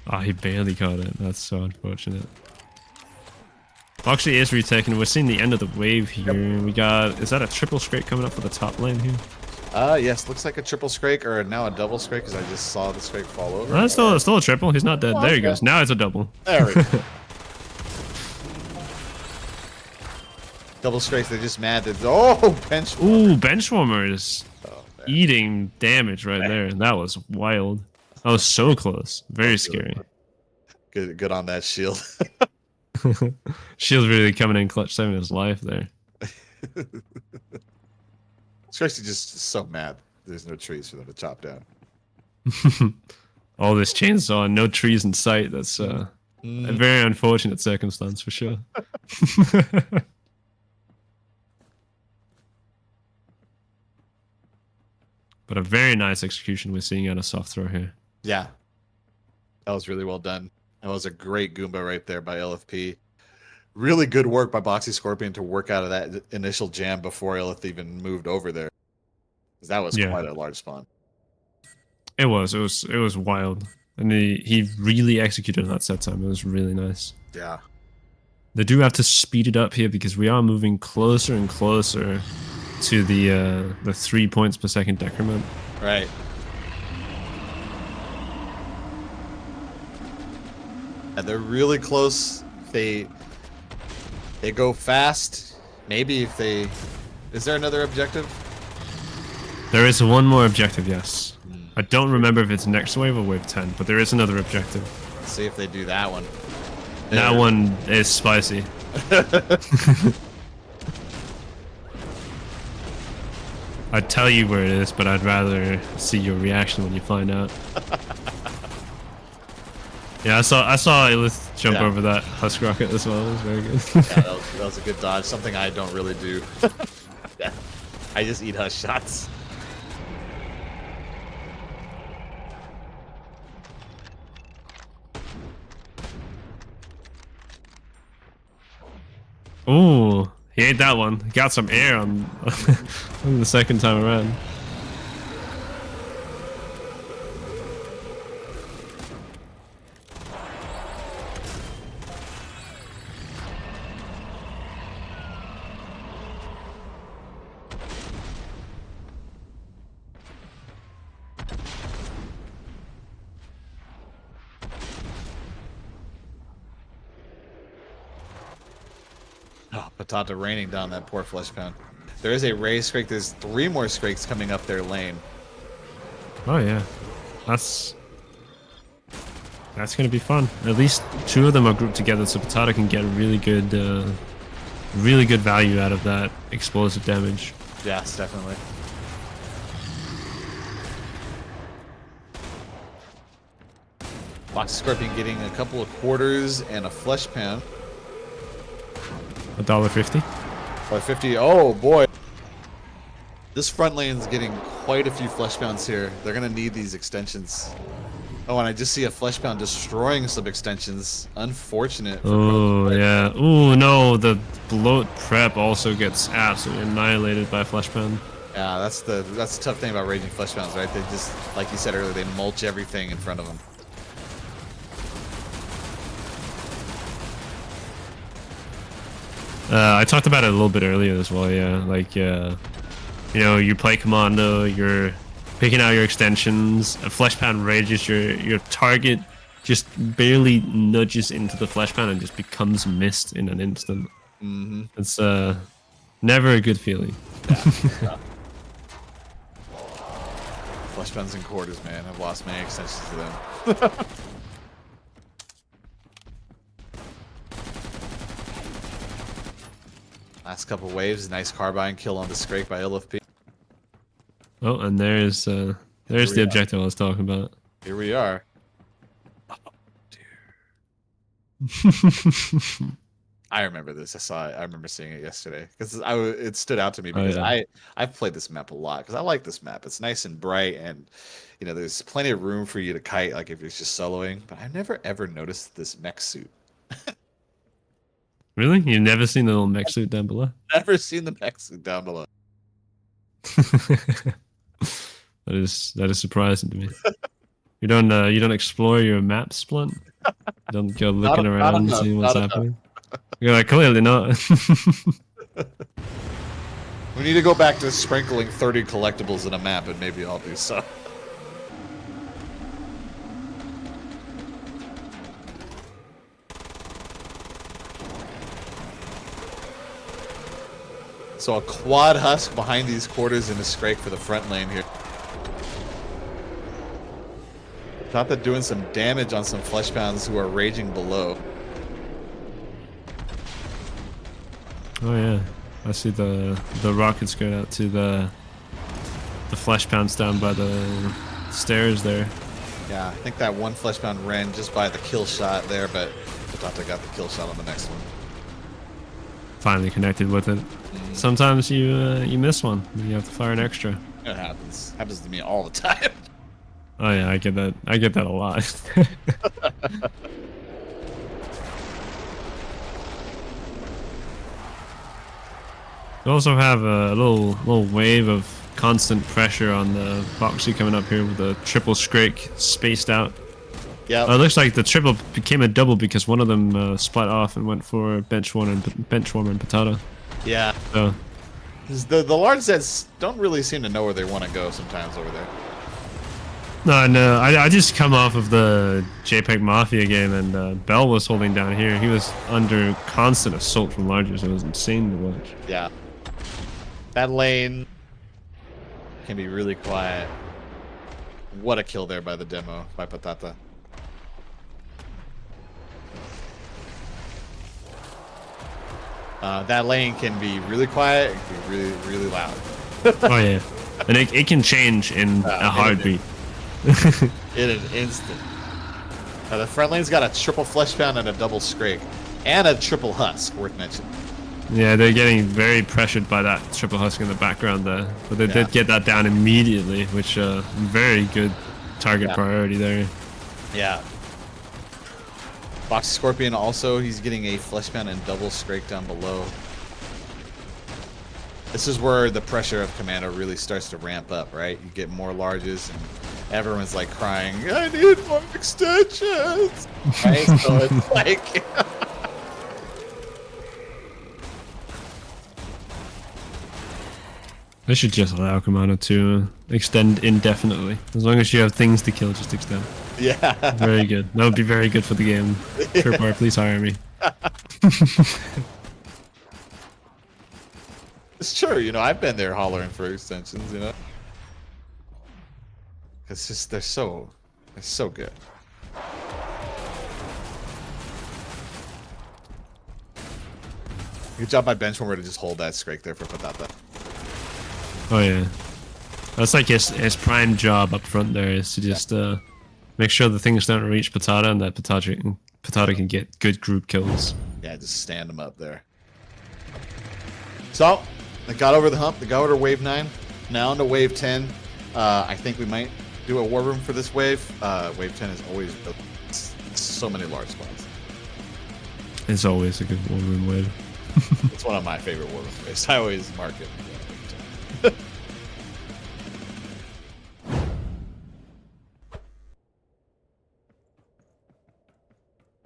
[SPEAKER 2] Oh, he barely caught it. That's so unfortunate. Boxy is retaken. We're seeing the end of the wave here. We got, is that a triple scrape coming up for the top lane here?
[SPEAKER 1] Yes, looks like a triple Scrake or now a double Scrake because I just saw the Scrake fall over.
[SPEAKER 2] No, it's still a triple. He's not dead.
[SPEAKER 1] Oh,
[SPEAKER 2] There he
[SPEAKER 1] okay.
[SPEAKER 2] goes. Now it's a double.
[SPEAKER 1] There we go. Double Scrakes, they're just mad that, oh, bench.
[SPEAKER 2] Ooh, Benchwarmer is
[SPEAKER 1] Oh, man.
[SPEAKER 2] eating damage right there. That was wild. That was so close. Very scary.
[SPEAKER 1] Good on that shield.
[SPEAKER 2] Shield's really coming in clutch, saving his life there.
[SPEAKER 1] Scrakes are just so mad. There's no trees for them to chop down.
[SPEAKER 2] All this chainsaw and no trees in sight. That's a very unfortunate circumstance for sure. But a very nice execution we're seeing out of SoftThrow here.
[SPEAKER 1] Yeah. That was really well done. That was a great Goomba right there by illethP. Really good work by BoxyScorpion to work out of that initial jam before illeth even moved over there. 'Cause that was quite a large spawn.
[SPEAKER 2] It was wild. And he really executed on that set time. It was really nice.
[SPEAKER 1] Yeah.
[SPEAKER 2] They do have to speed it up here because we are moving closer and closer to the 3 points per second decrement.
[SPEAKER 1] Right. And they're really close. They go fast. Maybe if they... Is there another objective?
[SPEAKER 2] There is one more objective, yes. I don't remember if it's next wave or wave 10, but there is another objective.
[SPEAKER 1] Let's see if they do that one.
[SPEAKER 2] That one is spicy. I'd tell you where it is, but I'd rather see your reaction when you find out. Yeah, I saw Illith jump over that husk rocket as well. It was very good.
[SPEAKER 1] Yeah, that was a good dodge. Something I don't really do. I just eat hush shots.
[SPEAKER 2] Ooh, he ate that one. He got some air on the second time around.
[SPEAKER 1] Oh, Patata raining down that poor Fleshpound. There is a raised Scrake. There's 3 more Scrakes coming up their lane.
[SPEAKER 2] Oh yeah, that's gonna be fun. At least 2 of them are grouped together, so Patata can get really good value out of that explosive damage.
[SPEAKER 1] Yes, definitely. BoxyScorpion getting a couple of quarters and a Fleshpound.
[SPEAKER 2] $1.50.
[SPEAKER 1] Or 50. Oh boy. This front lane's getting quite a few Fleshpounds here. They're gonna need these extensions. Oh, and I just see a Fleshpound destroying some extensions. Unfortunate.
[SPEAKER 2] Oh yeah. Ooh no, the bloat prep also gets absolutely annihilated by Fleshpound.
[SPEAKER 1] Yeah, that's the tough thing about raging Fleshpounds, right? They just, like you said earlier, they mulch everything in front of them.
[SPEAKER 2] I talked about it a little bit earlier as well, yeah. Like, you know, you play Commando, you're picking out your extensions, a Fleshpound rages, your target just barely nudges into the Fleshpound and just becomes mist in an instant.
[SPEAKER 1] Mm-hmm.
[SPEAKER 2] It's never a good feeling.
[SPEAKER 1] Yeah. Fleshpounds and quarters, man. I've lost many extensions to them. Last couple waves, nice carbine kill on the Scrake by illethP.
[SPEAKER 2] Oh, and there's the objective I was talking about.
[SPEAKER 1] Here we are. Oh, dear. I remember this. I saw it. I remember seeing it yesterday because it stood out to me
[SPEAKER 2] Oh,
[SPEAKER 1] because
[SPEAKER 2] yeah.
[SPEAKER 1] I've played this map a lot because I like this map. It's nice and bright, and there's plenty of room for you to kite, like if you're just soloing. But I've never ever noticed this mech suit.
[SPEAKER 2] Really? You've never seen the little mech suit down below?
[SPEAKER 1] Never seen the mech suit down below.
[SPEAKER 2] That is surprising to me. You don't explore your map, Splint? You don't go looking
[SPEAKER 1] Not
[SPEAKER 2] around and
[SPEAKER 1] enough,
[SPEAKER 2] seeing what's
[SPEAKER 1] not enough.
[SPEAKER 2] happening? You're like, clearly not.
[SPEAKER 1] We need to go back to sprinkling 30 collectibles in a map, and maybe I'll do so. So a quad husk behind these quarters and a Scrake for the front lane here. Patata doing some damage on some Fleshpounds who are raging below.
[SPEAKER 2] Oh yeah, I see the rockets going out to the Fleshpounds down by the stairs there.
[SPEAKER 1] Yeah, I think that one Fleshpound ran just by the kill shot there, but Patata got the kill shot on the next one.
[SPEAKER 2] Finally connected with it. Sometimes you miss one. You have to fire an extra.
[SPEAKER 1] It happens. Happens to me all the time.
[SPEAKER 2] Oh yeah, I get that. I get that a lot. We also have a little wave of constant pressure on the Boxy coming up here with a triple Scrake spaced out.
[SPEAKER 1] Yeah.
[SPEAKER 2] It looks like the triple became a double because one of them split off and went for benchwarmer and Patata.
[SPEAKER 1] Yeah.
[SPEAKER 2] So
[SPEAKER 1] The large sets don't really seem to know where they want to go sometimes over there.
[SPEAKER 2] no, I just come off of the JPEG Mafia game and Bell was holding down here. He was under constant assault from largers. It was insane to watch.
[SPEAKER 1] Yeah. That lane can be really quiet. What a kill there by the demo, by Patata. That lane can be really quiet. It can be really, really loud.
[SPEAKER 2] Oh yeah, and it can change in a heartbeat.
[SPEAKER 1] In an instant. The front lane's got a triple Fleshpound and a double Scrake. And a triple Husk, worth mentioning.
[SPEAKER 2] Yeah, they're getting very pressured by that triple husk in the background there, but they did get that down immediately, which very good target priority there.
[SPEAKER 1] Yeah. BoxyScorpion also, he's getting a Fleshpound and double Scrake down below. This is where the pressure of Commando really starts to ramp up, right? You get more larges and everyone's like crying, I need more extensions! Right? So it's like...
[SPEAKER 2] They should just allow Commando to extend indefinitely. As long as you have things to kill, just extend.
[SPEAKER 1] Yeah.
[SPEAKER 2] Very good. That would be very good for the game. Tripwire, please hire me.
[SPEAKER 1] It's true, I've been there hollering for extensions, It's just, they're so good. Good job by Benchwarmer to just hold that Scrake there for Patata.
[SPEAKER 2] Oh yeah, that's like his prime job up front there is to just make sure the things don't reach Patata and that Patata can get good group kills.
[SPEAKER 1] Yeah, just stand them up there. So, they got over the hump. They got over to wave 9. Now into wave 10. I think we might do a war room for this wave. Wave 10 is always so many large spots.
[SPEAKER 2] It's always a good war room wave.
[SPEAKER 1] It's one of my favorite war room waves. I always mark it.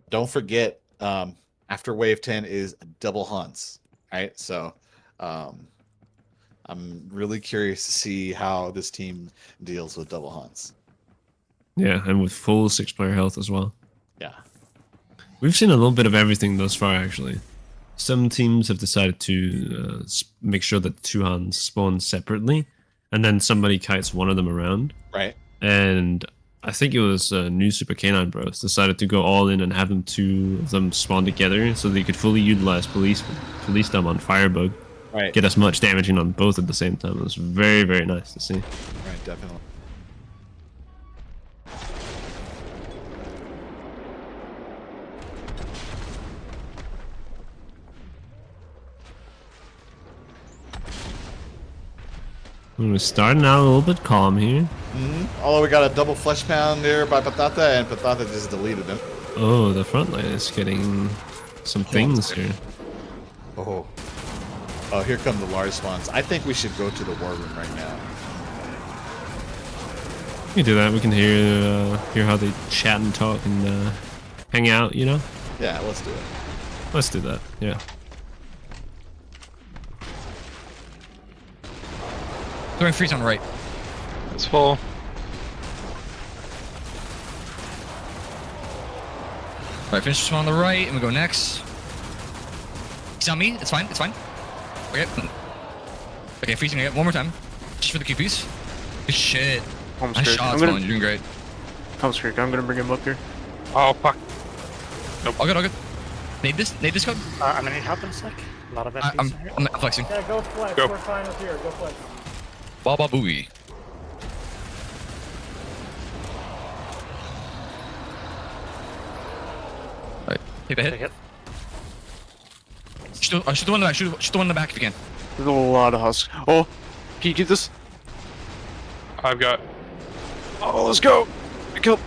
[SPEAKER 1] Don't forget, after wave 10 is double hunts, right? So I'm really curious to see how this team deals with double hunts.
[SPEAKER 2] Yeah, and with full 6-player health as well.
[SPEAKER 1] Yeah.
[SPEAKER 2] We've seen a little bit of everything thus far, actually. Some teams have decided to make sure that 2 hands spawn separately, and then somebody kites one of them around.
[SPEAKER 1] Right.
[SPEAKER 2] And I think it was New Super Canine Bros decided to go all in and have 2 of them spawn together so they could fully utilize police them on Firebug.
[SPEAKER 1] Right.
[SPEAKER 2] Get as much damaging on both at the same time. It was very, very nice to see.
[SPEAKER 1] Right, definitely.
[SPEAKER 2] We're starting out a little bit calm here.
[SPEAKER 1] Although we got a double flesh pound there by Patata, and Patata just deleted him.
[SPEAKER 2] Oh, the front line is getting some things here.
[SPEAKER 1] Oh. Oh, here come the large spawns. I think we should go to the war room right now.
[SPEAKER 2] We can do that. We can hear how they chat and talk and hang out, you know?
[SPEAKER 1] Yeah, let's do it.
[SPEAKER 2] Let's do that, yeah.
[SPEAKER 3] Throwing freeze on the right.
[SPEAKER 5] It's full.
[SPEAKER 3] Alright, finish this one on the right, and we go next. He's on me. It's fine. It's fine. Okay. Okay, freezing again. One more time. Just for the QPs. Good shit.
[SPEAKER 6] Home
[SPEAKER 3] Nice
[SPEAKER 6] Scrake.
[SPEAKER 3] shots, man. You're doing great.
[SPEAKER 6] Home Scrake. I'm gonna bring him up here.
[SPEAKER 5] Oh, fuck.
[SPEAKER 3] All good, all good. Need this code?
[SPEAKER 7] I'm gonna need help in a sec. A lot of FPs
[SPEAKER 3] I'm
[SPEAKER 7] here.
[SPEAKER 3] flexing.
[SPEAKER 4] Yeah, go flex.
[SPEAKER 5] Go.
[SPEAKER 4] We're fine up here. Go flex.
[SPEAKER 3] Baba booey. Alright, take the
[SPEAKER 7] Take
[SPEAKER 3] hit.
[SPEAKER 7] it.
[SPEAKER 3] Shoot the one in the back. Shoot the one in the back if you can.
[SPEAKER 6] There's a lot of husks. Oh, can you get this?
[SPEAKER 5] I've got.
[SPEAKER 6] Oh, let's go. I killed.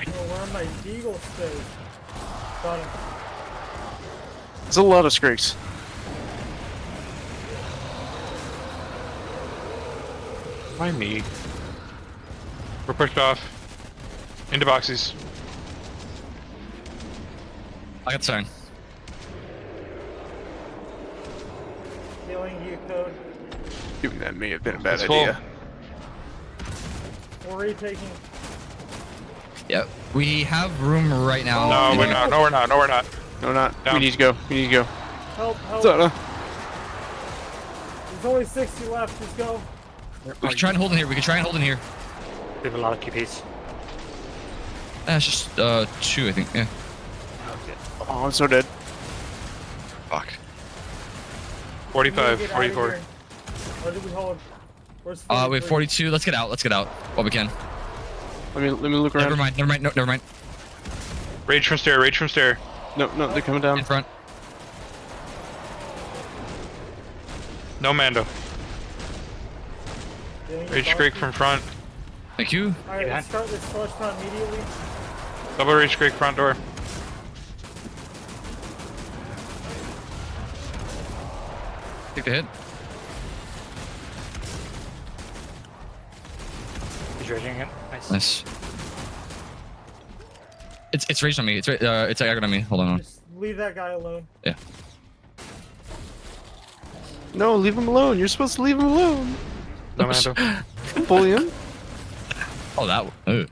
[SPEAKER 4] Oh, where are my deagle stairs? Got him.
[SPEAKER 6] There's a lot of Scrakes.
[SPEAKER 5] My knee. We're pushed off. Into boxies.
[SPEAKER 3] I got the sign.
[SPEAKER 4] Healing you code.
[SPEAKER 6] Doing that may have been a bad
[SPEAKER 5] It's full.
[SPEAKER 6] idea.
[SPEAKER 4] We're retaking.
[SPEAKER 3] Yep. We have room right now.
[SPEAKER 5] No,
[SPEAKER 3] in
[SPEAKER 5] we're
[SPEAKER 3] the-
[SPEAKER 5] not. No, we're not. No, we're not.
[SPEAKER 6] No, not.
[SPEAKER 5] Down.
[SPEAKER 6] We need to go. We need to go.
[SPEAKER 4] Help, help.
[SPEAKER 6] Patata.
[SPEAKER 4] There's only 60 left. Just go.
[SPEAKER 3] We can try and hold in here. We can try and hold in here.
[SPEAKER 7] We have a lot of QPs.
[SPEAKER 3] It's just 2, I think. Yeah.
[SPEAKER 7] Okay.
[SPEAKER 6] Oh, I'm so dead.
[SPEAKER 3] Fuck.
[SPEAKER 4] We need to
[SPEAKER 5] 45,
[SPEAKER 4] get out of
[SPEAKER 5] 44.
[SPEAKER 4] here. Or do we hold? Where's
[SPEAKER 3] We have
[SPEAKER 4] 43?
[SPEAKER 3] 42. Let's get out. Let's get out while we can.
[SPEAKER 6] Let me look around.
[SPEAKER 3] Never mind. Never mind. No, never mind.
[SPEAKER 5] Rage from stair. Rage from stair.
[SPEAKER 6] No, they're coming down.
[SPEAKER 3] In front.
[SPEAKER 5] No Mando.
[SPEAKER 4] Healing you,
[SPEAKER 5] Rage
[SPEAKER 4] boss.
[SPEAKER 5] Scrake from front.
[SPEAKER 3] Thank you.
[SPEAKER 4] Alright, let's start this flush time immediately.
[SPEAKER 5] Double Rage Scrake front door.
[SPEAKER 3] Take the hit.
[SPEAKER 7] He's raging it. Nice.
[SPEAKER 3] Nice. It's raged on me. It's aggroed on me. Hold on.
[SPEAKER 4] Just leave that guy alone.
[SPEAKER 3] Yeah.
[SPEAKER 6] No, leave him alone. You're supposed to leave him alone.
[SPEAKER 5] No Mando.
[SPEAKER 6] Bully him.
[SPEAKER 3] Oh, that one. Ugh.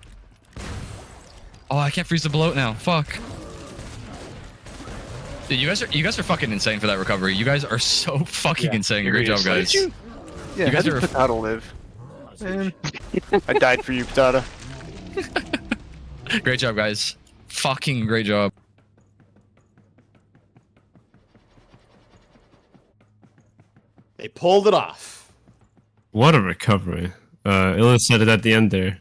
[SPEAKER 3] Oh, I can't freeze the bloat now. Fuck. Dude, you guys are fucking insane for that recovery. You guys are so fucking insane. Great job, guys.
[SPEAKER 6] Yeah,
[SPEAKER 3] You guys
[SPEAKER 6] how did
[SPEAKER 3] are-
[SPEAKER 6] Patata live? Man. I died for you, Patata.
[SPEAKER 3] Great job, guys. Fucking great job.
[SPEAKER 1] They pulled it off.
[SPEAKER 2] What a recovery. Illa said it at the end there.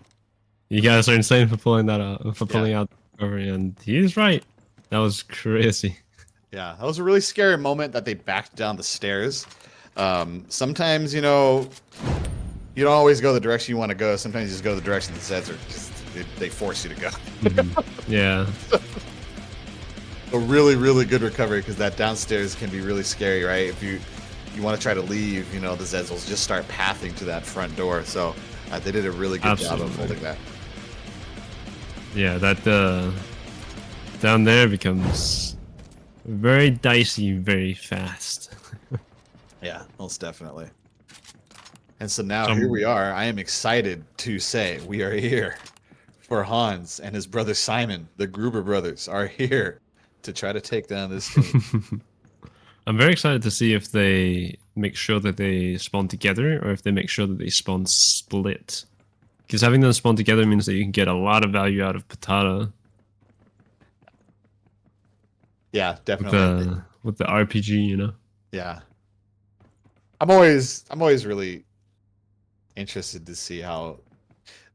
[SPEAKER 2] You guys are insane for pulling that out, for pulling out the recovery, and he's right. That was crazy.
[SPEAKER 1] Yeah, that was a really scary moment that they backed down the stairs. Sometimes, you know, you don't always go the direction you want to go. Sometimes you just go the direction the Zeds are just, they force you to go.
[SPEAKER 2] Yeah.
[SPEAKER 1] A really, really good recovery because that downstairs can be really scary, right? If you want to try to leave, you know, the Zeds will just start pathing to that front door. So they did a really good job of
[SPEAKER 2] Absolutely.
[SPEAKER 1] holding that.
[SPEAKER 2] Yeah, that down there becomes very dicey very fast.
[SPEAKER 1] Yeah, most definitely. And so now here we are. I am excited to say we are here for Hans and his brother Simon. The Gruber brothers are here to try to take down this team.
[SPEAKER 2] I'm very excited to see if they make sure that they spawn together or if they make sure that they spawn split. Because having them spawn together means that you can get a lot of value out of Patata
[SPEAKER 1] Yeah,
[SPEAKER 2] with
[SPEAKER 1] definitely.
[SPEAKER 2] the RPG, you know?
[SPEAKER 1] Yeah. I'm always really interested to see how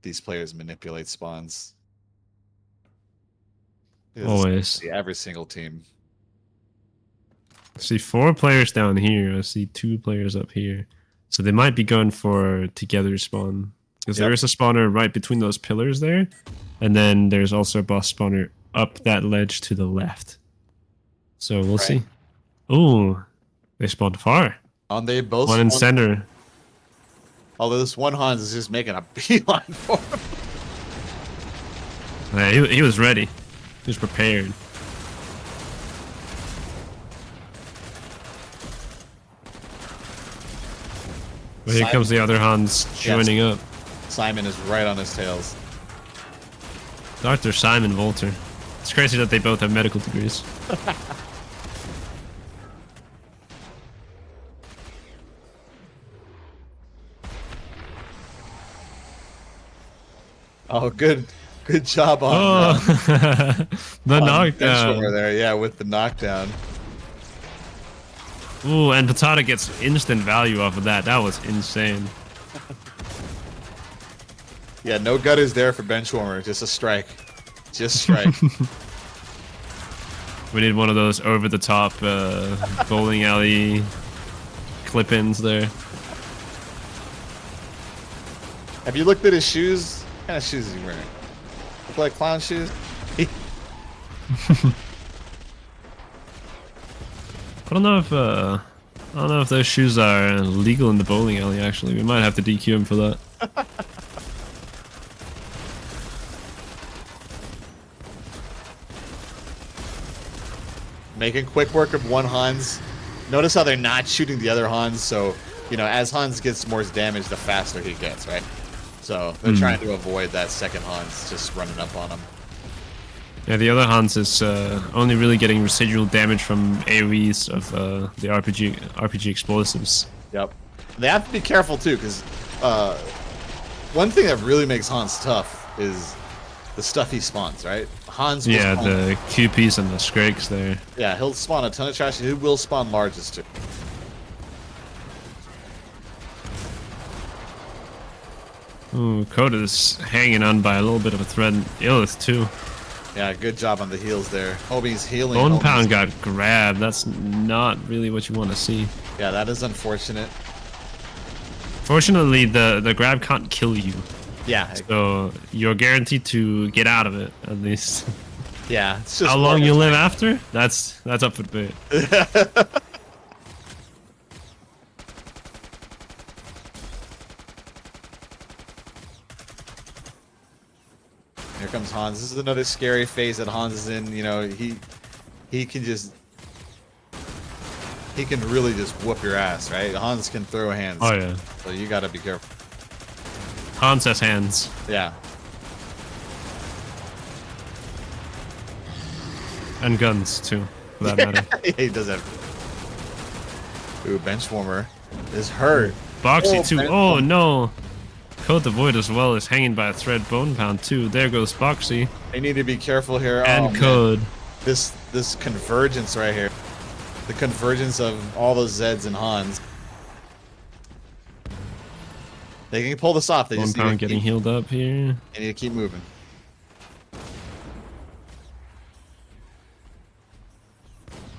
[SPEAKER 1] these players manipulate spawns. Because
[SPEAKER 2] Always.
[SPEAKER 1] every single team.
[SPEAKER 2] I see 4 players down here. I see 2 players up here. So they might be going for together spawn. Because there is a spawner right between those pillars there. And then there's also a boss spawner up that ledge to the left. So we'll see. Ooh, they spawned far.
[SPEAKER 1] They both
[SPEAKER 2] One in
[SPEAKER 1] spawned-
[SPEAKER 2] center.
[SPEAKER 1] Although this one Hans is just making a beeline for him.
[SPEAKER 2] Yeah, he was ready. He was prepared. But here comes the other Hans joining up.
[SPEAKER 1] Simon is right on his tails.
[SPEAKER 2] Dr. Simon Volter. It's crazy that they both have medical degrees.
[SPEAKER 1] Oh, good job on
[SPEAKER 2] the
[SPEAKER 1] on
[SPEAKER 2] knockdown.
[SPEAKER 1] over there. Yeah, with the knockdown.
[SPEAKER 2] Ooh, and Patata gets instant value off of that. That was insane.
[SPEAKER 1] Yeah, no gutters there for Benchwarmer. Just a strike. Just strike.
[SPEAKER 2] We need one of those over-the-top bowling alley clip-ins there.
[SPEAKER 1] Have you looked at his shoes? What kind of shoes is he wearing? Look like clown shoes?
[SPEAKER 2] I don't know if those shoes are legal in the bowling alley. Actually, we might have to DQ him for that.
[SPEAKER 1] Making quick work of one Hans. Notice how they're not shooting the other Hans, so, you know, as Hans gets more damage, the faster he gets, right? So they're trying to avoid that second Hans just running up on him.
[SPEAKER 2] Yeah, the other Hans is only really getting residual damage from AoEs of the RPG explosives.
[SPEAKER 1] Yep. They have to be careful, too, because one thing that really makes Hans tough is the stuff he spawns, right? Hans will
[SPEAKER 2] Yeah,
[SPEAKER 1] spawn,
[SPEAKER 2] the QPs and the Scrakes there.
[SPEAKER 1] yeah, he'll spawn a ton of trash. He will spawn larges, too.
[SPEAKER 2] Ooh, Coda's hanging on by a little bit of a thread. Illith too.
[SPEAKER 1] Yeah, good job on the heals there. Hobie's healing.
[SPEAKER 2] Bonepound
[SPEAKER 1] Hobie's-
[SPEAKER 2] got grabbed. That's not really what you want to see.
[SPEAKER 1] Yeah, that is unfortunate.
[SPEAKER 2] Fortunately, the grab can't kill you.
[SPEAKER 1] Yeah,
[SPEAKER 2] So you're guaranteed to get out of it, at least.
[SPEAKER 1] yeah. It's just
[SPEAKER 2] How long you live after? That's up for debate.
[SPEAKER 1] Here comes Hans. This is another scary phase that Hans is in. You know, he can just he can really just whoop your ass, right? Hans can throw hands.
[SPEAKER 2] Oh yeah.
[SPEAKER 1] So you gotta be careful.
[SPEAKER 2] Hans has hands.
[SPEAKER 1] Yeah.
[SPEAKER 2] And guns too, for that matter.
[SPEAKER 1] He does have. Ooh, Benchwarmer is hurt.
[SPEAKER 2] Boxy
[SPEAKER 1] Oh,
[SPEAKER 2] too.
[SPEAKER 1] man.
[SPEAKER 2] Oh no. Code the Void as well is hanging by a thread. Bonepound too. There goes Boxy.
[SPEAKER 1] They need to be careful here.
[SPEAKER 2] And
[SPEAKER 1] Oh, man.
[SPEAKER 2] Code.
[SPEAKER 1] This convergence right here. The convergence of all those Zeds and Hans. They can pull this off. They just need
[SPEAKER 2] Bonepound
[SPEAKER 1] to
[SPEAKER 2] getting
[SPEAKER 1] keep,
[SPEAKER 2] healed up here.
[SPEAKER 1] they need to keep moving.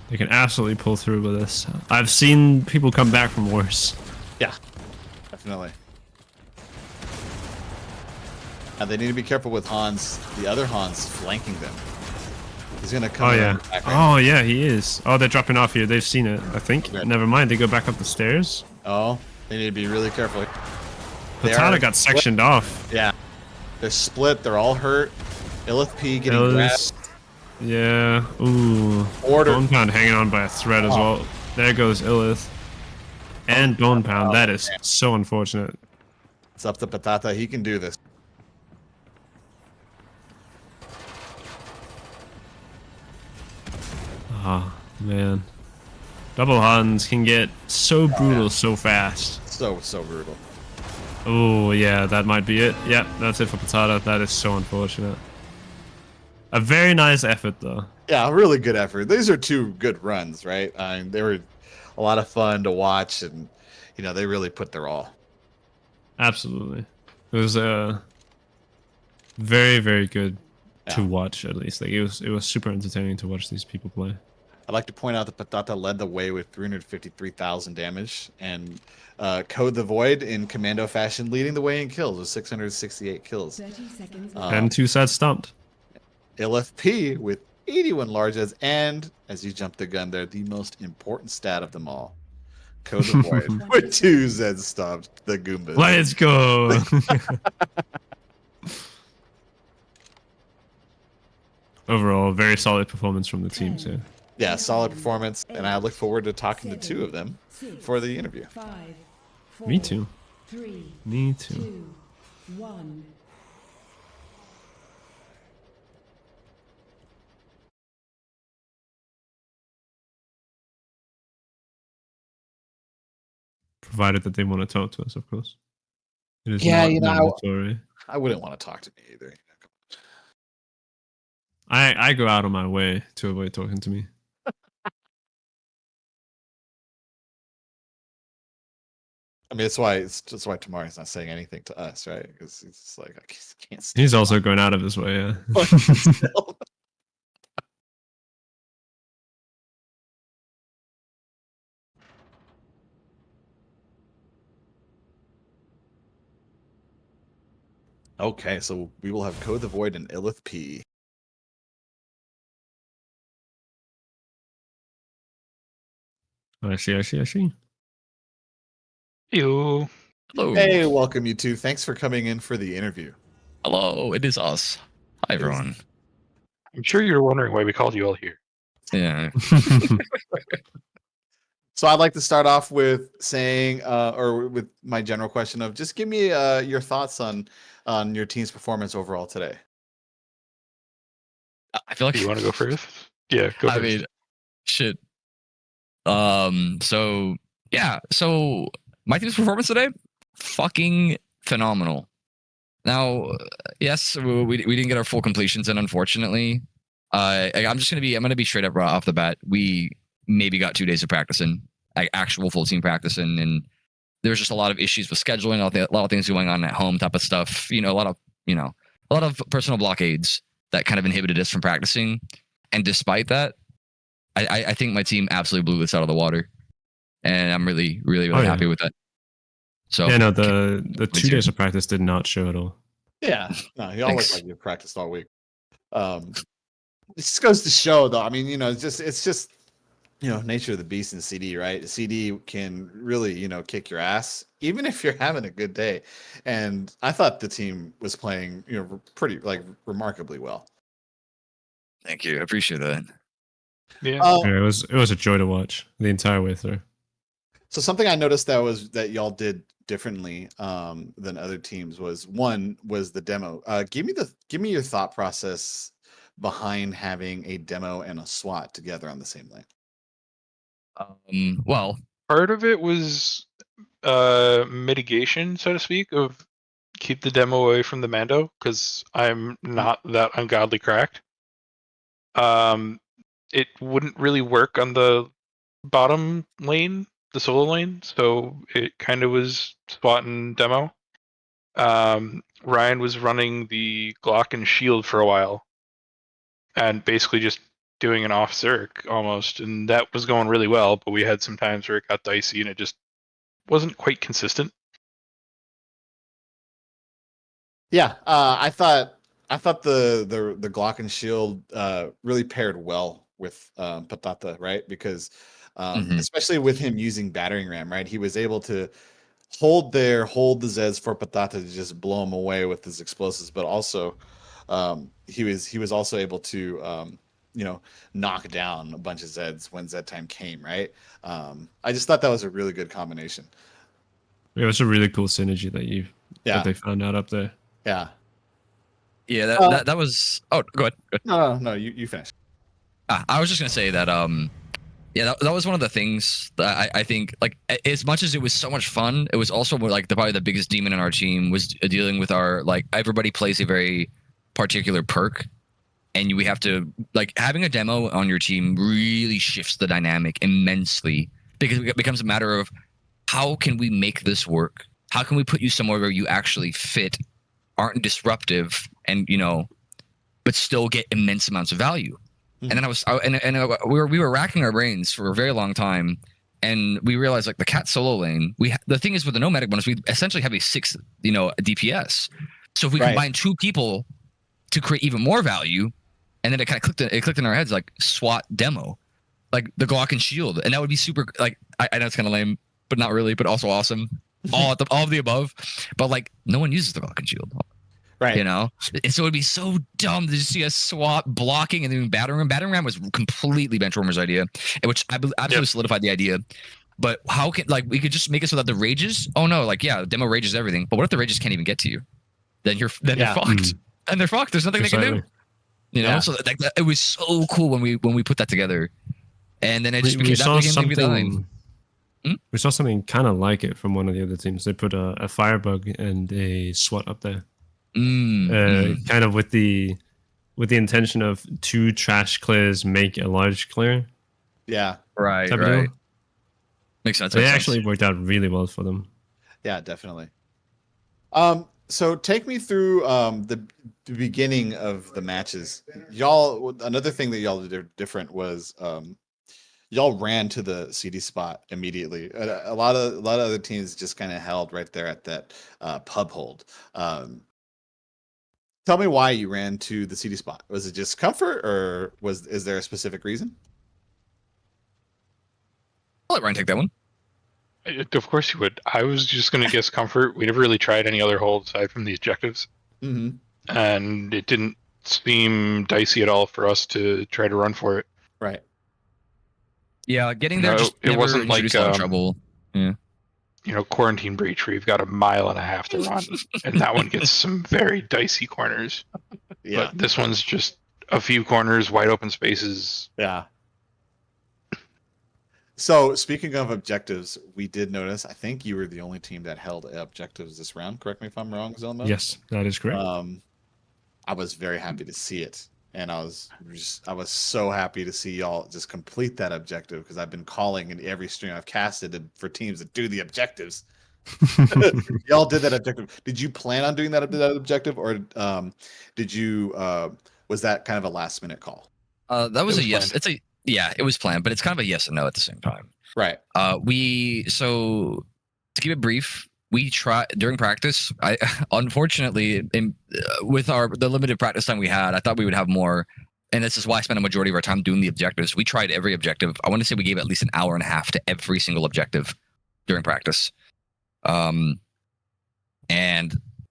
[SPEAKER 2] They can absolutely pull through with this. I've seen people come back from worse.
[SPEAKER 1] Yeah, definitely. And they need to be careful with Hans, the other Hans flanking them. He's gonna come.
[SPEAKER 2] Oh
[SPEAKER 1] around
[SPEAKER 2] yeah.
[SPEAKER 1] the back right
[SPEAKER 2] Oh yeah, he is. Oh, they're dropping off here. They've seen it, I think.
[SPEAKER 1] Yeah.
[SPEAKER 2] Never mind. They go back up the stairs.
[SPEAKER 1] Oh, they need to be really careful. They are
[SPEAKER 2] Patata got
[SPEAKER 1] split.
[SPEAKER 2] sectioned off.
[SPEAKER 1] Yeah, they're split. They're all hurt. illethP getting
[SPEAKER 2] Ellis-
[SPEAKER 1] grabbed.
[SPEAKER 2] Yeah. Ooh.
[SPEAKER 1] Order.
[SPEAKER 2] Bonepound hanging on by a thread as
[SPEAKER 1] Oh.
[SPEAKER 2] well. There goes Illith. And Bonepound.
[SPEAKER 1] Oh,
[SPEAKER 2] That is
[SPEAKER 1] man.
[SPEAKER 2] so unfortunate.
[SPEAKER 1] It's up to Patata. He can do this.
[SPEAKER 2] Oh, man. Double Hans can get so brutal so fast.
[SPEAKER 1] So brutal.
[SPEAKER 2] Oh, yeah, that might be it. Yeah, that's it for Patata. That is so unfortunate. A very nice effort, though.
[SPEAKER 1] Yeah, really good effort. These are two good runs, right? I mean, they were a lot of fun to watch, and you know they really put their all.
[SPEAKER 2] Absolutely. It was very, very good to
[SPEAKER 1] Yeah.
[SPEAKER 2] watch, at least. Like it was super entertaining to watch these people play.
[SPEAKER 1] I'd like to point out that Patata led the way with 353,000 damage, and Code the Void in commando fashion leading the way in kills with 668 kills.
[SPEAKER 8] 30 seconds
[SPEAKER 2] And 2 sets stumped.
[SPEAKER 1] illethP with 81 larges, and as you jumped the gun there, the most important stat of them all. Code the Void with 2 Zeds stopped the Goombas.
[SPEAKER 2] Let's go. Overall, very solid performance from the teams here.
[SPEAKER 1] Yeah, solid performance, and I look forward to talking to 2 of them for the interview.
[SPEAKER 8] 5, 4,
[SPEAKER 2] Me too.
[SPEAKER 8] 3,
[SPEAKER 2] Me too.
[SPEAKER 8] 2, 1.
[SPEAKER 2] Provided that they want to talk to us, of course. It is
[SPEAKER 1] Yeah,
[SPEAKER 2] not
[SPEAKER 1] you know,
[SPEAKER 2] mandatory.
[SPEAKER 1] I wouldn't want to talk to me either.
[SPEAKER 2] I go out of my way to avoid talking to me.
[SPEAKER 1] I mean, that's why Tamari's not saying anything to us, right? Because he's just like, I can't stand
[SPEAKER 2] He's also going out of his way, yeah.
[SPEAKER 1] still. Okay, so we will have Code the Void and illethP.
[SPEAKER 2] I see.
[SPEAKER 5] You.
[SPEAKER 3] Hello.
[SPEAKER 1] Hey, welcome you two. Thanks for coming in for the interview.
[SPEAKER 3] Hello, it is us. Hi, everyone.
[SPEAKER 5] I'm sure you're wondering why we called you all here.
[SPEAKER 3] Yeah.
[SPEAKER 1] So I'd like to start off with saying, or with my general question of, just give me your thoughts on your team's performance overall today.
[SPEAKER 3] I feel like
[SPEAKER 5] Do you want to go first? Yeah, go
[SPEAKER 3] I
[SPEAKER 5] first.
[SPEAKER 3] mean, shit. So yeah. So my team's performance today, fucking phenomenal. Now, yes, we didn't get our full completions in, unfortunately. I'm gonna be straight up right off the bat. We maybe got 2 days of practicing, actual full team practicing, and there's just a lot of issues with scheduling, a lot of things going on at home, type of stuff. A lot of personal blockades that kind of inhibited us from practicing. And despite that, I think my team absolutely blew this out of the water, and I'm really happy with that. So
[SPEAKER 2] yeah, no, the 2 days of practice did not show at all.
[SPEAKER 1] Yeah, no, you all look
[SPEAKER 3] Thanks.
[SPEAKER 1] like you practiced all week. It just goes to show, though. I mean, it's just nature of the beast in CD, right? CD can really, kick your ass, even if you're having a good day. And I thought the team was playing, pretty remarkably well.
[SPEAKER 3] thank you, I appreciate that.
[SPEAKER 5] Yeah.
[SPEAKER 2] Yeah, it was a joy to watch the entire way through.
[SPEAKER 1] So something I noticed that y'all did differently than other teams was the demo. Give me your thought process behind having a demo and a SWAT together on the same lane.
[SPEAKER 3] Well,
[SPEAKER 5] Part of it was mitigation, so to speak, of keep the demo away from the Mando, because I'm not that ungodly cracked. It wouldn't really work on the bottom lane, the solo lane, so it kind of was SWAT and demo. Ryan was running the Glock and shield for a while, and basically just doing an off Zerk almost, and that was going really well, but we had some times where it got dicey and it just wasn't quite consistent.
[SPEAKER 1] Yeah, I thought the Glock and shield really paired well with Patata, right? Because especially with him using battering ram, right? He was able to hold the Zeds for Patata to just blow him away with his explosives, but also he was also able to knock down a bunch of Zeds when Zed time came, right? I just thought that was a really good combination.
[SPEAKER 2] It was a really cool synergy that they found out up there.
[SPEAKER 1] Yeah.
[SPEAKER 3] yeah, that was. Oh, go ahead.
[SPEAKER 1] No, you finish.
[SPEAKER 3] I was just gonna say that yeah, that was one of the things that I think, like, as much as it was so much fun, it was also like probably the biggest demon in our team was dealing with our, like, everybody plays a very particular perk, and we have to, like, having a demo on your team really shifts the dynamic immensely, because it becomes a matter of how can we make this work? How can we put you somewhere where you actually fit, aren't disruptive, and but still get immense amounts of value? And then we were racking our brains for a very long time, and we realized like the cat solo lane. The thing is with the nomadic bonus, we essentially have a 6 DPS. So if we combine 2 people to create even more value, and then it kind of clicked in our heads like SWAT demo, like the Glock and shield, and that would be super. Like I know it's kind of lame, but not really, but also awesome. All of the above, but like no one uses the Glock and shield.
[SPEAKER 1] Right.
[SPEAKER 3] And so it'd be so dumb to just see a SWAT blocking and doing battering ram. Battering ram was completely Benchwarmer's idea, which I absolutely solidified the idea. But how can we could just make it so that the rages? Oh no, demo rages everything. But what if the rages can't even get to you? Then you're fucked. And they're fucked. There's nothing they can do. So it was so cool when we put that together, and then it just became
[SPEAKER 2] we saw
[SPEAKER 3] something.
[SPEAKER 2] We saw something kind of like it from one of the other teams. They put a firebug and a SWAT up there. Kind of with the intention of 2 trash clears make a large clear.
[SPEAKER 1] Yeah.
[SPEAKER 3] Right. Makes sense.
[SPEAKER 2] It actually worked out really well for them.
[SPEAKER 1] Yeah, definitely. So take me through the beginning of the matches. Y'all, another thing that y'all did different was y'all ran to the CD spot immediately. A lot of other teams just kind of held right there at that pub hold. Tell me why you ran to the CD spot. Was it just comfort, or is there a specific reason?
[SPEAKER 3] I'll let Ryan take that one.
[SPEAKER 5] Of course you would. I was just going to guess comfort. We never really tried any other hold aside from the objectives.
[SPEAKER 1] Mm-hmm.
[SPEAKER 5] And it didn't seem dicey at all for us to try to run for it.
[SPEAKER 1] Right.
[SPEAKER 3] Yeah, getting there it wasn't like trouble. Yeah.
[SPEAKER 5] Quarantine breach where you've got 1.5 miles to run, and that one gets some very dicey corners.
[SPEAKER 1] Yeah.
[SPEAKER 5] But this one's just a few corners, wide open spaces.
[SPEAKER 1] Yeah. So speaking of objectives, we did notice, I think you were the only team that held objectives this round. Correct me if I'm wrong, ZeElmo?
[SPEAKER 2] Yes, that is correct.
[SPEAKER 1] I was very happy to see it. And I was so happy to see y'all just complete that objective, because I've been calling in every stream I've casted for teams that do the objectives. Y'all did that objective. Did you plan on doing that objective, or did you? Was that kind of a last minute call?
[SPEAKER 3] That was a yes. Planned. It was planned, but it's kind of a yes and no at the same time.
[SPEAKER 1] Right.
[SPEAKER 3] So to keep it brief, we tried during practice. I unfortunately, with the limited practice time we had, I thought we would have more, and this is why I spent a majority of our time doing the objectives. We tried every objective. I want to say we gave at least 1.5 hours to every single objective during practice. And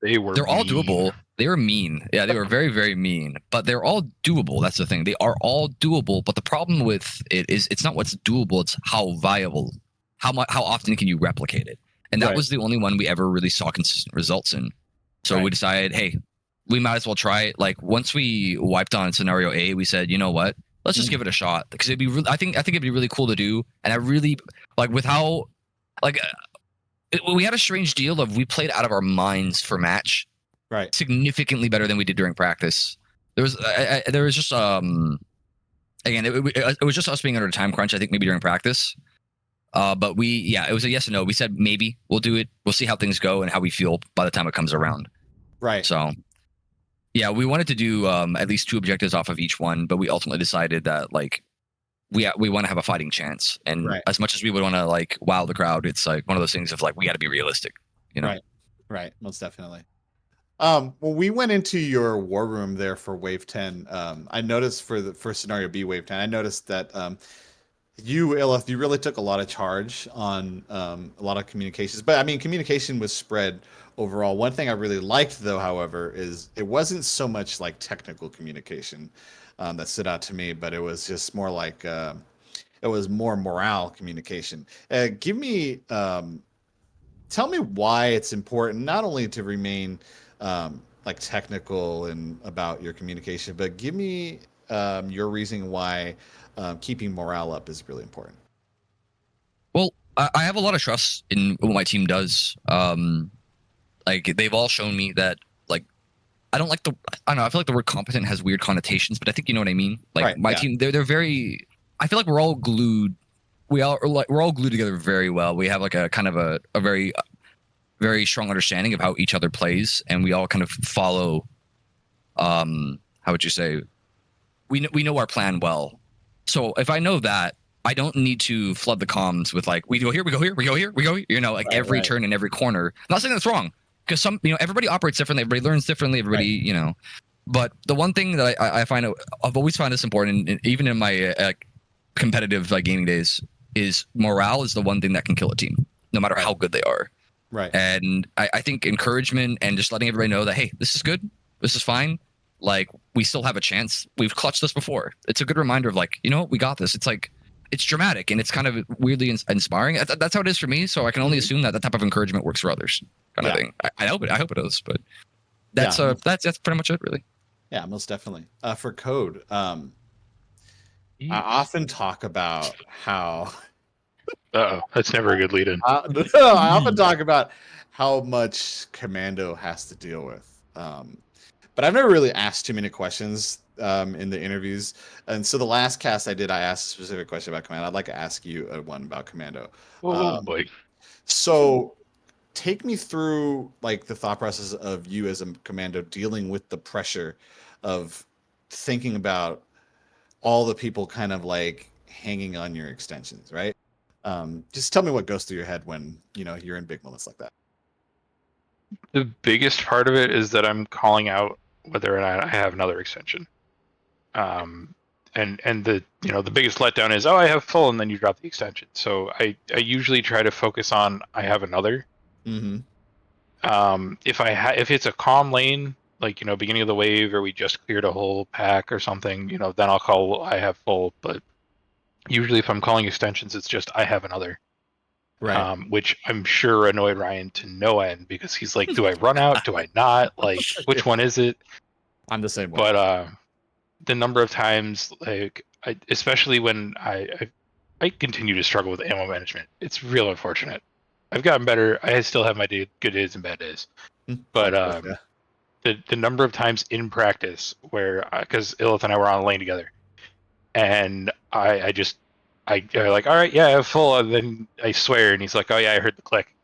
[SPEAKER 3] they're all doable. They were mean. Yeah, they were very, very mean. But they're all doable. That's the thing. They are all doable. But the problem with it is it's not what's doable. It's how viable. How often can you replicate it? And that was the only one we ever really saw consistent results in. So we decided, hey, we might as well try it. Like once we wiped on scenario A, we said, you know what? Let's just give it a shot, because it'd be. I think it'd be really cool to do. And I really with how we had a strange deal of we played out of our minds for match.
[SPEAKER 1] Right.
[SPEAKER 3] Significantly better than we did during practice. There was just again it was just us being under a time crunch, I think, maybe during practice. But it was a yes and no. We said maybe we'll do it. We'll see how things go and how we feel by the time it comes around.
[SPEAKER 1] Right.
[SPEAKER 3] So yeah, we wanted to do at least 2 objectives off of each one, but we ultimately decided that we want to have a fighting chance. And as much as we would want to wow the crowd, it's one of those things of we got to be realistic.
[SPEAKER 1] Right. Most definitely. When we went into your war room there for Wave 10, I noticed for scenario B Wave 10, I noticed that you, illeth, you really took a lot of charge on a lot of communications. But I mean, communication was spread overall. One thing I really liked, though, however, is it wasn't so much technical communication that stood out to me, but it was just more it was more morale communication. Tell me why it's important not only to remain technical and about your communication, but give me your reasoning why keeping morale up is really important.
[SPEAKER 3] Well, I have a lot of trust in what my team does. They've all shown me that I don't like I feel like the word competent has weird connotations, but I think you know what I mean. My team, they're very. I feel like we're all glued. We're all glued together very well. We have a kind of a very very strong understanding of how each other plays, and we all kind of follow how would you say, we know our plan well. So if I know that, I don't need to flood the comms with like we go here, we go here, we go here, we go here. You know, like every turn and every corner. I'm not saying that's wrong, because some everybody operates differently, everybody learns differently, everybody you know. But the one thing that I find I've always found this important, and even in my competitive gaming days, is morale is the one thing that can kill a team, no matter how good they are.
[SPEAKER 1] Right.
[SPEAKER 3] And I think encouragement and just letting everybody know that, hey, this is good, this is fine. Like, we still have a chance. We've clutched this before. It's a good reminder of like, you know what, we got this. It's like, it's dramatic and it's kind of weirdly inspiring. That's how it is for me. So I can only assume that type of encouragement works for others, kind of thing. I hope it does, but that's pretty much it, really.
[SPEAKER 1] Yeah, most definitely. For code, I often talk about how.
[SPEAKER 5] That's never a good lead-in.
[SPEAKER 1] I often talk about how much Commando has to deal with, but I've never really asked too many questions in the interviews. And so the last cast I did, I asked a specific question about Commando. I'd like to ask you one about Commando.
[SPEAKER 5] Oh boy!
[SPEAKER 1] So take me through like the thought process of you as a Commando dealing with the pressure of thinking about all the people kind of like hanging on your extensions, right? Just tell me what goes through your head when you're in big moments like that.
[SPEAKER 5] The biggest part of it is that I'm calling out whether or not I have another extension. And the the biggest letdown is, oh, I have full, and then you drop the extension. So I usually try to focus on I have another.
[SPEAKER 1] Mm-hmm.
[SPEAKER 5] If it's a calm lane, like beginning of the wave, or we just cleared a whole pack or something, then I'll call I have full. But usually if I'm calling extensions, it's just I have another.
[SPEAKER 1] Right.
[SPEAKER 5] Which I'm sure annoyed Ryan to no end, because he's like, do I run out? Do I not? Like, which one is it?
[SPEAKER 1] I'm the same way.
[SPEAKER 5] But the number of times, like, especially when I continue to struggle with ammo management, it's real unfortunate. I've gotten better. I still have my good days and bad days. But the number of times in practice where, because illeth and I were on a lane together, and I like, all right, yeah, I have full, and then I swear, and he's like, oh yeah, I heard the click,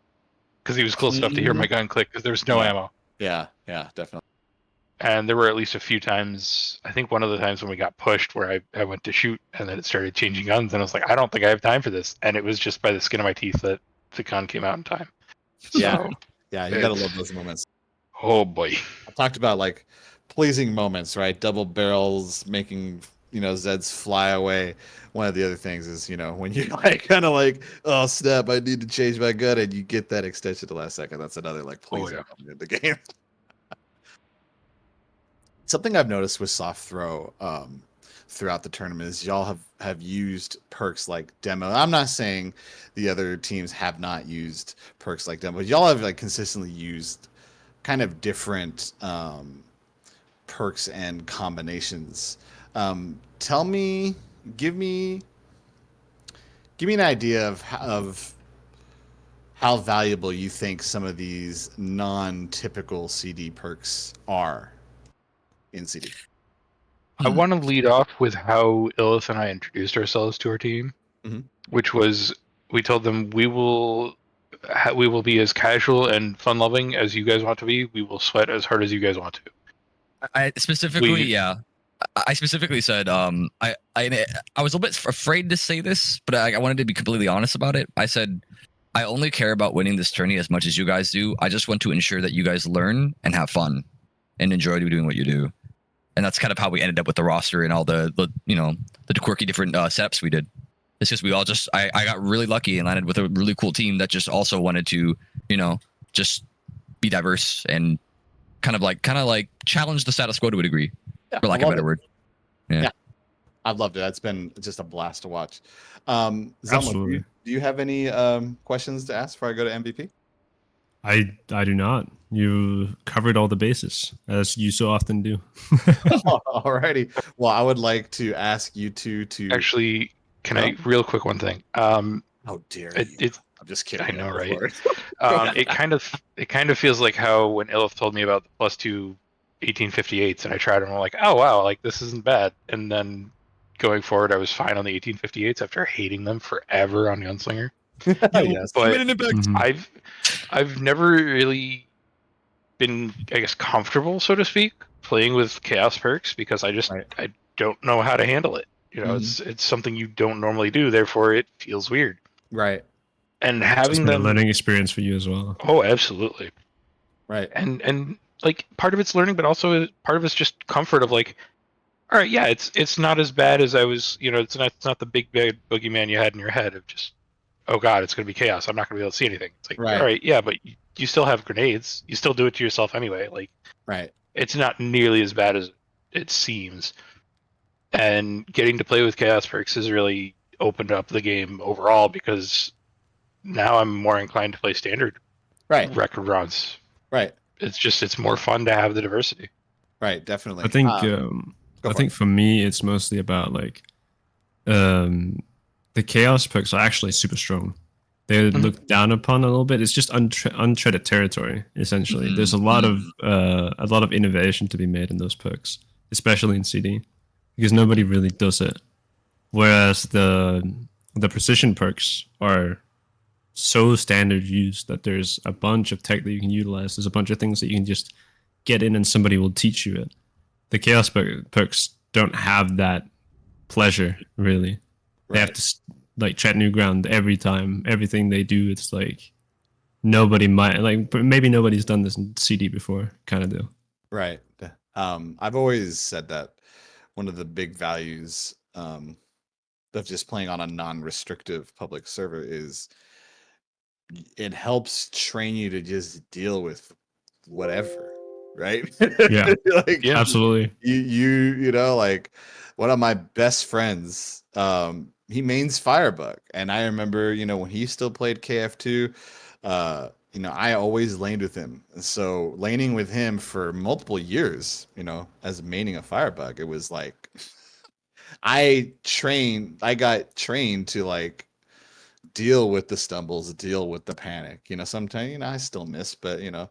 [SPEAKER 5] because he was close enough to hear my gun click, because there was no ammo.
[SPEAKER 1] Yeah, definitely.
[SPEAKER 5] And there were at least a few times, I think one of the times when we got pushed, where I went to shoot, and then it started changing guns, and I was like, I don't think I have time for this, and it was just by the skin of my teeth that the gun came out in time.
[SPEAKER 1] Yeah, you gotta love those moments.
[SPEAKER 5] Oh boy.
[SPEAKER 1] I talked about like pleasing moments, right? Double barrels making Zeds fly away. One of the other things is when you're like kind of like, oh snap, I need to change my gun, and you get that extension at the last second. That's another like pleasing moment in the game. Something I've noticed with SoftThrow throughout the tournament is y'all have used perks like demo. I'm not saying the other teams have not used perks like demo, but y'all have like consistently used kind of different perks and combinations. Give me an idea of how valuable you think some of these non-typical CD perks are in CD.
[SPEAKER 5] I want to lead off with how illeth and I introduced ourselves to our team, which was, we told them we will be as casual and fun-loving as you guys want to be. We will sweat as hard as you guys want to.
[SPEAKER 3] I specifically said, I was a little bit afraid to say this, but I wanted to be completely honest about it. I said, I only care about winning this tourney as much as you guys do. I just want to ensure that you guys learn and have fun and enjoy doing what you do. And that's kind of how we ended up with the roster and all the quirky different setups we did. It's just we all just I got really lucky and landed with a really cool team that just also wanted to just be diverse and kind of like challenge the status quo to a degree, for lack of a better word. Yeah,
[SPEAKER 1] I've loved it. That's been just a blast to watch.
[SPEAKER 2] Absolutely.
[SPEAKER 1] Do you have any questions to ask before I go to MVP?
[SPEAKER 2] I do not. You covered all the bases, as you so often do.
[SPEAKER 1] Alrighty. Well, I would like to ask you two to
[SPEAKER 5] actually. Can I real quick one thing?
[SPEAKER 1] How dare you? I'm just kidding.
[SPEAKER 5] I know, right? It kind of feels like how when illeth told me about the +2 1858s, and I tried them, I'm like, oh wow, like this isn't bad. And then going forward, I was fine on the 1858s after hating them forever on Gunslinger.
[SPEAKER 1] Yes.
[SPEAKER 5] But I've never really been, I guess, comfortable, so to speak, playing with chaos perks, because I don't know how to handle it. You know, it's something you don't normally do, therefore it feels weird.
[SPEAKER 1] Right.
[SPEAKER 5] And
[SPEAKER 2] It's
[SPEAKER 5] having
[SPEAKER 2] been a
[SPEAKER 5] them
[SPEAKER 2] learning experience for you as well.
[SPEAKER 5] Oh, absolutely.
[SPEAKER 1] Right.
[SPEAKER 5] And like part of it's learning, but also part of it's just comfort of like, all right, yeah, it's not as bad as I was, you know, it's not the big bad boogeyman you had in your head of just, oh god, it's gonna be chaos. I'm not gonna be able to see anything. It's like,
[SPEAKER 1] Right.
[SPEAKER 5] all right, yeah, but you still have grenades. You still do it to yourself anyway. Like,
[SPEAKER 1] Right.
[SPEAKER 5] it's not nearly as bad as it seems. And getting to play with chaos perks has really opened up the game overall because now I'm more inclined to play standard
[SPEAKER 1] Right.
[SPEAKER 5] record runs.
[SPEAKER 1] Right.
[SPEAKER 5] It's more fun to have the diversity.
[SPEAKER 1] Right. Definitely.
[SPEAKER 2] I think
[SPEAKER 1] Go
[SPEAKER 2] I
[SPEAKER 1] for
[SPEAKER 2] think
[SPEAKER 1] it.
[SPEAKER 2] for me it's mostly about like the chaos perks are actually super strong. They're
[SPEAKER 5] Mhm.
[SPEAKER 2] looked down upon a little bit. It's just untreaded territory essentially.
[SPEAKER 3] Mhm.
[SPEAKER 2] There's a lot of innovation to be made in those perks, especially in CD, because nobody really does it. Whereas the precision perks are so standard use that there's a bunch of tech that you can utilize. There's a bunch of things that you can just get in and somebody will teach you it. The chaos perks don't have that pleasure really. They have
[SPEAKER 1] Right.
[SPEAKER 2] to like tread new ground every time. Everything they do, it's like nobody might like. Maybe nobody's done this in CD before, kind of deal.
[SPEAKER 1] Right. I've always said that one of the big values of just playing on a non-restrictive public server is it helps train you to just deal with whatever, right?
[SPEAKER 2] Yeah.
[SPEAKER 1] Like
[SPEAKER 5] Yeah.
[SPEAKER 2] Absolutely.
[SPEAKER 1] you know, like one of my best friends, he mains Firebug, and I remember, you know, when he still played KF2, you know, I always laned with him, and so laning with him for multiple years, you know, as maining a Firebug, it was like I got trained to like deal with the stumbles, deal with the panic. You know, sometimes, you know, I still miss, but you know,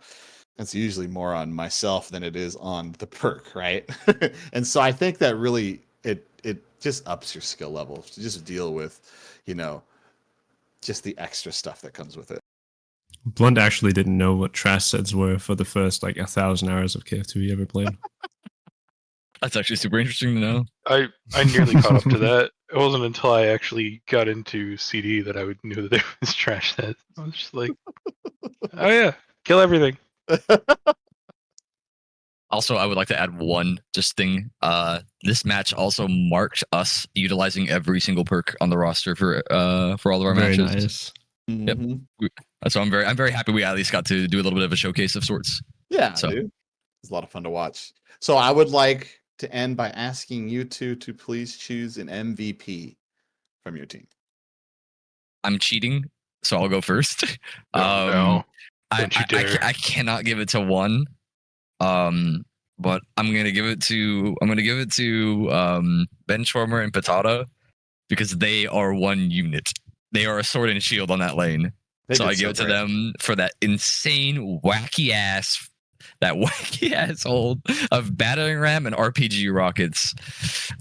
[SPEAKER 1] that's usually more on myself than it is on the perk, right? And so I think that really it just ups your skill level to just deal with, you know, just the extra stuff that comes with it.
[SPEAKER 2] Blunt actually didn't know what trash sets were for the first like 1,000 hours of KF2 he ever played.
[SPEAKER 3] That's actually super interesting to know.
[SPEAKER 5] I nearly caught up to that. It wasn't until I actually got into CD that I would knew that there was trash that. I was just like, oh yeah, kill everything.
[SPEAKER 3] Also, I would like to add one just thing. This match also marked us utilizing every single perk on the roster for all of our
[SPEAKER 2] Very
[SPEAKER 3] matches.
[SPEAKER 2] nice.
[SPEAKER 3] Yep.
[SPEAKER 1] Mhm.
[SPEAKER 3] So I'm very happy we at least got to do a little bit of a showcase of sorts.
[SPEAKER 1] Yeah,
[SPEAKER 3] So-
[SPEAKER 1] dude. It's a lot of fun to watch. So I would like to end by asking you two to please choose an MVP from your team.
[SPEAKER 3] I'm cheating, so I'll go first.
[SPEAKER 5] Oh, no.
[SPEAKER 3] I,
[SPEAKER 5] Don't you
[SPEAKER 3] I,
[SPEAKER 5] dare.
[SPEAKER 3] I cannot give it to one. But I'm gonna give it to Benchwarmer and Patata because they are one unit. They are a sword and shield on that lane. So I give it to
[SPEAKER 1] great.
[SPEAKER 3] them for that insane wacky ass hold of battering ram and RPG rockets.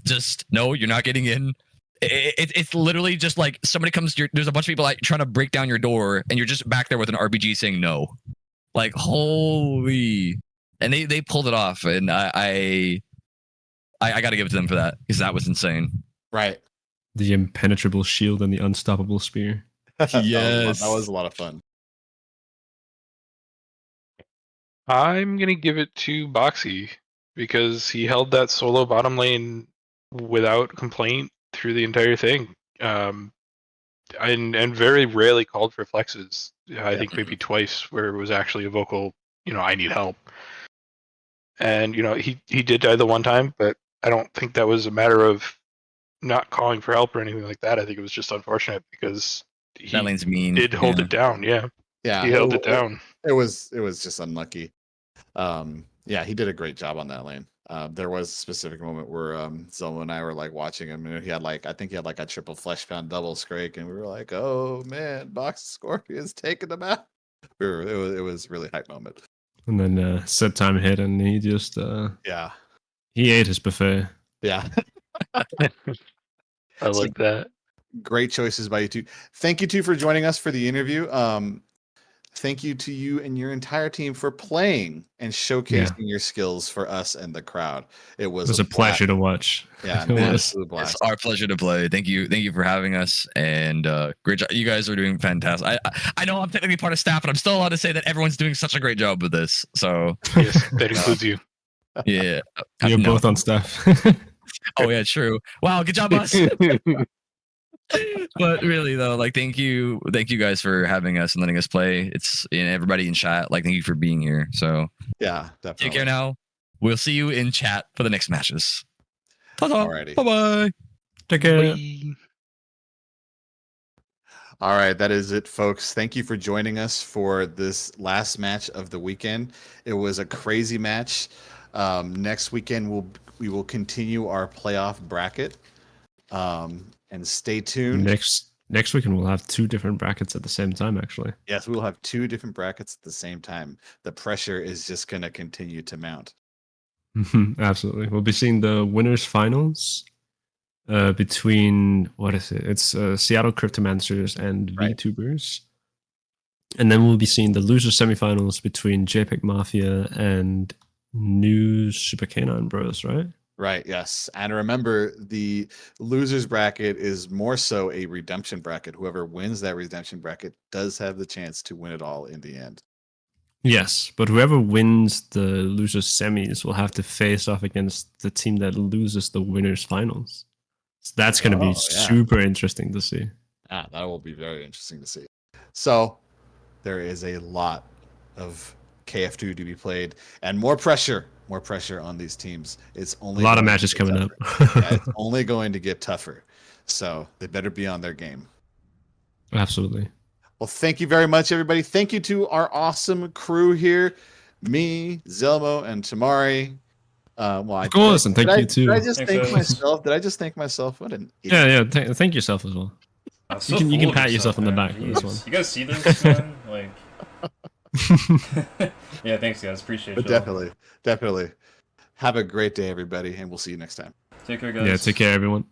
[SPEAKER 3] Just no, you're not getting in. It's literally just like somebody comes. There's a bunch of people like trying to break down your door, and you're just back there with an RPG saying no. Like holy, and they pulled it off, and I got to give it to them for that because that was insane.
[SPEAKER 1] Right.
[SPEAKER 2] The impenetrable shield and the unstoppable spear.
[SPEAKER 3] Yes.
[SPEAKER 1] That was a lot of fun.
[SPEAKER 5] I'm gonna give it to Boxy because he held that solo bottom lane without complaint through the entire thing. And very rarely called for flexes. I think maybe twice where it was actually a vocal, you know, I need help. And you know, he did die the one time, but I don't think that was a matter of not calling for help or anything like that. I think it was just unfortunate because he
[SPEAKER 3] That lane's mean.
[SPEAKER 5] did hold it down. Yeah,
[SPEAKER 1] Yeah.
[SPEAKER 5] he held it down.
[SPEAKER 1] It was just unlucky. Yeah, he did a great job on that lane. There was a specific moment where ZeElmo and I were like watching him, and he had like, I think he had like a triple Fleshpound double Scrake, and we were like, oh man, BoxyScorpion's taking them out. It was really hype moment.
[SPEAKER 2] And then set time hit, and he just
[SPEAKER 1] Yeah.
[SPEAKER 2] he ate his buffet.
[SPEAKER 1] Yeah.
[SPEAKER 5] I like that.
[SPEAKER 1] Great choices by you two. Thank you two for joining us for the interview. thank you to you and your entire team for playing and showcasing your skills for us and the crowd. It was
[SPEAKER 2] a
[SPEAKER 1] blast.
[SPEAKER 2] pleasure to watch.
[SPEAKER 1] Yeah,
[SPEAKER 2] It
[SPEAKER 1] an
[SPEAKER 2] was.
[SPEAKER 1] absolute
[SPEAKER 3] It's
[SPEAKER 1] blast.
[SPEAKER 3] our pleasure to play. Thank you for having us, and great job. You guys are doing fantastic. I know I'm technically part of staff, but I'm still allowed to say that everyone's doing such a great job with this. So
[SPEAKER 5] Yes, that includes you.
[SPEAKER 3] yeah,
[SPEAKER 2] You're
[SPEAKER 3] no.
[SPEAKER 2] both on staff.
[SPEAKER 3] Oh yeah, true. Wow, good job, us. But really though, like thank you guys for having us and letting us play. It's and everybody in chat, like thank you for being here. So
[SPEAKER 1] Yeah, definitely.
[SPEAKER 3] take care now. We'll see you in chat for the next matches.
[SPEAKER 1] Alrighty.
[SPEAKER 3] Bye bye.
[SPEAKER 2] Take care.
[SPEAKER 5] Bye.
[SPEAKER 1] All right, that is it, folks. Thank you for joining us for this last match of the weekend. It was a crazy match. Next weekend, we will continue our playoff bracket. And stay tuned.
[SPEAKER 2] Next weekend we'll have 2 different brackets at the same time. Actually,
[SPEAKER 1] Yes, we will have 2 different brackets at the same time. The pressure is just going to continue to mount.
[SPEAKER 2] absolutely. We'll be seeing the winners finals between what is it? It's Seattle Cryptomancers and
[SPEAKER 1] Right.
[SPEAKER 2] VTubers, and then we'll be seeing the loser semifinals between JPEG Mafia and New Super Canine Bros. Right?
[SPEAKER 1] Right, yes. And remember, the losers bracket is more so a redemption bracket. Whoever wins that redemption bracket does have the chance to win it all in the end.
[SPEAKER 2] Yes, but whoever wins the losers semis will have to face off against the team that loses the winners finals. So that's going to be super interesting to see.
[SPEAKER 1] That will be very interesting to see. So there is a lot of KF2 to be played and more pressure on these teams. It's only
[SPEAKER 2] a lot of matches coming up.
[SPEAKER 1] Yeah, it's only going to get tougher. So they better be on their game.
[SPEAKER 2] Absolutely.
[SPEAKER 1] Well, thank you very much, everybody. Thank you to our awesome crew here, me, ZeElmo, and Tamari.
[SPEAKER 2] Of course, and thank you too.
[SPEAKER 1] Did I just thank myself? Did I just thank myself? What an
[SPEAKER 2] Yeah.
[SPEAKER 1] idiot.
[SPEAKER 2] Thank yourself as well.
[SPEAKER 9] So
[SPEAKER 2] you can pat
[SPEAKER 9] yourself
[SPEAKER 2] on the back for this one.
[SPEAKER 9] You guys see this, man? Like, yeah, thanks, guys. Appreciate it.
[SPEAKER 1] Definitely. Have a great day, everybody, and we'll see you next time.
[SPEAKER 9] Take care, guys.
[SPEAKER 2] Yeah, take care, everyone.